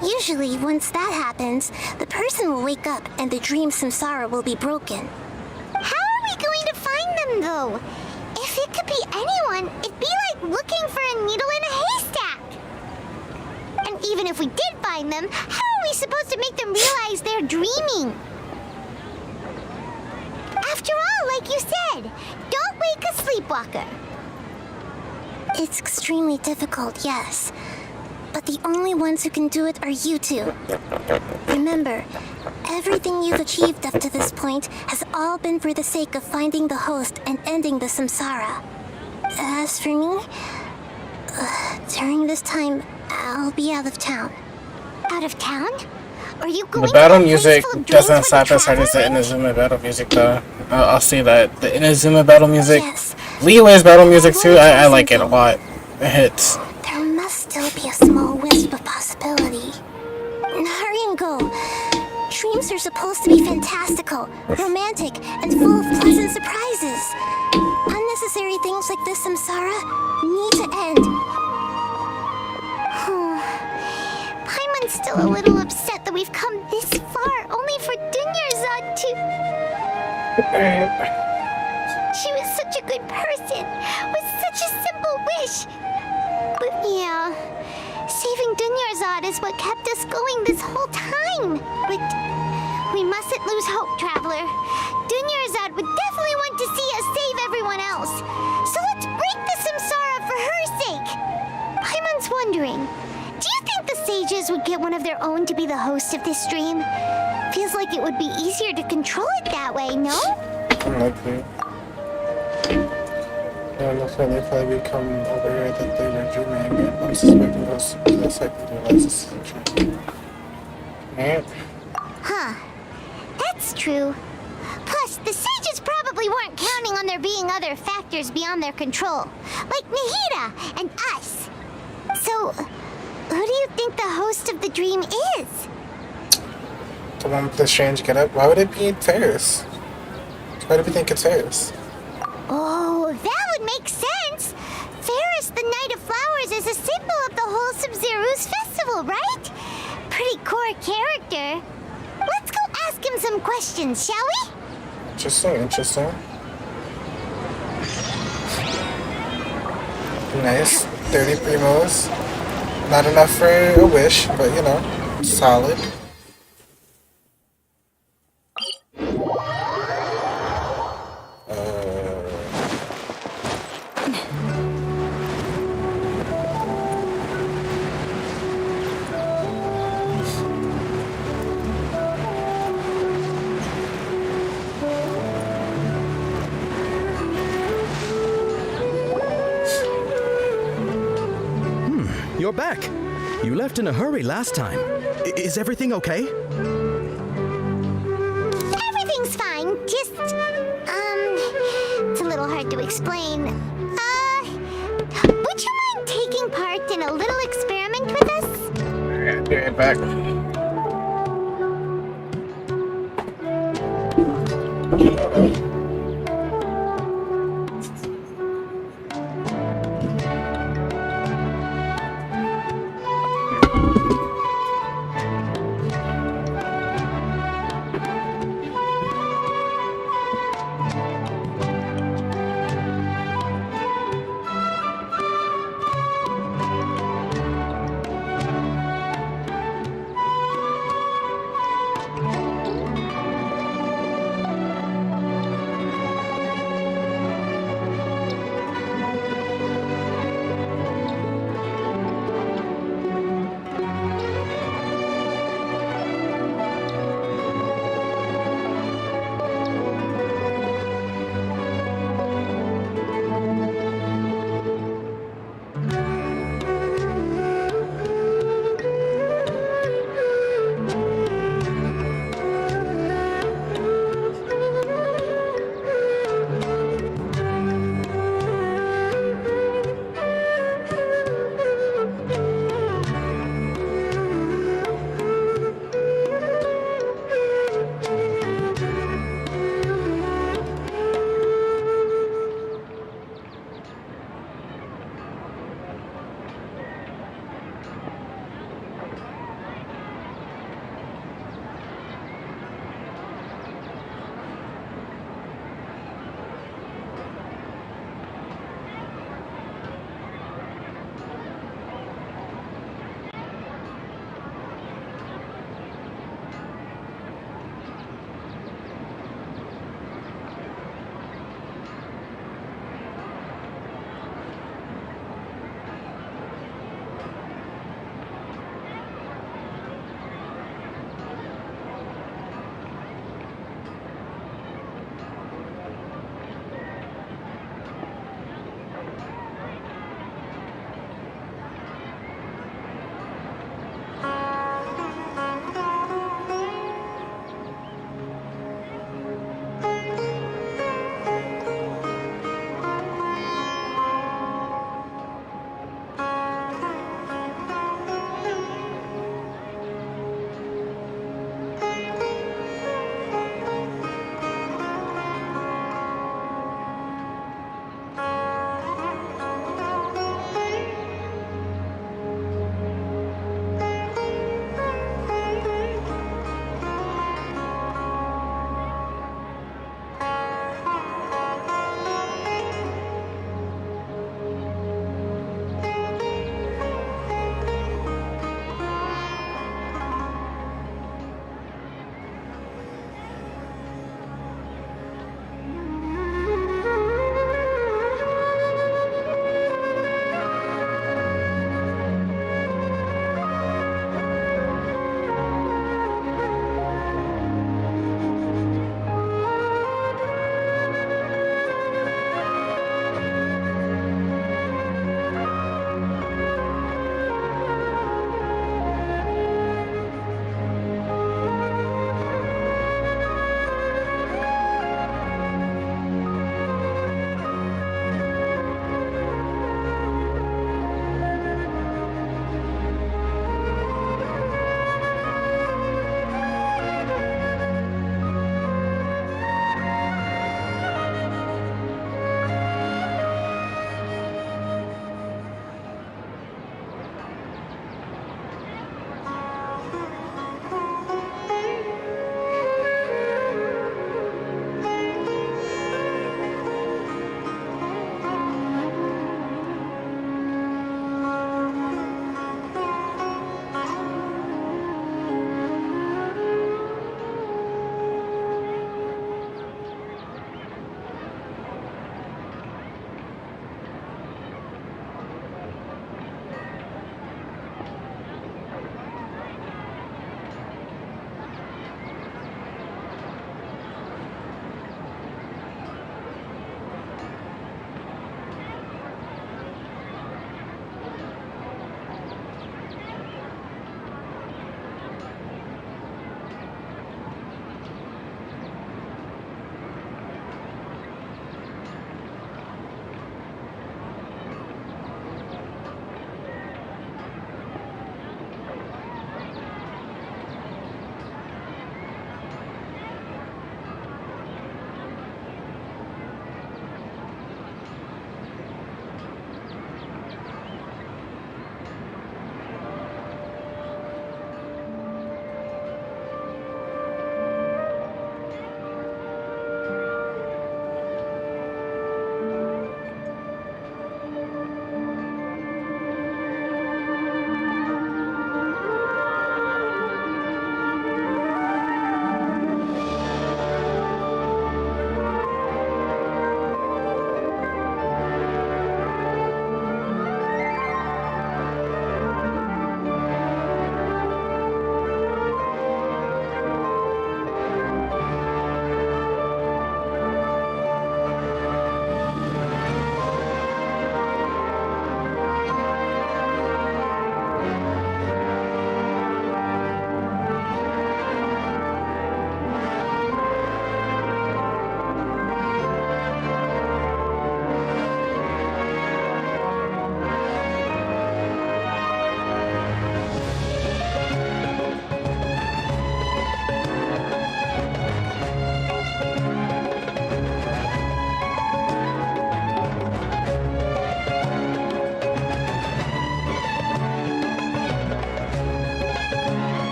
Usually, once that happens, the person will wake up and the dream samsara will be broken. How are we going to find them, though? If it could be anyone, it'd be like looking for a needle in a haystack. And even if we did find them, how are we supposed to make them realize they're dreaming? After all, like you said, don't wake a sleepwalker. It's extremely difficult, yes. But the only ones who can do it are you two. Remember, everything you've achieved up to this point has all been for the sake of finding the host and ending the samsara. As for me, during this time, I'll be out of town. Out of town? Are you going The battle music doesn't slap as hard as the Inazuma battle music, though. I'll say that. The Inazuma battle music, Leeway's battle music too, I like it a lot. It hits. There must still be a small wisp of possibility. Hurry and go. Dreams are supposed to be fantastical, romantic, and full of pleasant surprises. Unnecessary things like this samsara need to end. Paimon's still a little upset that we've come this far, only for Dunyarzad to... She was such a good person, with such a simple wish. But yeah, saving Dunyarzad is what kept us going this whole time. But we mustn't lose hope, Traveler. Dunyarzad would definitely want to see us save everyone else. So let's break the samsara for her sake. Paimon's wondering, do you think the sages would get one of their own to be the host of this stream? Feels like it would be easier to control it that way, no? Unlikely. Yeah, looks like they probably become aware that they were dreaming, and unsuspecting those to be less likely to realize this is a dream. Right? Huh. That's true. Plus, the sages probably weren't counting on there being other factors beyond their control, like Nahida and us. So, who do you think the host of the dream is? The one with the strange getup? Why would it be Ferris? Why do we think it's Ferris? Oh, that would make sense. Ferris, the Knight of Flowers, is a symbol of the whole Sub-Zero's festival, right? Pretty core character. Let's go ask him some questions, shall we? Interesting. Nice. 30 primos. Not enough for a wish, but you know, solid. You're back. You left in a hurry last time. Is everything okay? Everything's fine. Just, it's a little hard to explain. Would you mind taking part in a little experiment with us? Alright, be right back.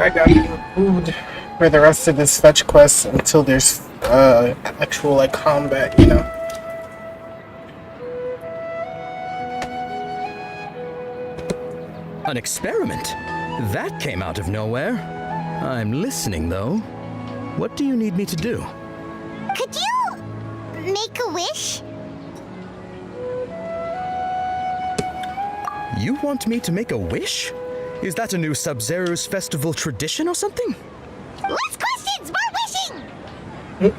I got food for the rest of this fetch quest until there's actual like combat, you know. An experiment? That came out of nowhere. I'm listening, though. What do you need me to do? Could you make a wish? You want me to make a wish? Is that a new Sub-Zero's festival tradition or something? Less questions, more wishing!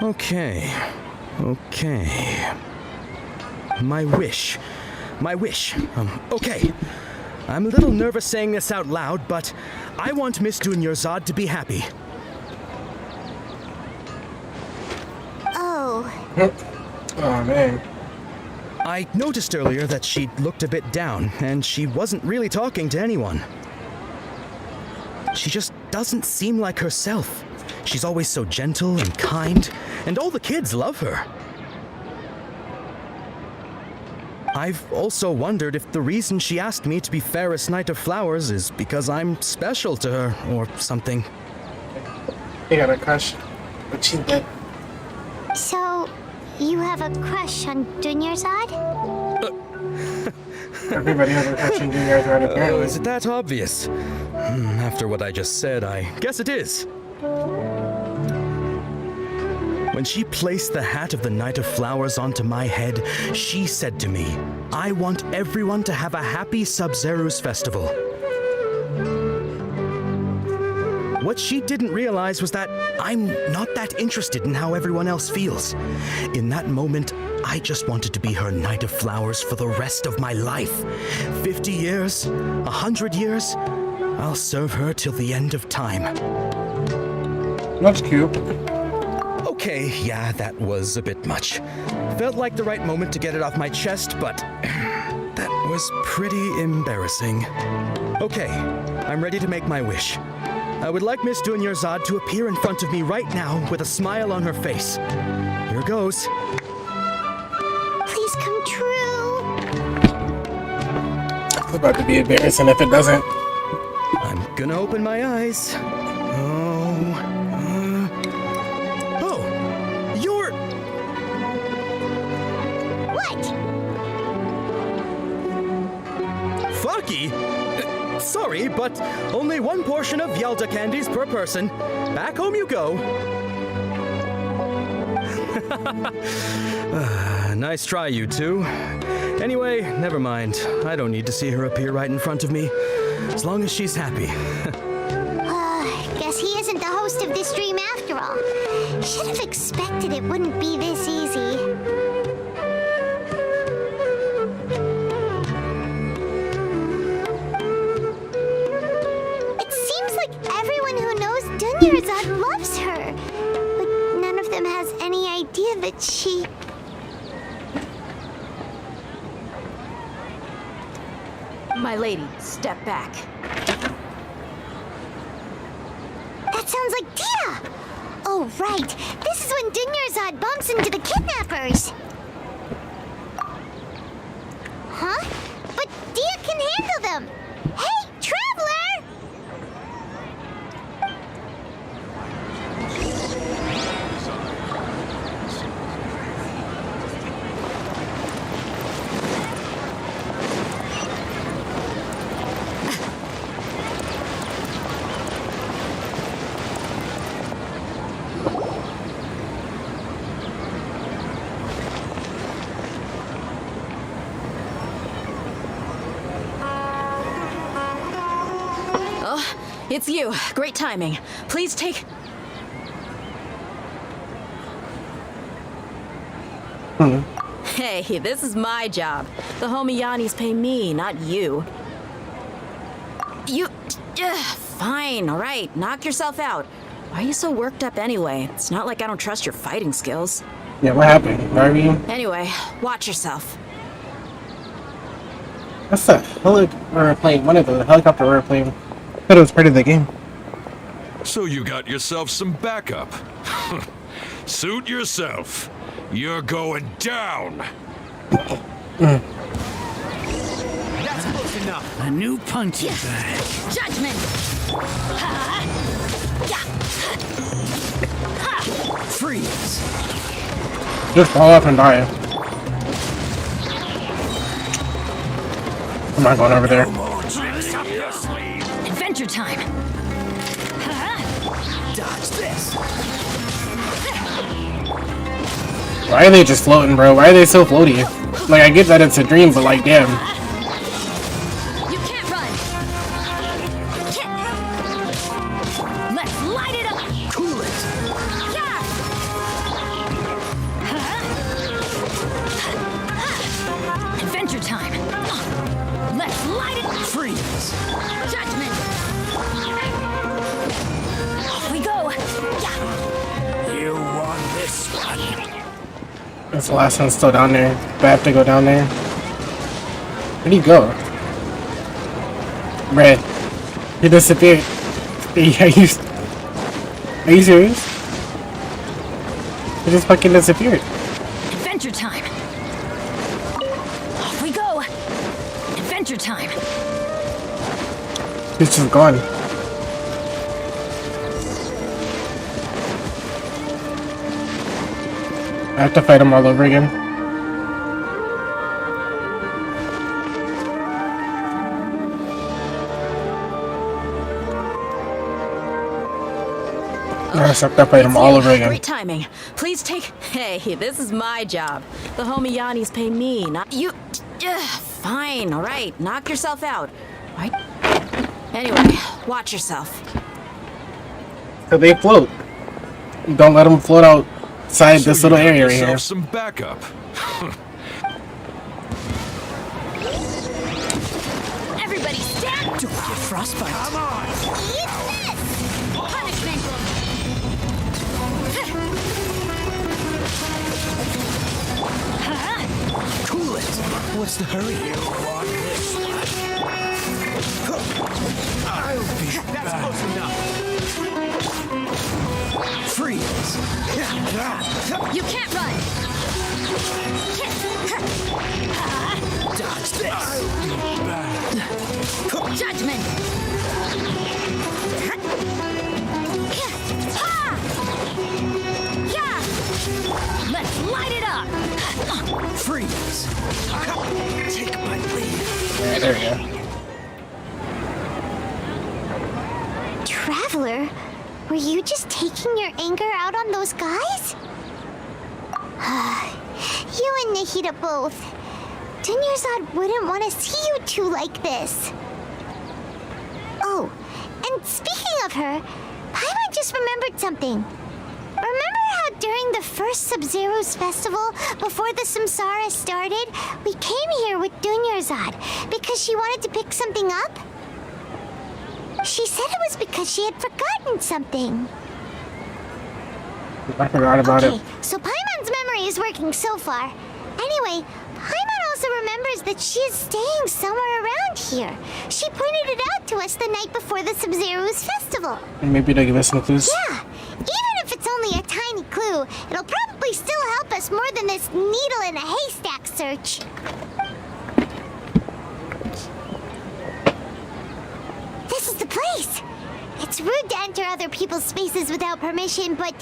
Okay. My wish. Okay. I'm a little nervous saying this out loud, but I want Miss Dunyarzad to be happy. Oh. Oh, man. I noticed earlier that she looked a bit down, and she wasn't really talking to anyone. She just doesn't seem like herself. She's always so gentle and kind, and all the kids love her. I've also wondered if the reason she asked me to be Fairest Knight of Flowers is because I'm special to her, or something. You got a crush, but she's dead. So, you have a crush on Dunyarzad? Everybody has a crush on Dunyarzad, apparently. Is it that obvious? After what I just said, I guess it is. When she placed the hat of the Knight of Flowers onto my head, she said to me, I want everyone to have a happy Sub-Zero's festival. What she didn't realize was that I'm not that interested in how everyone else feels. In that moment, I just wanted to be her Knight of Flowers for the rest of my life. 50 years, 100 years, I'll serve her till the end of time. That's cute. Okay, yeah, that was a bit much. Felt like the right moment to get it off my chest, but that was pretty embarrassing. Okay, I'm ready to make my wish. I would like Miss Dunyarzad to appear in front of me right now with a smile on her face. Here goes. Please come true. It's about to be embarrassing if it doesn't. I'm gonna open my eyes. Sorry, but only one portion of Yalda candies per person. Back home you go. Nice try, you two. Anyway, never mind. I don't need to see her appear right in front of me. As long as she's happy. Guess he isn't the host of this dream after all. Should have expected it wouldn't be this easy. Dunyarzad loves her, but none of them has any idea that she... My lady, step back. That sounds like Dia! Oh, right. This is when Dunyarzad bumps into the kidnappers. Huh? But Dia can handle them! Hey, Traveler! It's you. Great timing. Please take... Hey, this is my job. The homie Yannis pay me, not you. You... fine, all right. Knock yourself out. Why are you so worked up anyway? It's not like I don't trust your fighting skills. Yeah, what happened? Barbie? Anyway, watch yourself. That's a airplane. One of the helicopter airplane. I thought it was part of the game. So you got yourself some backup. Suit yourself. You're going down. That's close enough. A new punching bag. Judgment! Freeze. Just fall off and die. I'm not going over there. Adventure time! Dodge this. Why are they just floating, bro? Why are they so floaty? Like, I get that it's a dream, but like, damn. You can't run! Let's light it up! Cool it. Adventure time! Let's light it! Freeze. Judgment! Off we go! You won this one. That's the last one still down there. Do I have to go down there? Where'd he go? Bruh. He disappeared. Are you serious? He just fucking disappeared. Adventure time! Off we go! Adventure time! He's just gone. I have to fight him all over again. I have to fight him all over again. Great timing. Please take... Hey, this is my job. The homie Yannis pay me, not you. Fine, all right. Knock yourself out. Right? Anyway, watch yourself. So they float. Don't let them float outside this little area right here. Some backup. Everybody stand! Don't get frostbite. Come on! Eat this! Punishment! Cool it. What's the hurry? You want this one. I'll be That's back. close enough. Freeze. You can't run! Dodge this. I'll be back. Judgment! Let's light it up! Freeze. Take my lead. Alright, there we go. Traveler, were you just taking your anger out on those guys? You and Nahida both. Dunyarzad wouldn't want to see you two like this. Oh, and speaking of her, Paimon just remembered something. Remember how during the first Sub-Zero's festival, before the Samsara started, we came here with Dunyarzad because she wanted to pick something up? She said it was because she had forgotten something. I forgot about it. So Paimon's memory is working so far. Anyway, Paimon also remembers that she is staying somewhere around here. She pointed it out to us the night before the Sub-Zero's festival. Maybe they'll give us some clues. Yeah, even if it's only a tiny clue, it'll probably still help us more than this needle in a haystack search. This is the place. It's rude to enter other people's spaces without permission, but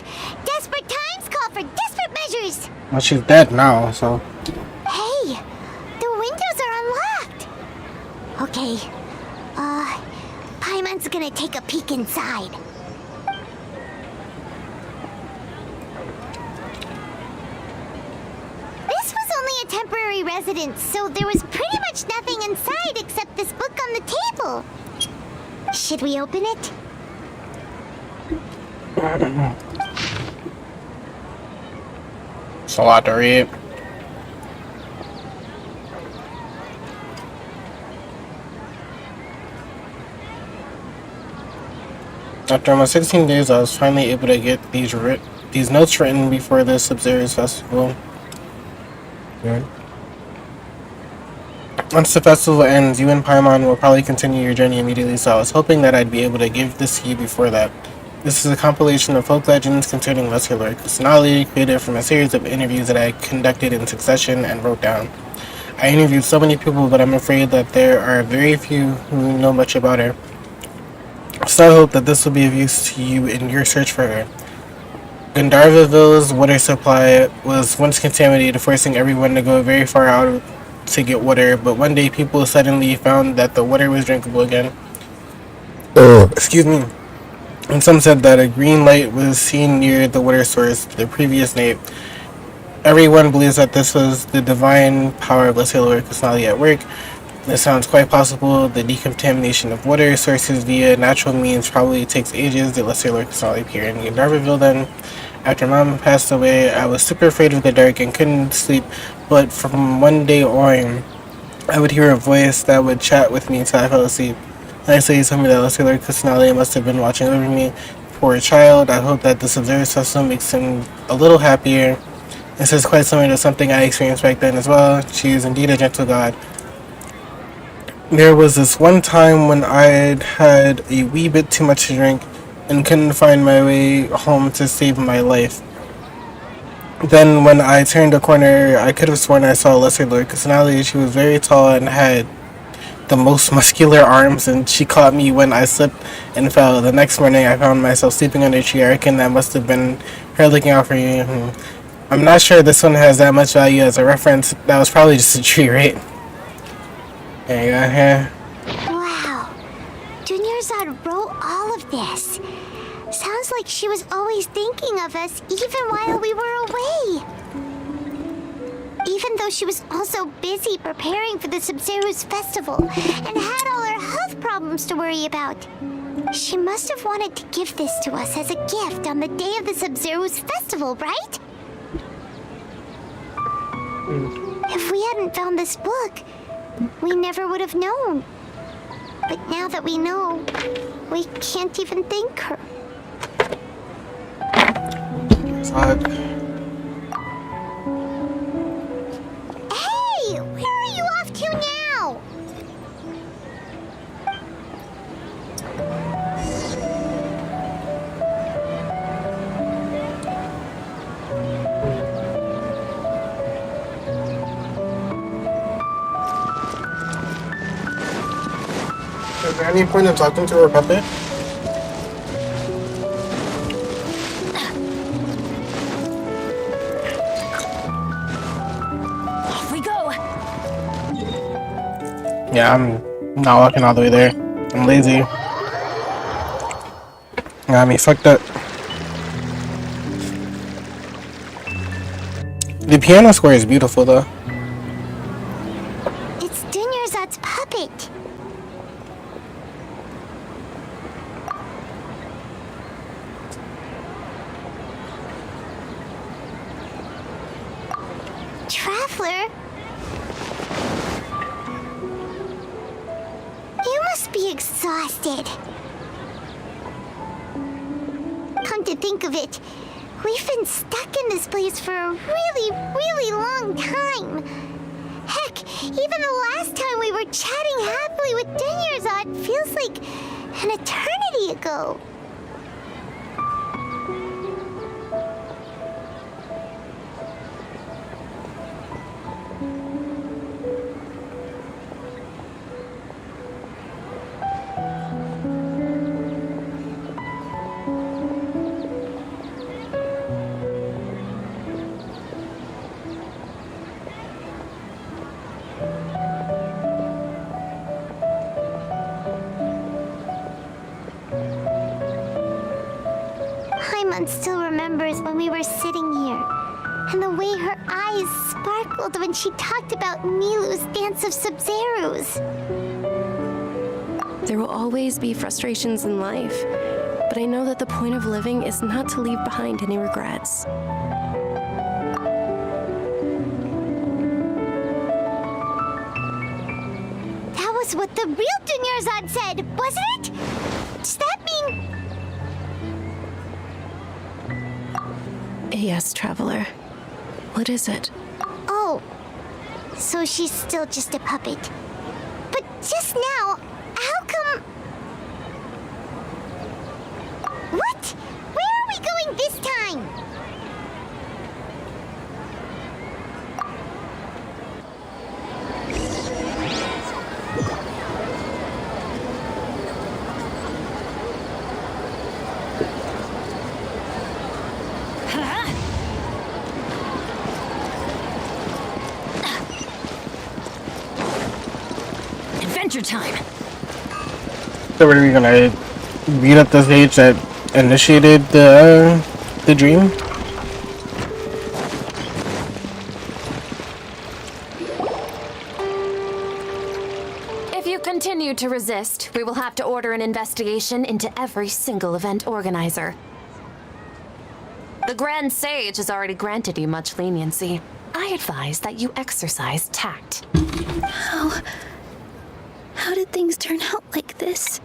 desperate times call for desperate measures. Well, she's dead now, so. Hey, the windows are unlocked. Okay, Paimon's gonna take a peek inside. This was only a temporary residence, so there was pretty much nothing inside except this book on the table. Should we open it? I don't know. It's a lot to read. After almost 16 days, I was finally able to get these notes written before the Sub-Zero's festival. Good. Once the festival ends, you and Paimon will probably continue your journey immediately, so I was hoping that I'd be able to give this to you before that. This is a compilation of folk legends concerning Muscular personality, created from a series of interviews that I conducted in succession and wrote down. I interviewed so many people, but I'm afraid that there are very few who know much about her. So I hope that this will be of use to you in your search for her. Gandharvaville's water supply was once contaminated, forcing everyone to go very far out to get water, but one day people suddenly found that the water was drinkable again. Excuse me. And some said that a green light was seen near the water source the previous night. Everyone believes that this was the divine power of Leslie Kusnali at work. This sounds quite possible. The decontamination of water sources via natural means probably takes ages. The Leslie Kusnali appear in Gandharvaville then. After Mom passed away, I was super afraid of the dark and couldn't sleep, but from one day on, I would hear a voice that would chat with me until I fell asleep. The next day he told me that Leslie Kusnali must have been watching over me. Poor child, I hope that this observer system makes him a little happier. This is quite similar to something I experienced back then as well. She is indeed a gentle god. There was this one time when I'd had a wee bit too much to drink and couldn't find my way home to save my life. Then when I turned a corner, I could have sworn I saw Leslie Kusnali. She was very tall and had the most muscular arms, and she caught me when I slipped and fell. The next morning, I found myself sleeping under a tree. I reckon that must have been her looking out for me. I'm not sure this one has that much value as a reference. That was probably just a tree, right? There you go, here. Wow. Dunyarzad wrote all of this. Sounds like she was always thinking of us even while we were away. Even though she was also busy preparing for the Sabzeruz festival and had all her health problems to worry about. She must have wanted to give this to us as a gift on the day of the Sabzeruz festival, right? If we hadn't found this book, we never would have known. But now that we know, we can't even thank her. Hey! Where are you off to now? Is there any point in talking to her puppet? Off we go. Yeah, I'm not walking all the way there. I'm lazy. Got me fucked up. The piano score is beautiful though. It's Dunyarzad's puppet. Traveler? You must be exhausted. Come to think of it, we've been stuck in this place for a really, really long time. Heck, even the last time we were chatting happily with Dunyarzad feels like an eternity ago. Paimon still remembers when we were sitting here, and the way her eyes sparkled when she talked about Nilu's Dance of Sabzeruz. There will always be frustrations in life, but I know that the point of living is not to leave behind any regrets. That was what the real Dunyarzad said, wasn't it? Does that mean... Yes, Traveler. What is it? Oh, so she's still just a puppet. But just now, how come... What? Where are we going this time? Adventure time. So what are we gonna beat up the sage that initiated the dream? If you continue to resist, we will have to order an investigation into every single event organizer. The Grand Sage has already granted you much leniency. I advise that you exercise tact. How did things turn out like this?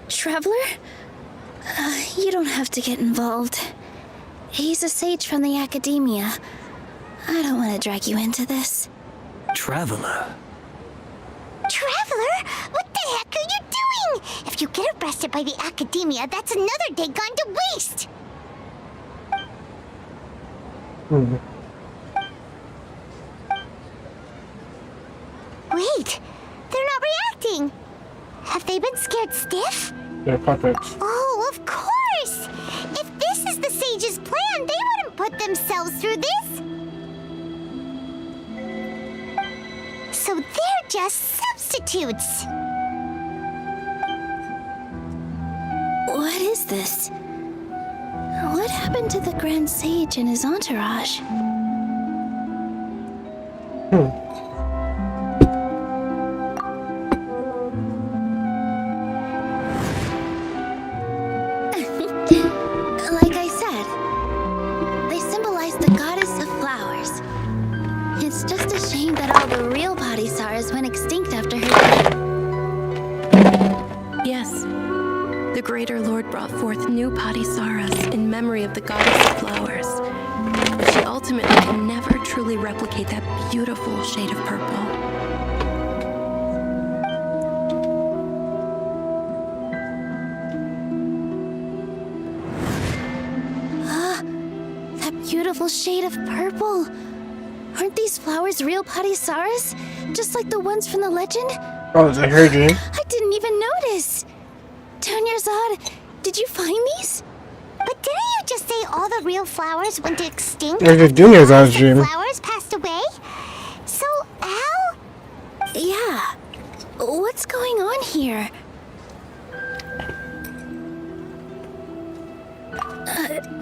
Traveler? You don't have to get involved. He's a sage from the academia. I don't want to drag you into this. Traveler? Traveler? What the heck are you doing? If you get arrested by the academia, that's another day gone to waste. Wait, they're not reacting. Have they been scared stiff? They're puppets. Oh, of course! If this is the sage's plan, they wouldn't put themselves through this. So they're just substitutes. What is this? What happened to the Grand Sage and his entourage? Like I said, they symbolize the goddess of flowers. It's just a shame that all the real Padisaras went extinct after her death. Yes. The Greater Lord brought forth new Padisaras in memory of the goddess of flowers. But she ultimately can never truly replicate that beautiful shade of purple. That beautiful shade of purple. Aren't these flowers real Padisaras? Just like the ones from the legend? Oh, is it her dream? I didn't even notice. Dunyarzad, did you find these? But didn't you just say all the real flowers went extinct? It's a Dunyarzad's dream. Flowers passed away? So, how? Yeah. What's going on here?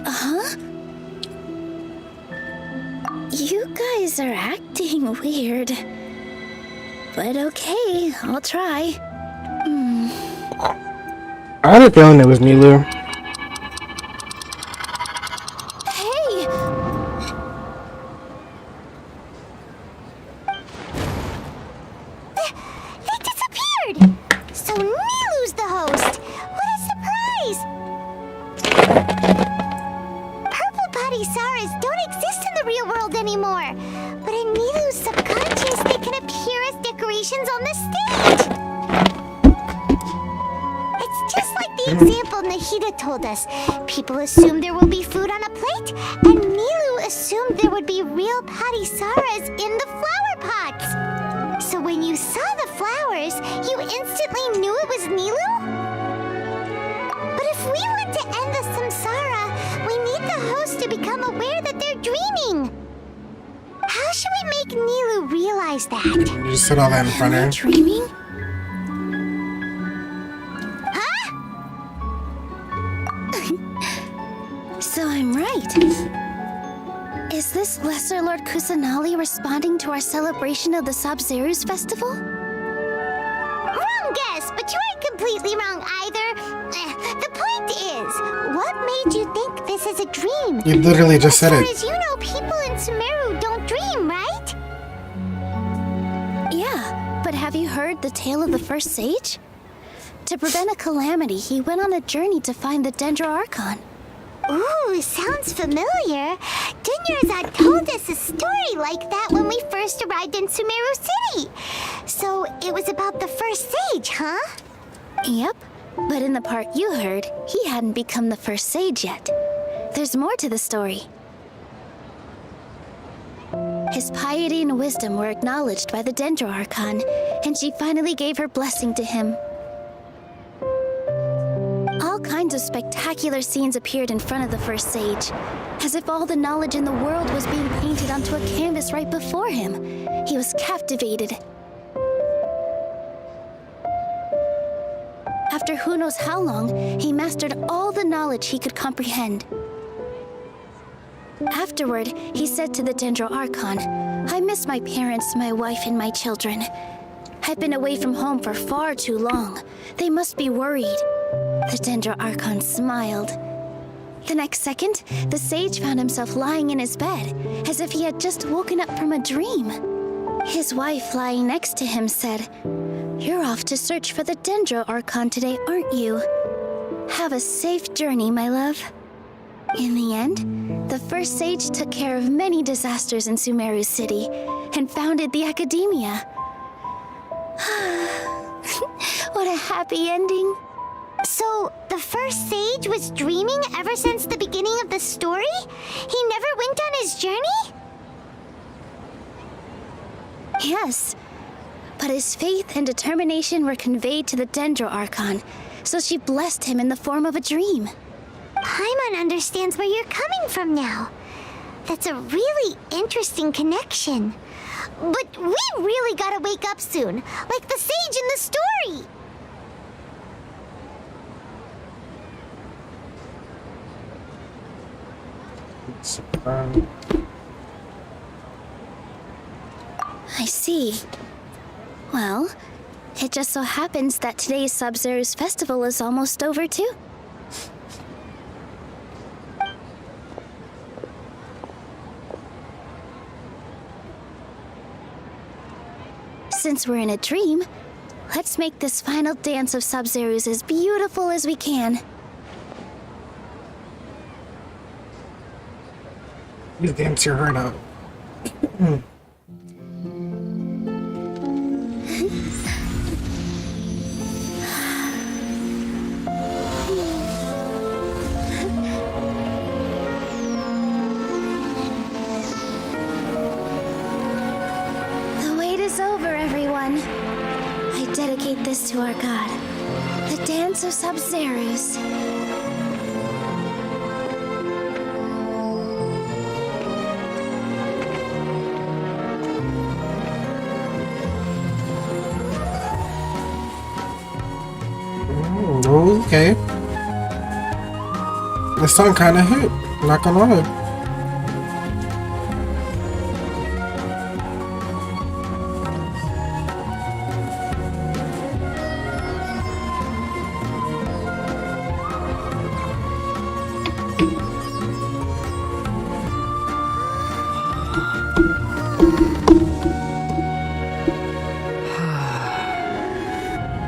Huh? You guys are acting weird. But okay, I'll try. I had a feeling it was Nilu. Hey! They disappeared! So Nilu's the host! What a surprise! Purple Padisaras don't exist in the real world anymore. But in Nilu's subconscious, they can appear as decorations on the stage. It's just like the example Nahida told us. People assume there will be food on a plate, and Nilu assumed there would be real Padisaras in the flower pots. So when you saw the flowers, you instantly knew it was Nilu? But if we want to end the samsara, we need the host to become aware that they're dreaming. How should we make Nilu realize that? You just said all that in front of her. Dreaming? So I'm right. Is this Lesser Lord Kusanali responding to our celebration of the Sabzeruz festival? Wrong guess, but you aren't completely wrong either. The point is, what made you think this is a dream? You literally just said it. As far as you know, people in Sumeru don't dream, right? Yeah, but have you heard the tale of the first sage? To prevent a calamity, he went on a journey to find the dendro archon. Ooh, sounds familiar. Dunyarzad told us a story like that when we first arrived in Sumeru City. So it was about the first sage, huh? Yep, but in the part you heard, he hadn't become the first sage yet. There's more to the story. His piety and wisdom were acknowledged by the Dendro Archon, and she finally gave her blessing to him. All kinds of spectacular scenes appeared in front of the first sage, as if all the knowledge in the world was being painted onto a canvas right before him. He was captivated. After who knows how long, he mastered all the knowledge he could comprehend. Afterward, he said to the Dendro Archon, "I miss my parents, my wife, and my children. I've been away from home for far too long. They must be worried." The Dendro Archon smiled. The next second, the sage found himself lying in his bed, as if he had just woken up from a dream. His wife, lying next to him, said, "You're off to search for the Dendro Archon today, aren't you? Have a safe journey, my love." In the end, the first sage took care of many disasters in Sumeru City and founded the Academia. What a happy ending. So, the first sage was dreaming ever since the beginning of the story? He never went on his journey? Yes, but his faith and determination were conveyed to the Dendro Archon, so she blessed him in the form of a dream. Paimon understands where you're coming from now. That's a really interesting connection. But we really gotta wake up soon, like the sage in the story. I see. Well, it just so happens that today's Sub-Zero's festival is almost over too. Since we're in a dream, let's make this final dance of Sub-Zero's as beautiful as we can. You dance your heart out. The wait is over, everyone. I dedicate this to our god, the dance of Sub-Zero's. Okay. This song kinda hit, not gonna lie.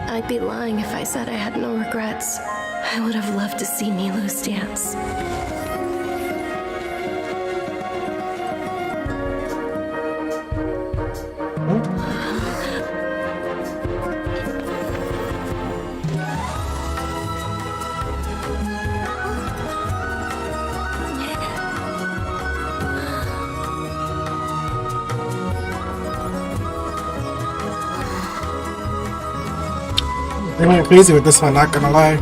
I'd be lying if I said I had no regrets. I would have loved to see Nilou's dance. They went crazy with this one, not gonna lie.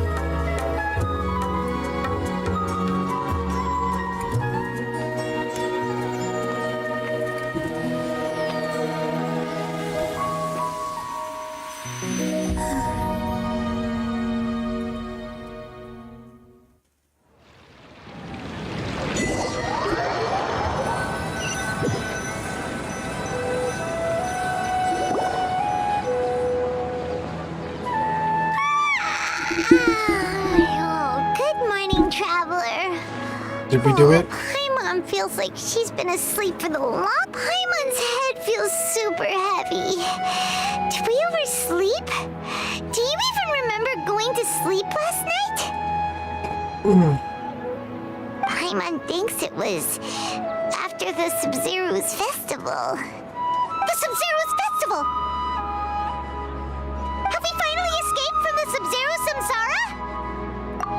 Oh, good morning, traveler. Did we do it? Paimon feels like she's been asleep for the long. Paimon's head feels super heavy. Did we oversleep? Do you even remember going to sleep last night? Paimon thinks it was after the Sub-Zero's festival. The Sub-Zero's festival! Have we finally escaped from the Sub-Zero samsara?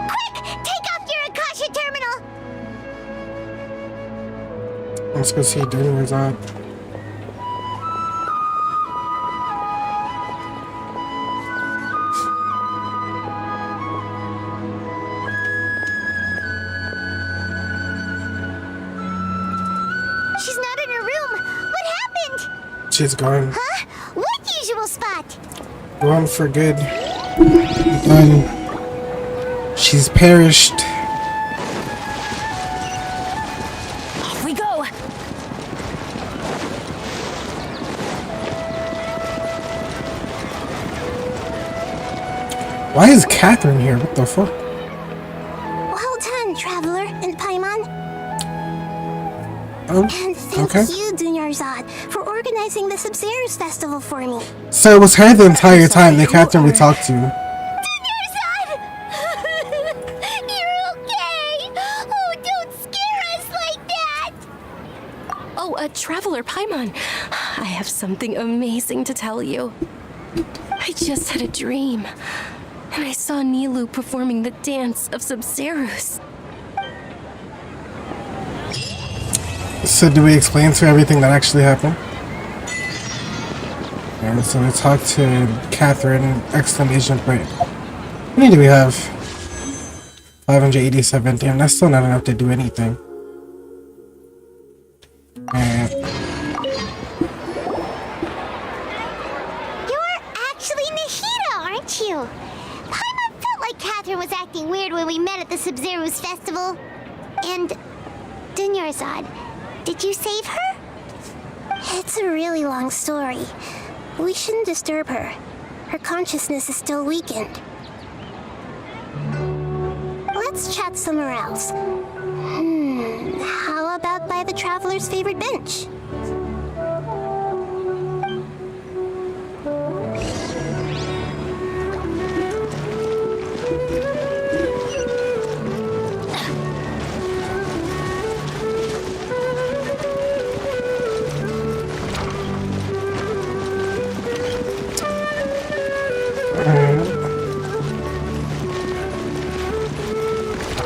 Quick! Take off your Akasha terminal! Let's go see Dendro's on. She's not in her room. What happened? She's gone. Huh? What usual spot? Gone for good. Done. She's perished. Off we go. Why is Catherine here? What the fuck? Well done, Traveler and Paimon. Oh, And thank okay. you, Dunyarzad, for organizing the Sub-Zero's festival for me. So it was her the entire time, the Catherine we talked to. Dunyarzad! You're okay! Oh, don't scare us like that! Oh, a traveler, Paimon. I have something amazing to tell you. I just had a dream, and I saw Nilu performing the dance of Sub-Zeros. So do we explain to her everything that actually happened? And so we talked to Catherine, exclamation point. How many do we have? 587. Damn, that's still not enough to do anything. And You're actually Nahida, aren't you? Paimon felt like Catherine was acting weird when we met at the Sub-Zero's festival. And Dunyarzad, did you save her? It's a really long story. We shouldn't disturb her. Her consciousness is still weakened. Let's chat somewhere else. How about by the Traveler's favorite bench?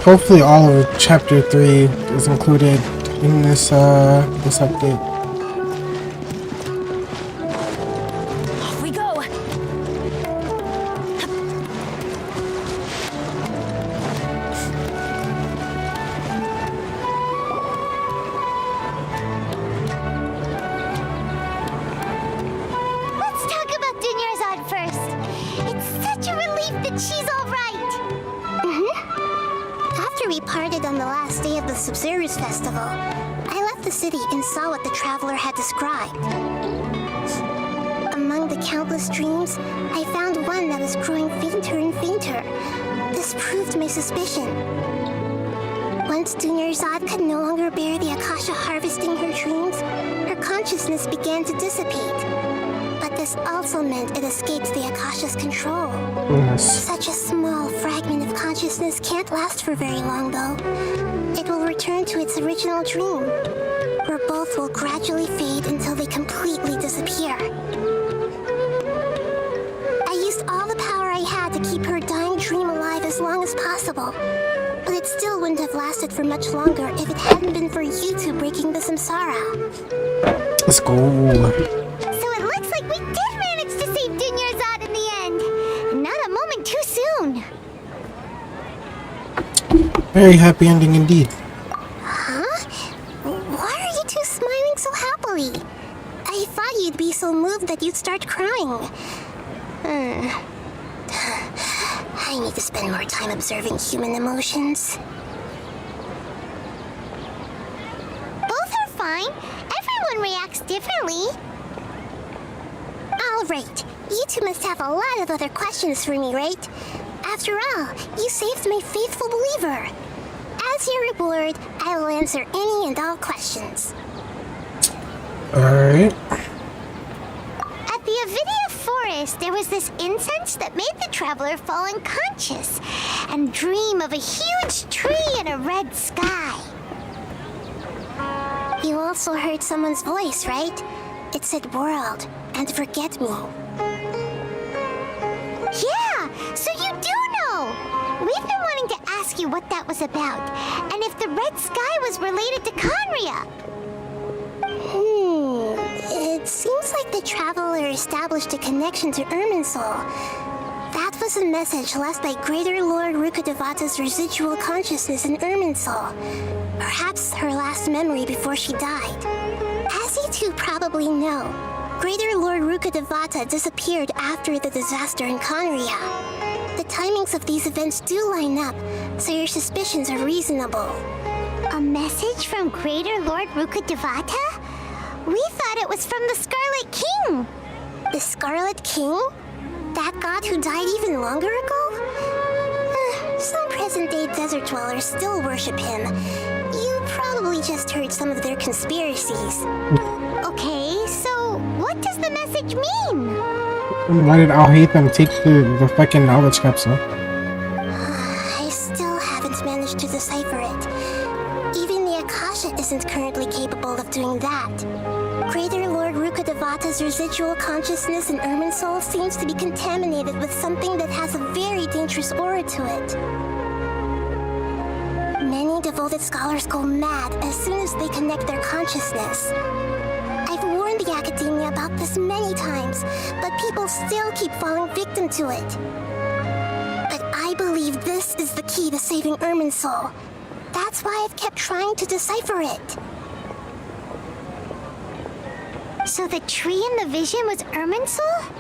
hopefully all of Chapter 3 is included in this this update. Off we go. Let's talk about Dunyarzad first. It's such a relief that she's all right. After we parted on the last day of the Sub-Zero's festival, I left the city and saw what the Traveler had described. Among the countless dreams, I found one that was growing fainter and fainter. This proved my suspicion. Once Dunyarzad could no longer bear the Akasha harvesting her dreams, her consciousness began to dissipate. But this also meant it escaped the Akasha's control. Yes. Such a small fragment of consciousness can't last for very long, though. It will return to its original dream, where both will gradually fade until they completely disappear. I used all the power I had to keep her dying dream alive as long as possible, but it still wouldn't have lasted for much longer if it hadn't been for you two breaking the samsara. Let's go. So it looks like we did manage to save Dunyarzad in the end. Not a moment too soon. Very happy ending indeed. Huh? Why are you two smiling so happily? I thought you'd be so moved that you'd start crying. I need to spend more time observing human emotions. Both are fine. Everyone reacts differently. All right, you two must have a lot of other questions for me, right? After all, you saved my faithful believer. As your reward, I will answer any and all questions. Alright. At the Avidia forest, there was this incense that made the traveler fall unconscious and dream of a huge tree and a red sky. You also heard someone's voice, right? It said world and forget me. Yeah, so you do know! We've been wanting to ask you what that was about, and if the red sky was related to Conria. It seems like the Traveler established a connection to Irminsul. That was a message left by Greater Lord Rukkhadevata's residual consciousness in Irminsul. Perhaps her last memory before she died. two probably know, Greater Lord Rukkhadevata disappeared after the disaster in Conria. The timings of these events do line up, so your suspicions are reasonable. A message from Greater Lord Rukkhadevata? We thought it was from the Scarlet King. The Scarlet King? That god who died even longer ago? Some present-day desert dwellers still worship him. You probably just heard some of their conspiracies. Okay, so what does the message mean? Why did Al-Haytham take the fucking knowledge capsule? I still haven't managed to decipher it. Even the Akasha isn't currently capable of doing that. Greater Lord Rukkhadevata's residual consciousness in Irminsul seems to be contaminated with something that has a very dangerous aura to it. Many devoted scholars go mad as soon as they connect their consciousness. I've warned the academia about this many times, but people still keep falling victim to it. But I believe this is the key to saving Irminsul. That's why I've kept trying to decipher it. So the tree in the vision was Irminsul?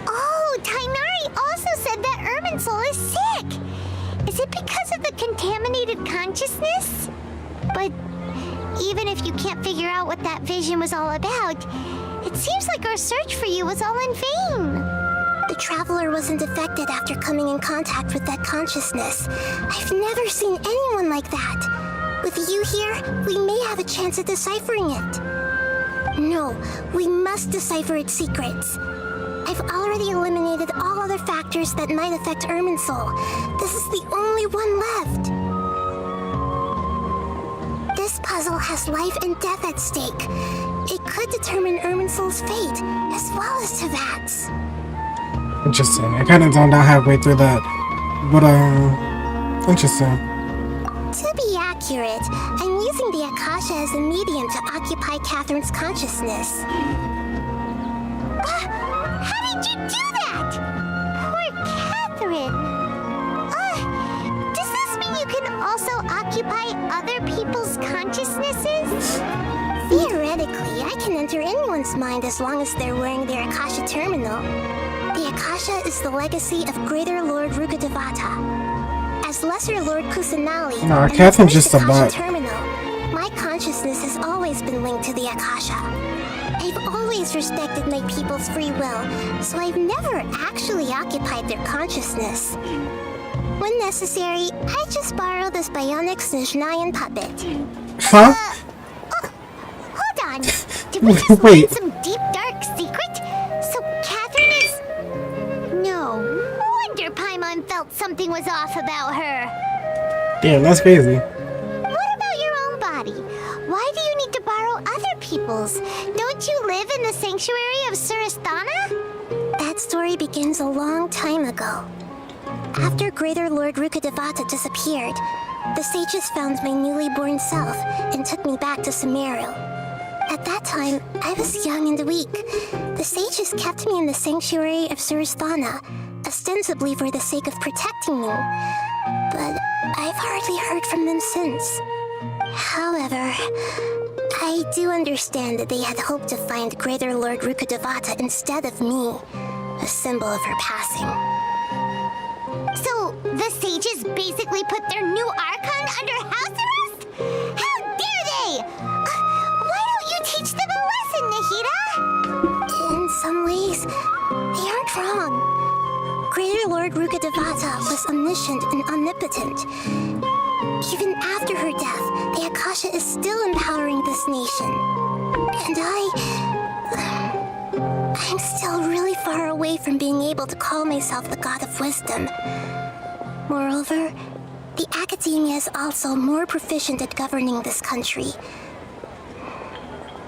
Oh, Tainari also said that Irminsul is sick! Is it because of the contaminated consciousness? But even if you can't figure out what that vision was all about, it seems like our search for you was all in vain. The traveler wasn't affected after coming in contact with that consciousness. I've never seen anyone like that. With you here, we may have a chance at deciphering it. No, we must decipher its secrets. I've already eliminated all other factors that might affect Irminsul. This is the only one left. This puzzle has life and death at stake. It could determine Irminsul's fate, as well as Tevat's. Interesting. I kind of zoned out halfway through that. But, interesting. To be accurate, I'm using the Akasha as a medium to occupy Catherine's consciousness. How did you do that? Poor Catherine. Does this mean you can also occupy other people's consciousnesses? Theoretically, I can enter anyone's mind as long as they're wearing their Akasha terminal. The Akasha is the legacy of Greater Lord Rukkhadevata. As Lesser Lord Kusanali, Nah, Catherine's just a bot. Terminal, my consciousness has always been linked to the Akasha. I've always respected my people's free will, so I've never actually occupied their consciousness. When necessary, I just borrow this bionic Snezhnayan puppet. Huh? Hold on. Did we just learn some deep, dark secret? So Catherine is... No. Wonder Paimon felt something was off about her. Damn, that's crazy. What about your own body? Why do you need to borrow other people's? Don't you live in the sanctuary of Surasthana? That story begins a long time ago. After Greater Lord Rukkhadevata disappeared, the sages found my newly born self and took me back to Sumeru. At that time, I was young and weak. The sages kept me in the sanctuary of Surasthana, ostensibly for the sake of protecting me. But I've hardly heard from them since. However, I do understand that they had hoped to find Greater Lord Rukkhadevata instead of me, a symbol of her passing. So, the sages basically put their new archon under house arrest? How dare they! Why don't you teach them a lesson, Nahida? In some ways, they aren't wrong. Greater Lord Rukkhadevata was omniscient and omnipotent. Even after her death, the Akasha is still empowering this nation. And I'm still really far away from being able to call myself the God of Wisdom. Moreover, the academia is also more proficient at governing this country.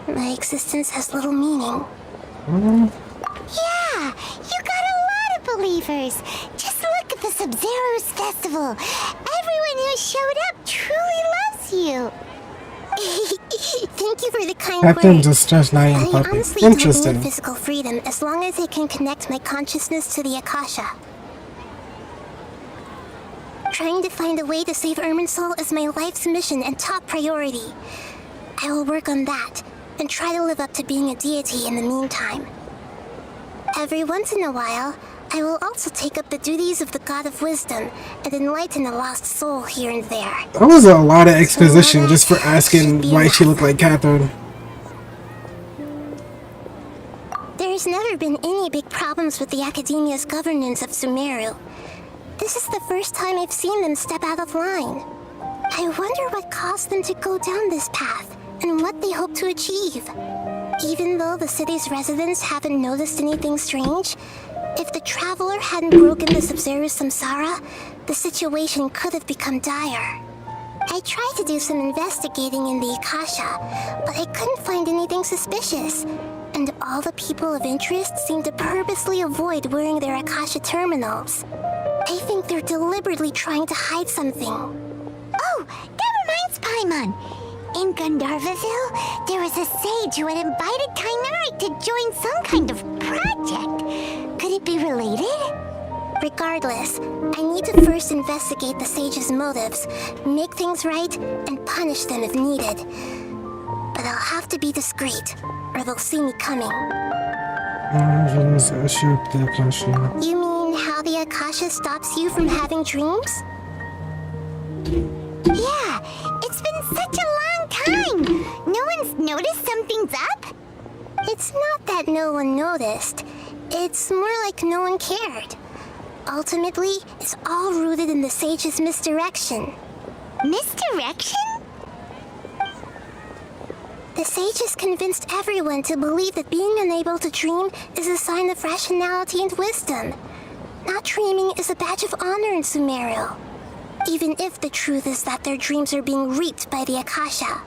My existence has little meaning. Yeah, you got a lot of believers. Just look at the Sub-Zero's festival. Everyone who showed up truly loves you. Thank you for the kind Captain words. just Snezhnayan I puppet. honestly don't Interesting. need physical freedom as long as I can connect my consciousness to the Akasha. Trying to find a way to save Irminsul is my life's mission and top priority. I will work on that, and try to live up to being a deity in the meantime. Every once in a while, I will also take up the duties of the God of Wisdom and enlighten a lost soul here and there. That was a lot of exposition just for asking why she looked like Catherine. There's never been any big problems with the Academia's governance of Sumeru. This is the first time I've seen them step out of line. I wonder what caused them to go down this path, and what they hope to achieve. Even though the city's residents haven't noticed anything strange, if the traveler hadn't broken the Sub-Zero Samsara, the situation could have become dire. I tried to do some investigating in the Akasha, but I couldn't find anything suspicious, and all the people of interest seem to purposely avoid wearing their Akasha terminals. I think they're deliberately trying to hide something. Oh, that reminds Paimon. In Gandharvaville, there was a sage who had invited Tinerite to join some kind of project. Could it be related? Regardless, I need to first investigate the sage's motives, make things right, and punish them if needed. But I'll have to be discreet, or they'll see me coming. You mean how the Akasha stops you from having dreams? Yeah, it's been such a long time. No one's noticed something's up? It's not that no one noticed. It's more like no one cared. Ultimately, it's all rooted in the sage's misdirection. Misdirection? The sage has convinced everyone to believe that being unable to dream is a sign of rationality and wisdom. Not dreaming is a badge of honor in Sumeru. Even if the truth is that their dreams are being reaped by the Akasha.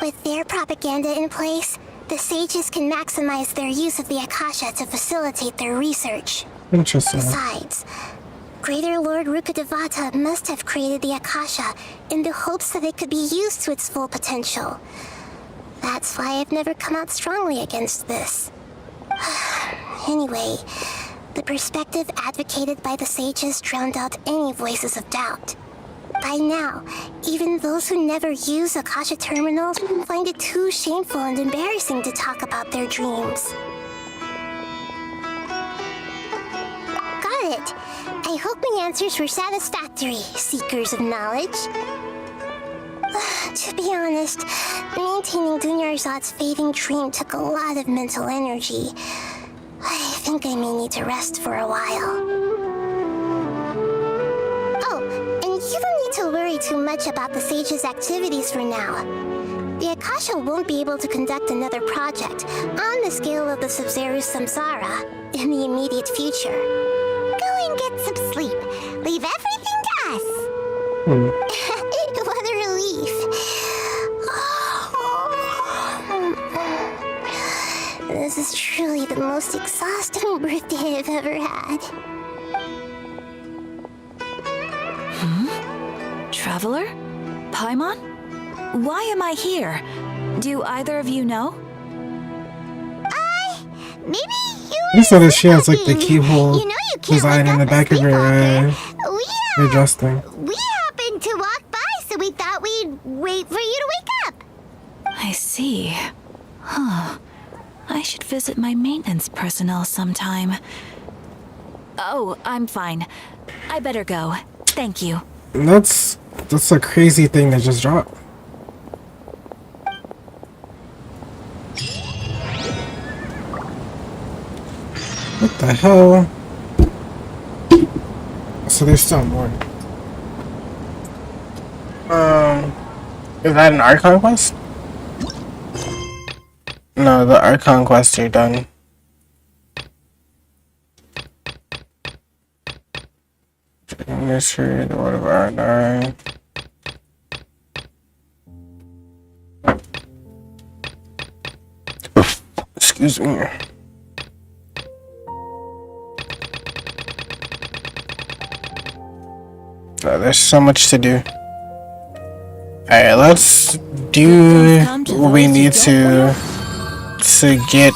With their propaganda in place, the sages can maximize their use of the Akasha to facilitate their research. Interesting. Besides, Greater Lord Rukkhadevata must have created the Akasha in the hopes that it could be used to its full potential. That's why I've never come out strongly against this. Anyway, the perspective advocated by the sages drowned out any voices of doubt. By now, even those who never use Akasha terminals find it too shameful and embarrassing to talk about their dreams. Got it. I hope my answers were satisfactory, seekers of knowledge. To be honest, maintaining Dunyarzad's fading dream took a lot of mental energy. I think I may need to rest for a while. Oh, and you don't need to worry too much about the sage's activities for now. The Akasha won't be able to conduct another project on the scale of the Sub-Zero Samsara in the immediate future. Go and get some sleep. Leave everything to us. What a relief. This is truly the most exhausting birthday I've ever had. Traveler? Paimon? Why am I here? Do either of you know? Maybe you You said that she has like the keyhole design in the back of her dress thing. We happened to walk by, so we thought we'd wait for you to wake up. I see. Huh. I should visit my maintenance personnel sometime. Oh, I'm fine. I better go. Thank you. That's a crazy thing that just dropped. What the hell? So there's still more. Is that an Archon quest? No, the Archon quests are done. Mystery, the Word of Archon. Excuse me. Oh, there's so much to do. Alright, let's do what we need to get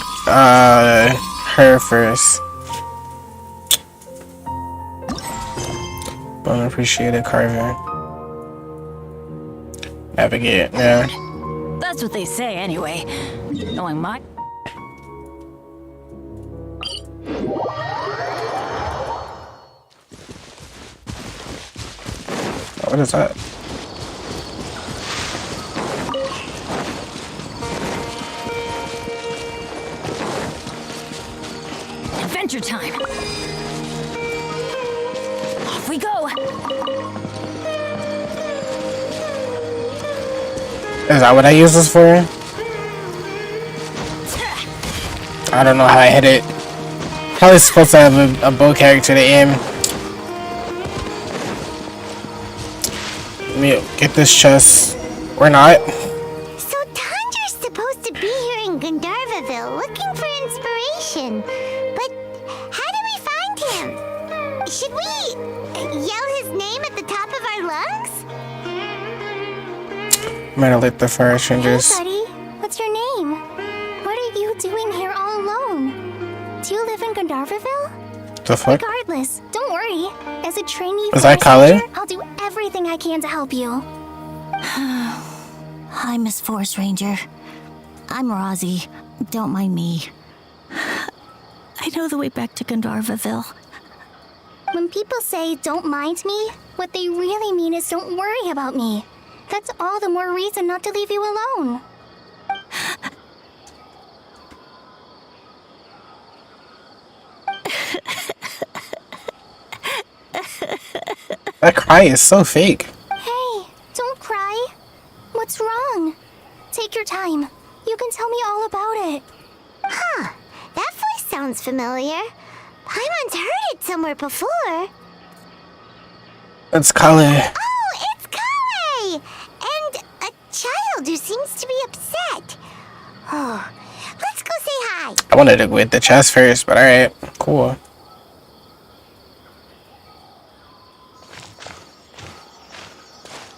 her first. Unappreciated carver. Navigate, yeah. That's what they say, anyway. Knowing my... What is that? Adventure time! Off we go! Is that what I use this for? I don't know how I hit it. Probably supposed to have a bow character to aim. Let me get this chest. Or not. So Tandra's supposed to be here in Gandharvaville looking for inspiration. But how do we find him? Should we yell his name at the top of our lungs? I'm gonna let the fire strangers. Hey, buddy. What's your name? What are you doing here all alone? Do you live in Gandharvaville? The fuck? Regardless, don't worry. As a trainee Is that forest Kale? ranger, I'll do everything I can to help you. Hi, Miss Forest Ranger. I'm Rozzy. Don't mind me. I know the way back to Gandharvaville. When people say don't mind me, what they really mean is don't worry about me. That's all the more reason not to leave you alone. That cry is so fake. Hey, don't cry. What's wrong? Take your time. You can tell me all about it. Huh. That voice sounds familiar. Paimon's heard it somewhere before. It's Kale. Oh, it's Kale! And a child who seems to be upset. Oh, let's go say hi. I wanted to go with the chest first, but alright. Cool.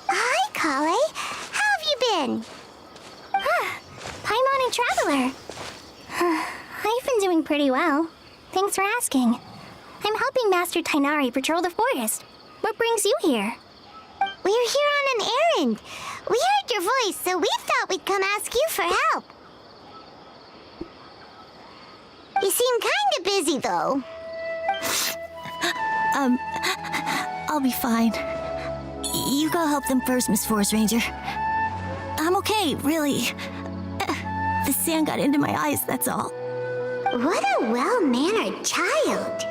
Hi, Kale. How have you been? Paimon and Traveler. I've been doing pretty well. Thanks for asking. I'm helping Master Tainari patrol the forest. What brings you here? We're here on an errand. We heard your voice, so we thought we'd come ask you for help. You seem kinda busy, though. I'll be fine. You go help them first, Miss Forest Ranger. I'm okay, really. The sand got into my eyes, that's all. What a well-mannered child.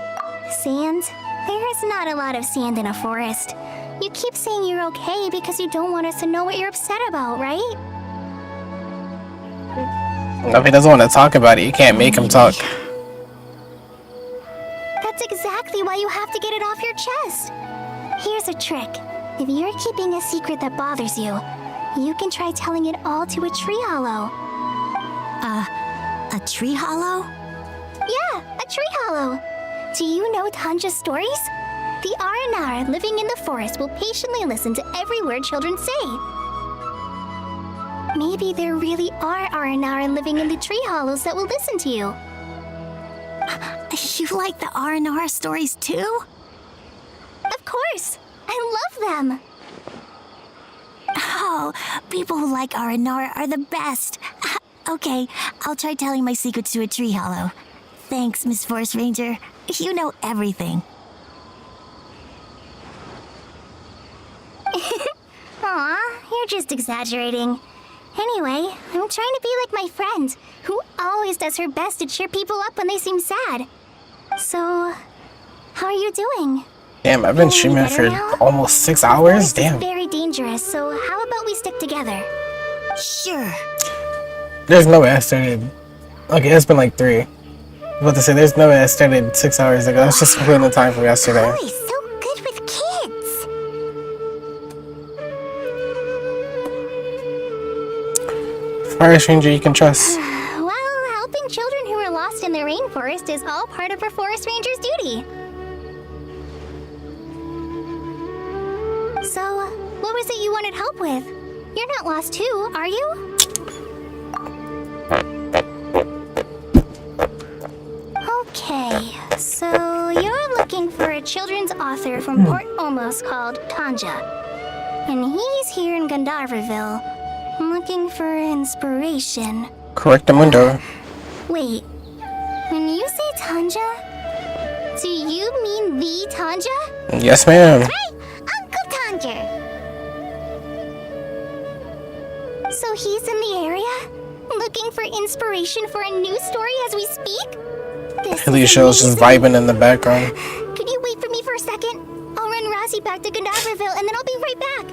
Sand? There is not a lot of sand in a forest. You keep saying you're okay because you don't want us to know what you're upset about, right? If he doesn't want to talk about it, you can't make him talk. That's exactly why you have to get it off your chest. Here's a trick. If you're keeping a secret that bothers you, you can try telling it all to a tree hollow. A tree hollow? Yeah, a tree hollow. Do you know Tanja's stories? The Aranar living in the forest will patiently listen to every word children say. Maybe there really are Aranar living in the tree hollows that will listen to you. You like the R&R stories too? Of course! I love them! Oh, people who like R&R are the best. Okay, I'll try telling my secrets to a tree hollow. Thanks, Miss Forest Ranger. You know everything. Aw, you're just exaggerating. Anyway, I'm trying to be like my friend, who always does her best to cheer people up when they seem sad. So, how are you doing? Damn, I've been streaming for almost 6 hours. Damn. It's very dangerous, so how about we stick together? Sure. There's no way I started. Okay, it's been like 3. I was about to say, there's no way I started 6 hours ago. That's just completely the time from yesterday. He's so good with kids. Fire stranger you can trust. Well, helping children who are lost in the rainforest is all part of a forest ranger's duty. So, what was it you wanted help with? You're not lost too, are you? Okay, so you're looking for a children's author from Port Almos called Tanja. And he's here in Gandharvaville. Looking for inspiration. Correct the window. Wait, when you say Tanja, do you mean the Tanja? Yes, ma'am. Right, Uncle Tanja. So he's in the area? Looking for inspiration for a new story as we speak? This Alicia's just vibing in the background. Could you wait for me for a second? I'll run Rossi back to Gandharville and then I'll be right back.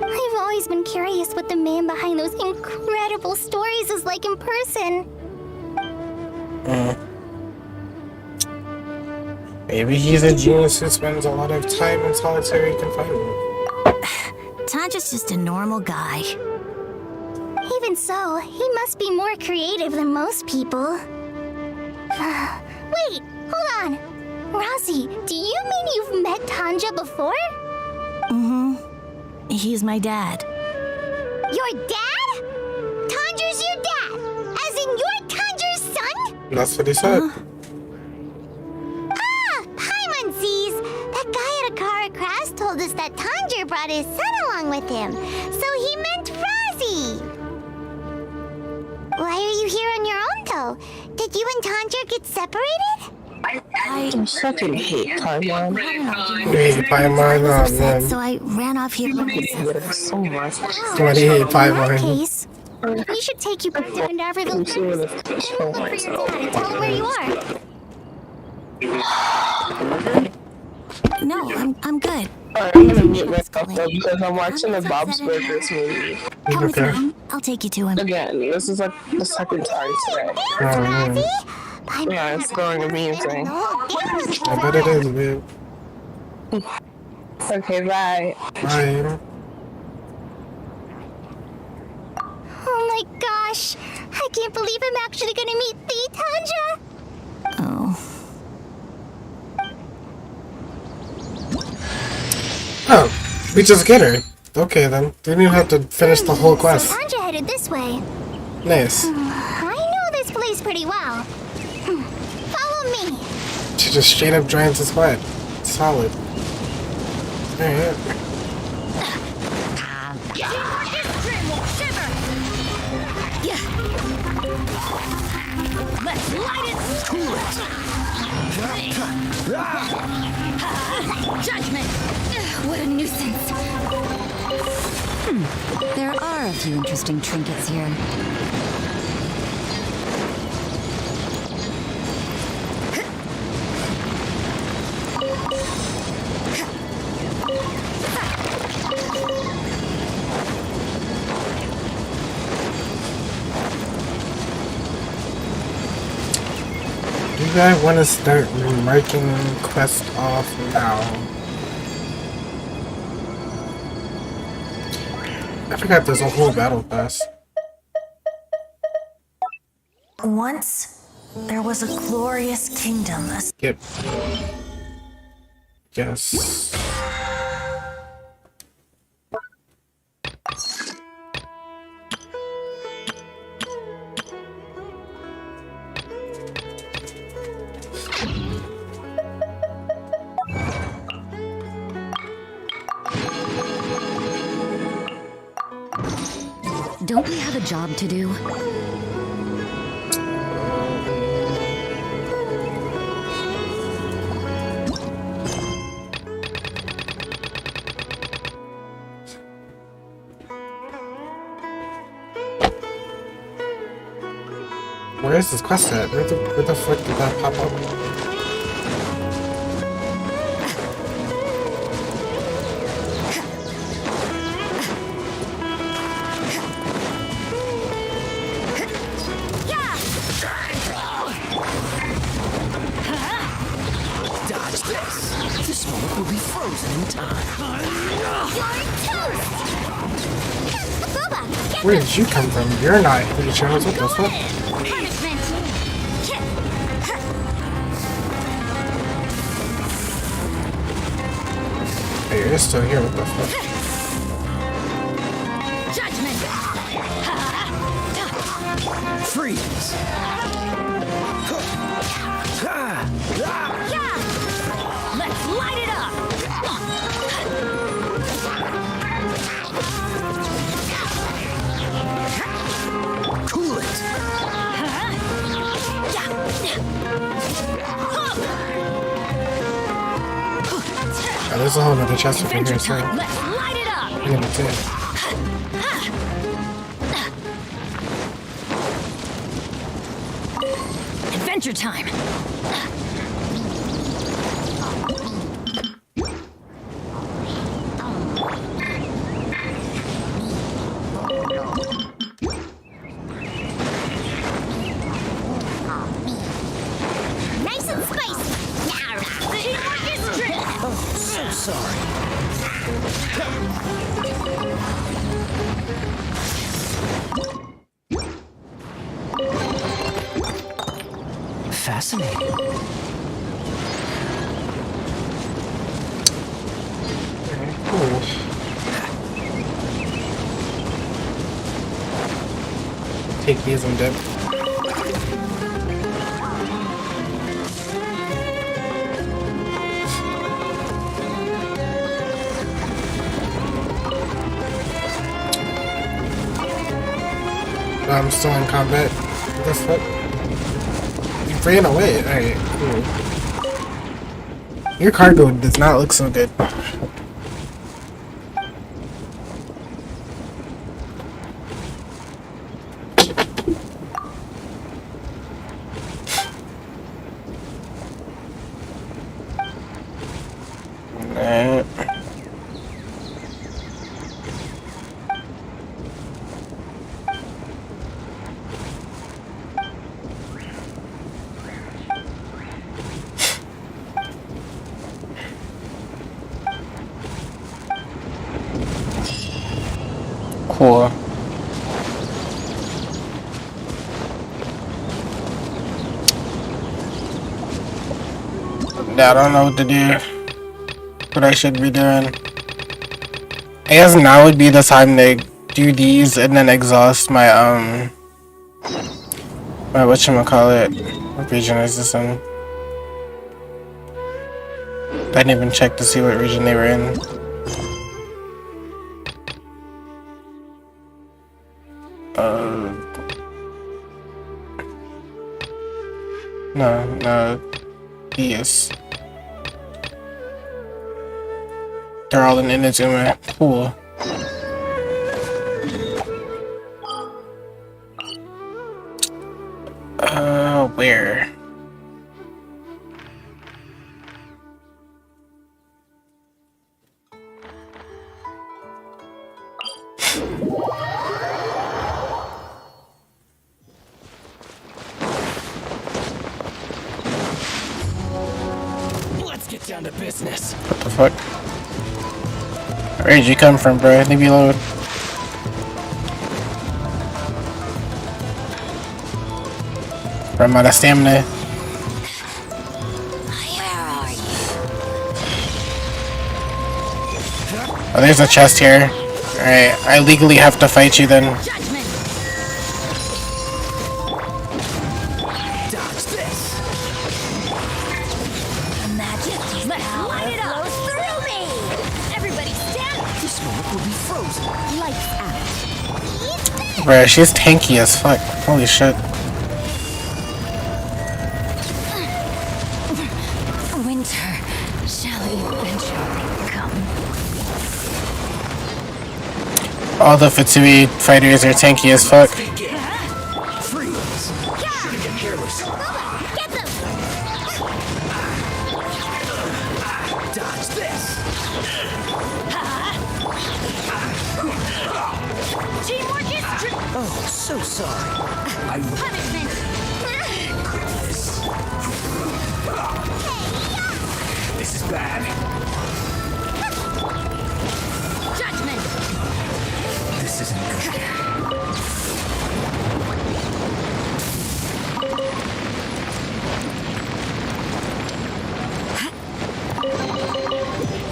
I've always been curious what the man behind those incredible stories is like in person. Maybe he's a genius who spends a lot of time in solitary confinement. Tanja's just a normal guy. Even so, he must be more creative than most people. Wait, hold on. Rossi, do you mean you've met Tanja before? He's my dad. Your dad? Tanja's your dad? As in you're Tanja's son? That's what he said. Paimonsees! That guy at a car crash told us that Tanja brought his son along with him. So he meant Rossi. Why are you here on your own, though? Did you and Tanja get separated? I fucking hate Paimon. Hey, Paimon, man. So I ran off here. So much. Somebody hate Paimon. We should take you back to Gandharville for your dad and tell him where you are. No, I'm good. Alright, I'm gonna mute myself though because I'm watching the Bob's Burgers movie. Come with me. I'll take you to him. Again, this is like the second time today. Yeah, it's going amazing. I bet it is, babe. Okay, bye. Bye. Oh my gosh! I can't believe I'm actually gonna meet the Tanja! Oh, we just get her. Okay then. Didn't even have to finish the whole quest. So Tanja headed this way. Nice. I know this place pretty well. Follow me. She just straight up joins the squad. Solid. Alright. Let's light it! Cool it! Judgment! What a nuisance! There are a few interesting trinkets here. You guys want to start marking quest off now? I forgot there's a whole battle pass. Once, there was a glorious kingdom. Yep. Yes. Don't we have a job to do? Where is this quest at? Where the fuck did that pop up? Dodge this. This moment will be frozen in time. Where did you come from? You're not pretty sure what the fuck? Hey, you're still here, what the fuck? Freeze! Let's light it up! Oh, there's a whole other chest up in here, so Let's light it up! I'm gonna take. Adventure time! Nice and spicy. Teamwork is trick. Oh, so sorry. Fascinating. Cool. Take these and dip. I'm still in combat. What the fuck? You ran away. Alright, cool. Your cargo does not look so good. Alright. Cool. Yeah, I don't know what to do. What I should be doing. I guess now would be the time to do these and then exhaust my my whatchamacallit. What region is this in? I didn't even check to see what region they were in. No, these. They're all in Inazuma. Cool. Where? Let's get down to business. What the fuck? Where did you come from, bro? Leave me alone. I'm out of stamina. Oh, there's a chest here. Alright, I legally have to fight you then. Dodge this. Let's light it up! Through me! Everybody stand! This smoke will be frozen. Lights out. Bro, she's tanky as fuck. Holy shit. Winter shall eventually come. All the Fitsui fighters are tanky as fuck. Freeze. Shouldn't get careless. Get them! Dodge this. Teamwork is trick. Oh, so sorry. Punishment. This is bad. Judgment. This isn't good.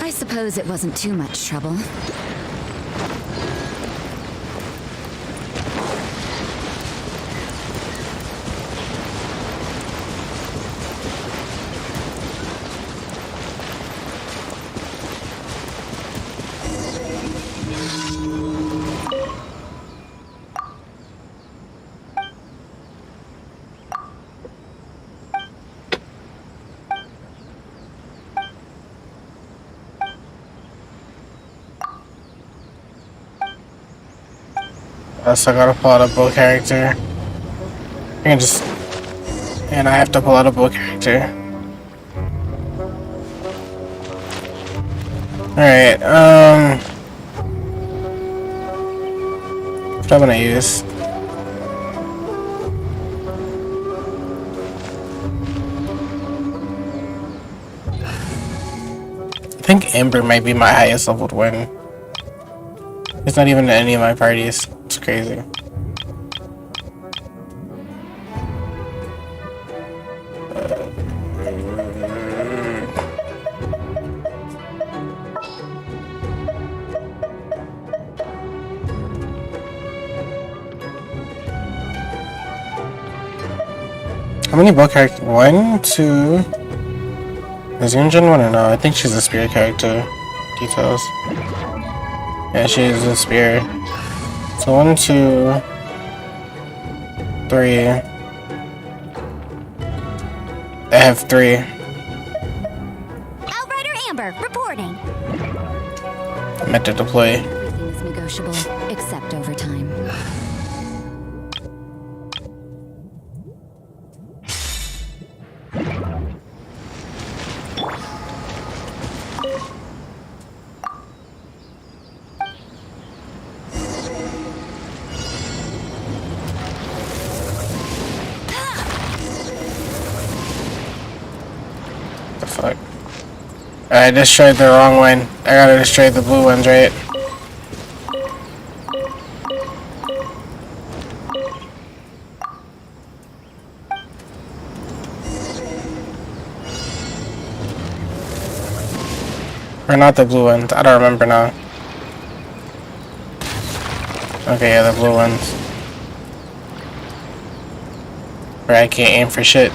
I suppose it wasn't too much trouble. So I gotta pull out a bow character. I can just... And I have to pull out a bow character. Alright, what am I gonna use? I think Amber might be my highest leveled one. It's not even in any of my parties. It's crazy. How many bow characters? 1, 2. Is Yunjin one or no? I think she's a spear character. Details. Yeah, she is a spear. So 1, 2, 3. I have 3. Outrider Amber, reporting. I meant to deploy. Everything is negotiable, except overtime. The fuck? I destroyed the wrong one. I gotta destroy the blue ones, right? Or not the blue ones. I don't remember now. Okay, yeah, the blue ones. Where I can't aim for shit.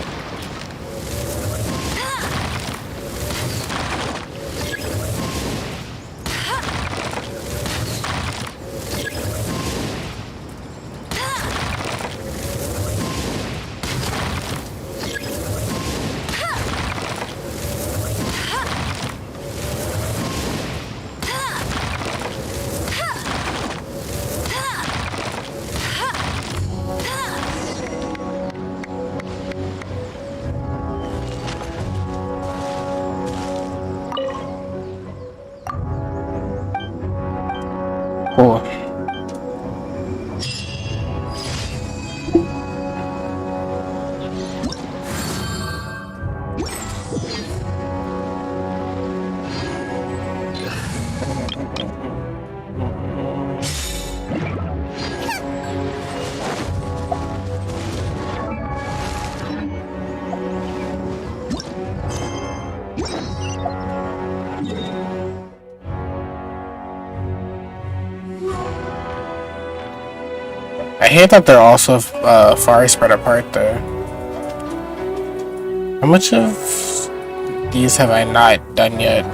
Cool. I hate that they're also far spread apart though. How much of these have I not done yet?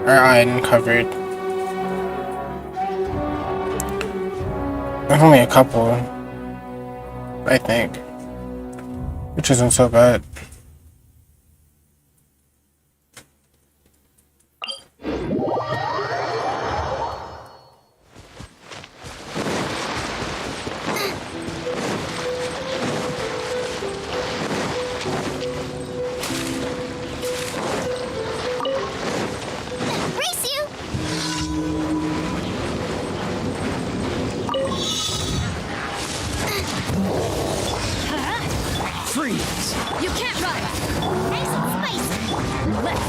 Or uncovered? There's only a couple, I think. Which isn't so bad. Freeze! You can't run! Nice and spicy! Let's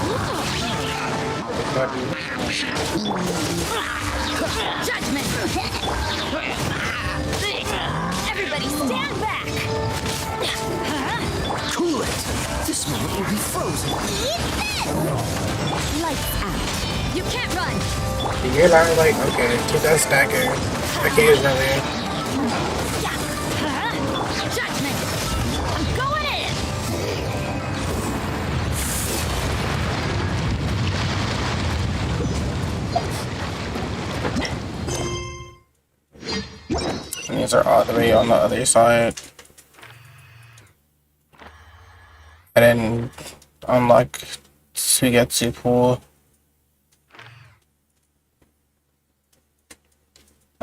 Judgment! Everybody stand back! Cool it! This moment will be frozen. Lights out! You can't run! You're not like, okay, keep that stacking. Occasionally. Judgment! I'm going in! And these are all the way on the other side. And then unlock Suigetsu Pool.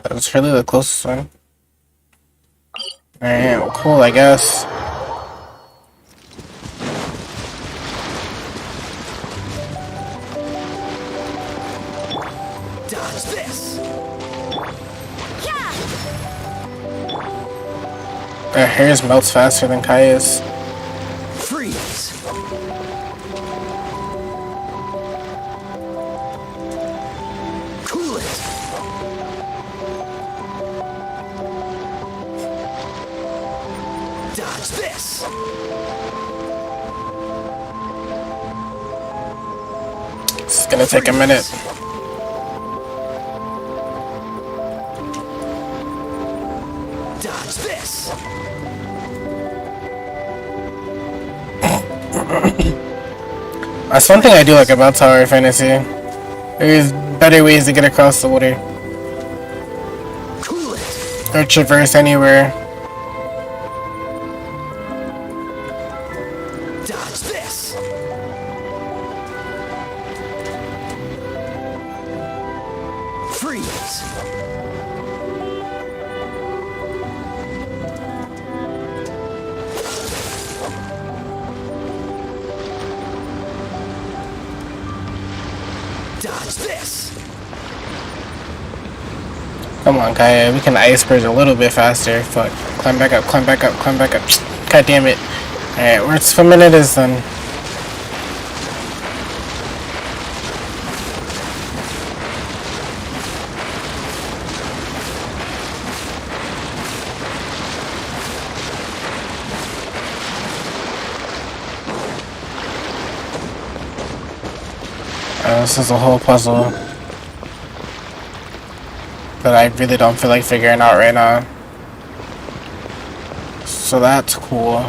That's really the closest one. Alright, well, cool, I guess. Dodge this. Hers melts faster than Kaya's. Freeze. Cool it. Dodge this. It's gonna take a minute. Dodge this. That's one thing I do like about Tower Fantasy. There's better ways to get across the water. Cool it. Or traverse anywhere. Dodge this. Freeze. Dodge this. Come on, Kaya. We can ice bridge a little bit faster. Fuck. Climb back up, climb back up, climb back up. God damn it. Alright, where's swimming it is then. This is a whole puzzle that I really don't feel like figuring out right now. So that's cool.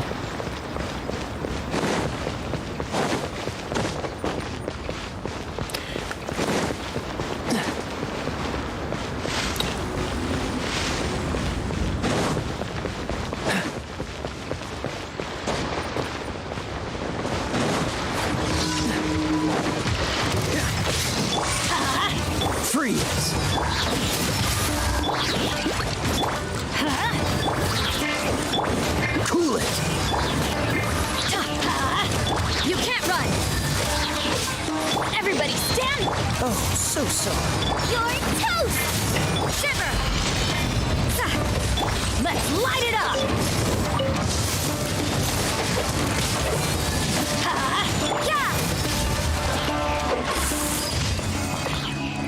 Freeze. Cool it. You can't run. Everybody stand. Oh, so sorry. You're toast. Shiver. Let's light it up.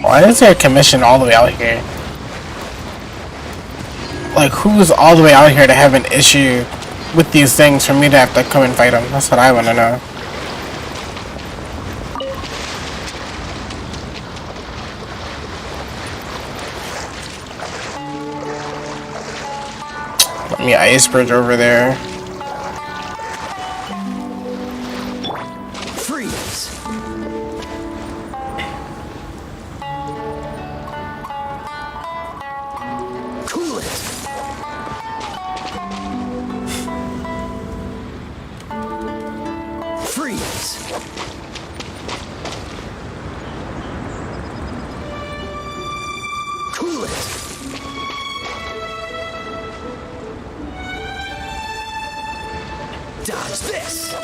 Why is there a commission all the way out here? Like, who's all the way out here to have an issue with these things for me to have to come and fight them? That's what I want to know. Let me ice bridge over there. Freeze. Cool it. Freeze. Cool it. Dodge this.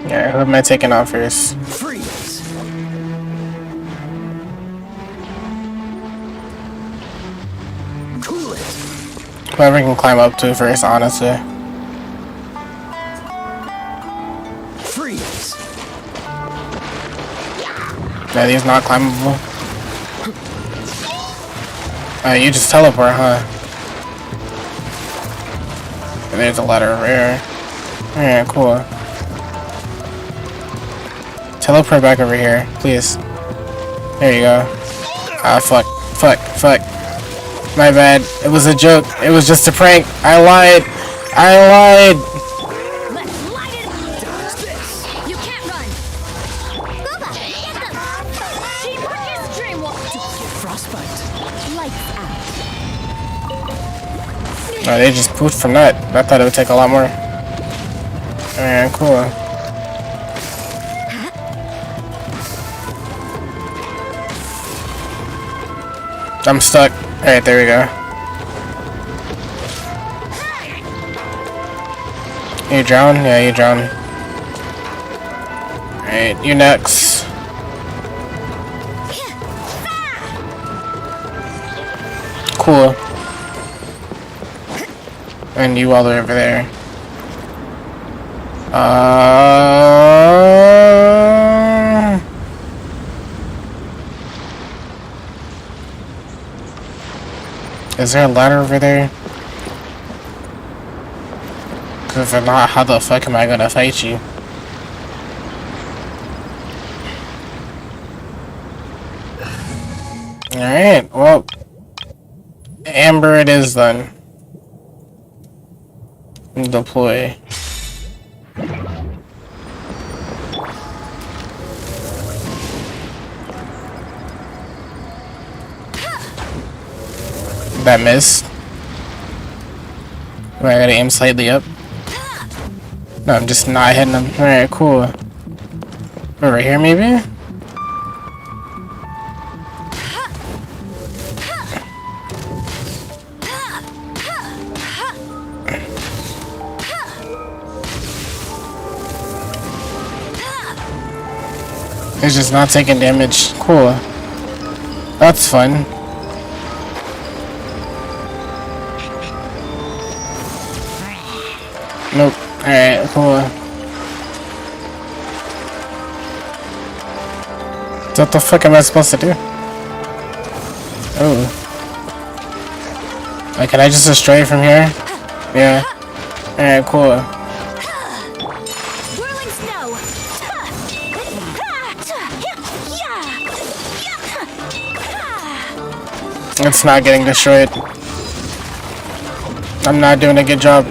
Yeah, who am I taking out first? Freeze. Cool it. Whoever can climb up to first, honestly. Freeze. Yeah, these not climbable. You just teleport, huh? And there's a ladder over here. Yeah, cool. Teleport back over here, please. There you go. Ah, fuck. Fuck. Fuck. My bad. It was a joke. It was just a prank. I lied. I lied. Let's light it up. Dodge this. You can't run. Booba, get them. Teamwork is dreamwork. Frostbite. Lights out. Oh, they just poofed from that. I thought it would take a lot more. Alright, cool. I'm stuck. Alright, there we go. You drown? Yeah, you drown. Alright, you next. Cool. And you all are over there. Is there a ladder over there? Because if not, how the fuck am I gonna fight you? Alright, well, Amber it is then. Deploy. That missed. Wait, I gotta aim slightly up. No, I'm just not hitting him. Alright, cool. Over here, maybe? It's just not taking damage. Cool. That's fun. Nope. Alright, cool. What the fuck am I supposed to do? Oh. Like, can I just destroy it from here? Yeah. Alright, cool. It's not getting destroyed. I'm not doing a good job.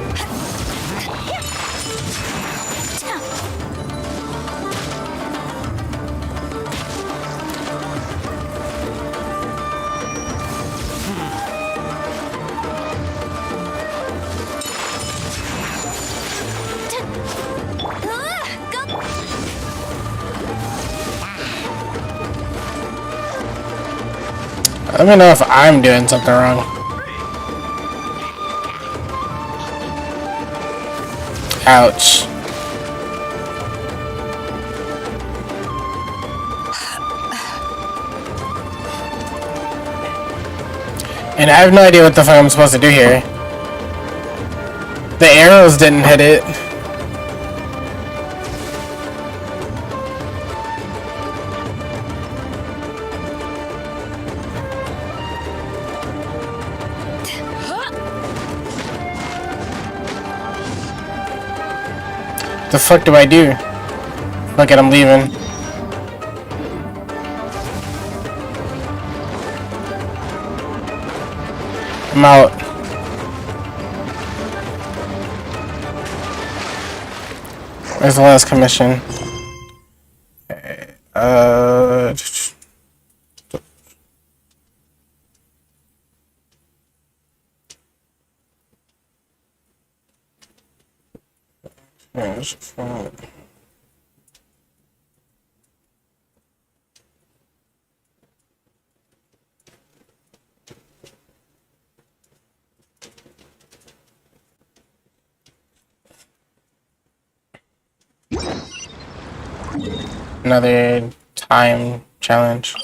Let me know if I'm doing something wrong. Ouch. And I have no idea what the fuck I'm supposed to do here. The arrows didn't hit it. The fuck do I do? Fuck it, I'm leaving. I'm out. Where's the last commission? Another time challenge.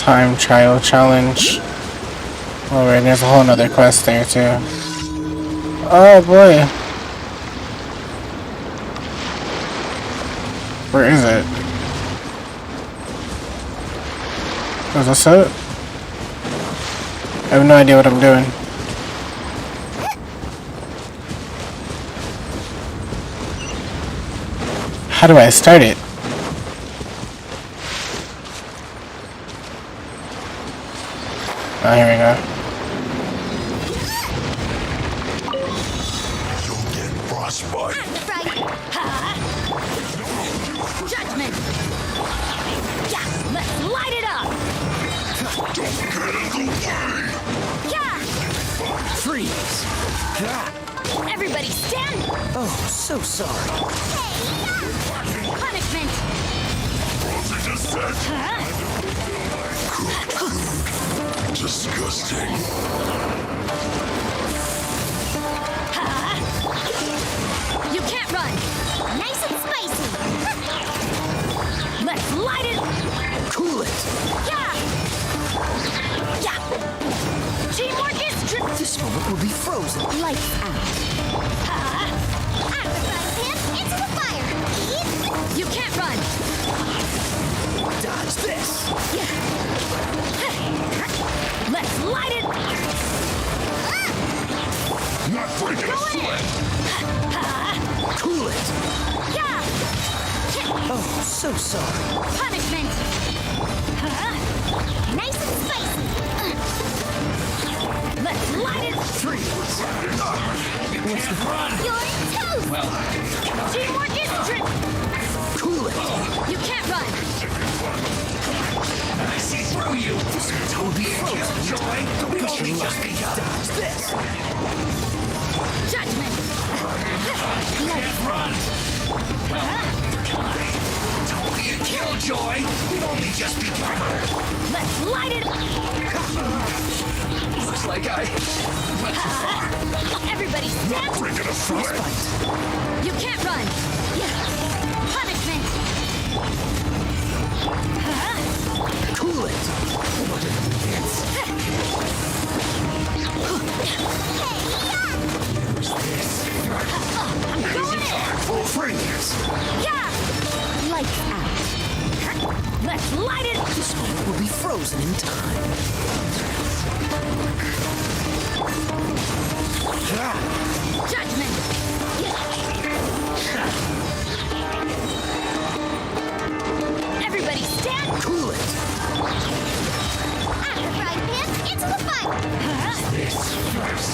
Time trial challenge. Alright, there's a whole nother quest there too. Oh boy. Where is it? Is this it? I have no idea what I'm doing. How do I start it? Oh, here we go. You'll get frostbite. Judgment! Yeah, let's light it up! Don't get in the way! Yeah! Freeze! Everybody stand! Oh, so sorry. Punishment! Disgusting. You can't run! Nice and spicy! Let's light it! Cool it! Yeah! Yeah! Teamwork is This moment will be frozen. lights out! Out the frying pan, into the fire! You can't run! Dodge this! Let's light it! Not breaking a sweat. Cool it! Yeah! Oh, so sorry. Punishment! Nice and spicy! Let's light it! Freeze! What's the You're toast! Teamwork is Cool it! You can't run! I see through you! This will be frozen. Joy! Push your luck. Dodge this! Judgment! Run! Don't be a killjoy! We've only just begun! Let's light it! Looks like I went too far. Everybody stand! Breaking a sweat. You can't run! Punishment! Cool it! I'm going in! Full freeze. Yeah! Lights out! Let's light it! This moment will be frozen in time. Judgment! Everybody stand! Cool it! Out the frying pan, into the fire! This first.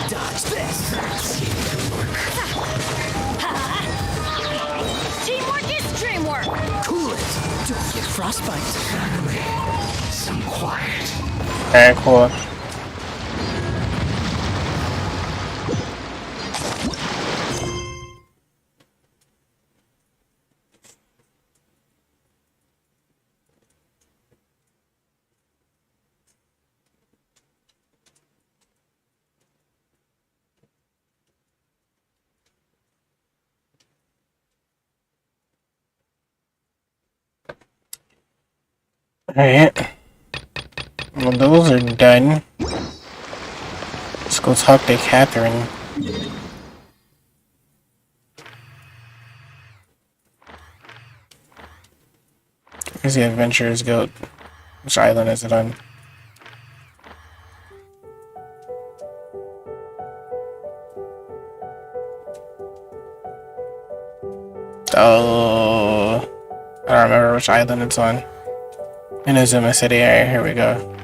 Dodge this! Teamwork is dreamwork! Cool it! Don't get frostbite. Some quiet. Alright, cool. Alright. Well, those are done. Let's go talk to Catherine. Here's the Adventurers Guild. Which island is it on? Oh, I don't remember which island it's on. Inazuma City. Alright, here we go.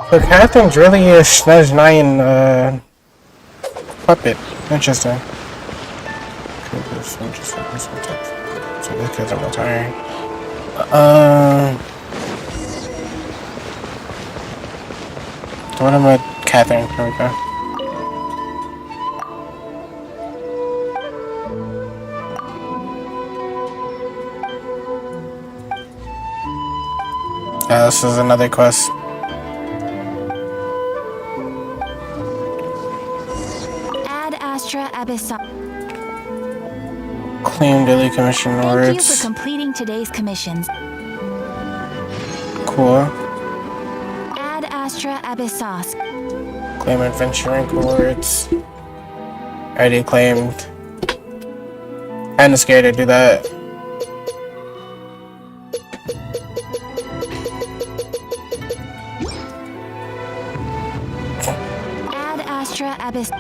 So Catherine's really a Snezh 9 puppet. Interesting. So this kid's a retiring. So what about Catherine? Here we go. Yeah, this is another quest. Add Astra Abyssa. Claim daily commission Thank you for rewards. completing today's commissions. Cool. Ad Astra Abyssos. Claim adventure rank rewards. Already claimed. Kinda scared to do that. Ad Astra Abyss.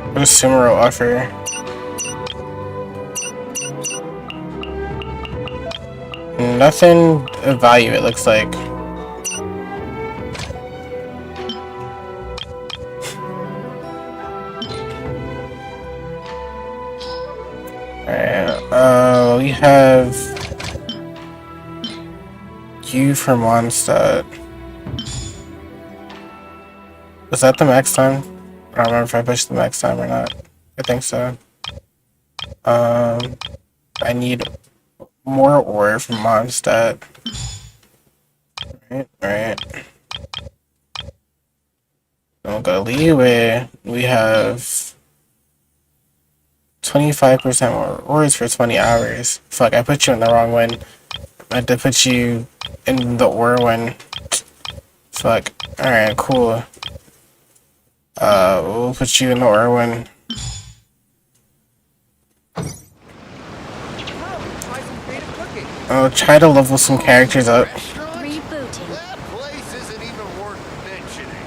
What does Sumeru offer? Nothing of value, it looks like. Alright, we have you from Mondstadt. Was that the max time? I don't remember if I pushed the max time or not. I think so. I need more ore from Mondstadt. Right. We'll go leeway. We have 25% more ores for 20 hours. Fuck, I put you in the wrong one. I had to put you in the ore one. Fuck. Alright, cool. We'll put you in the ore one. I'll try to level some characters up. Rebooting. That place isn't even worth mentioning.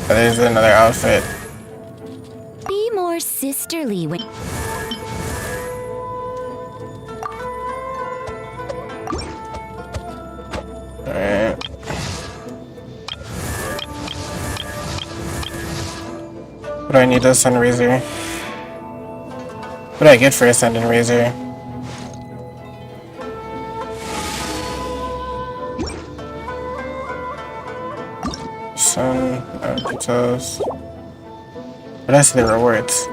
There's another outfit. Be more sisterly when. Alright. What do I need to send Razor? What do I get for ascending Razor? Sun, details. What else are the rewards?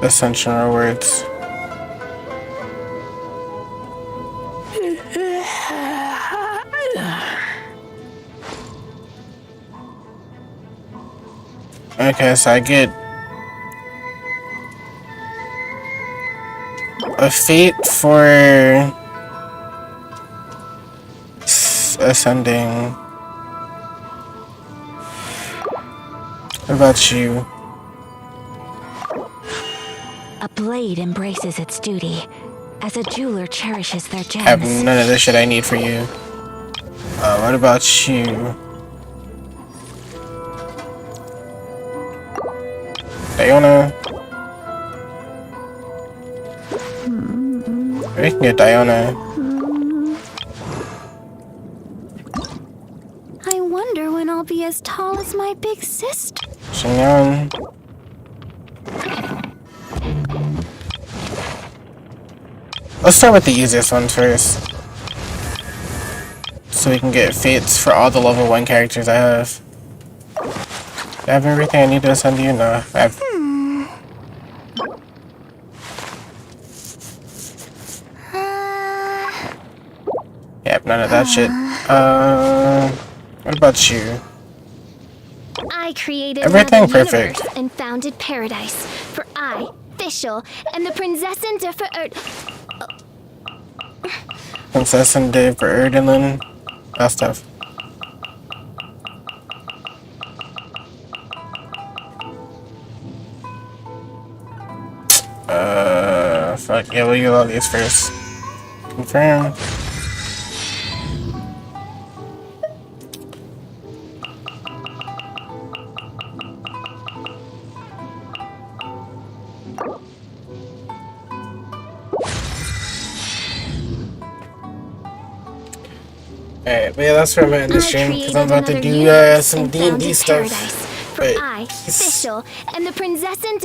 Ascension rewards. Okay, so I get a fate for ascending. What about you? A blade embraces its duty, as a jeweler cherishes their gems. I have none of the shit I need for you. What about you? Diona? We can get Diona. I wonder when I'll be as tall as my big sister. Shinyon. Let's start with the easiest ones first. So we can get fates for all the level 1 characters I have. Do I have everything I need to ascend you? No, I have. Yep, none of that shit. What about you? I created Everything another perfect. universe and founded paradise for I, Fischl, and the Prinzessin der Verirrten. Princess and Dave for Erdenlin. That stuff. Fuck. Yeah, we'll use all these first. Confirm. Alright, but yeah, that's where I'm at in the stream, because I'm about to do some D&D stuff. For I, Fischl, and the Prinzessin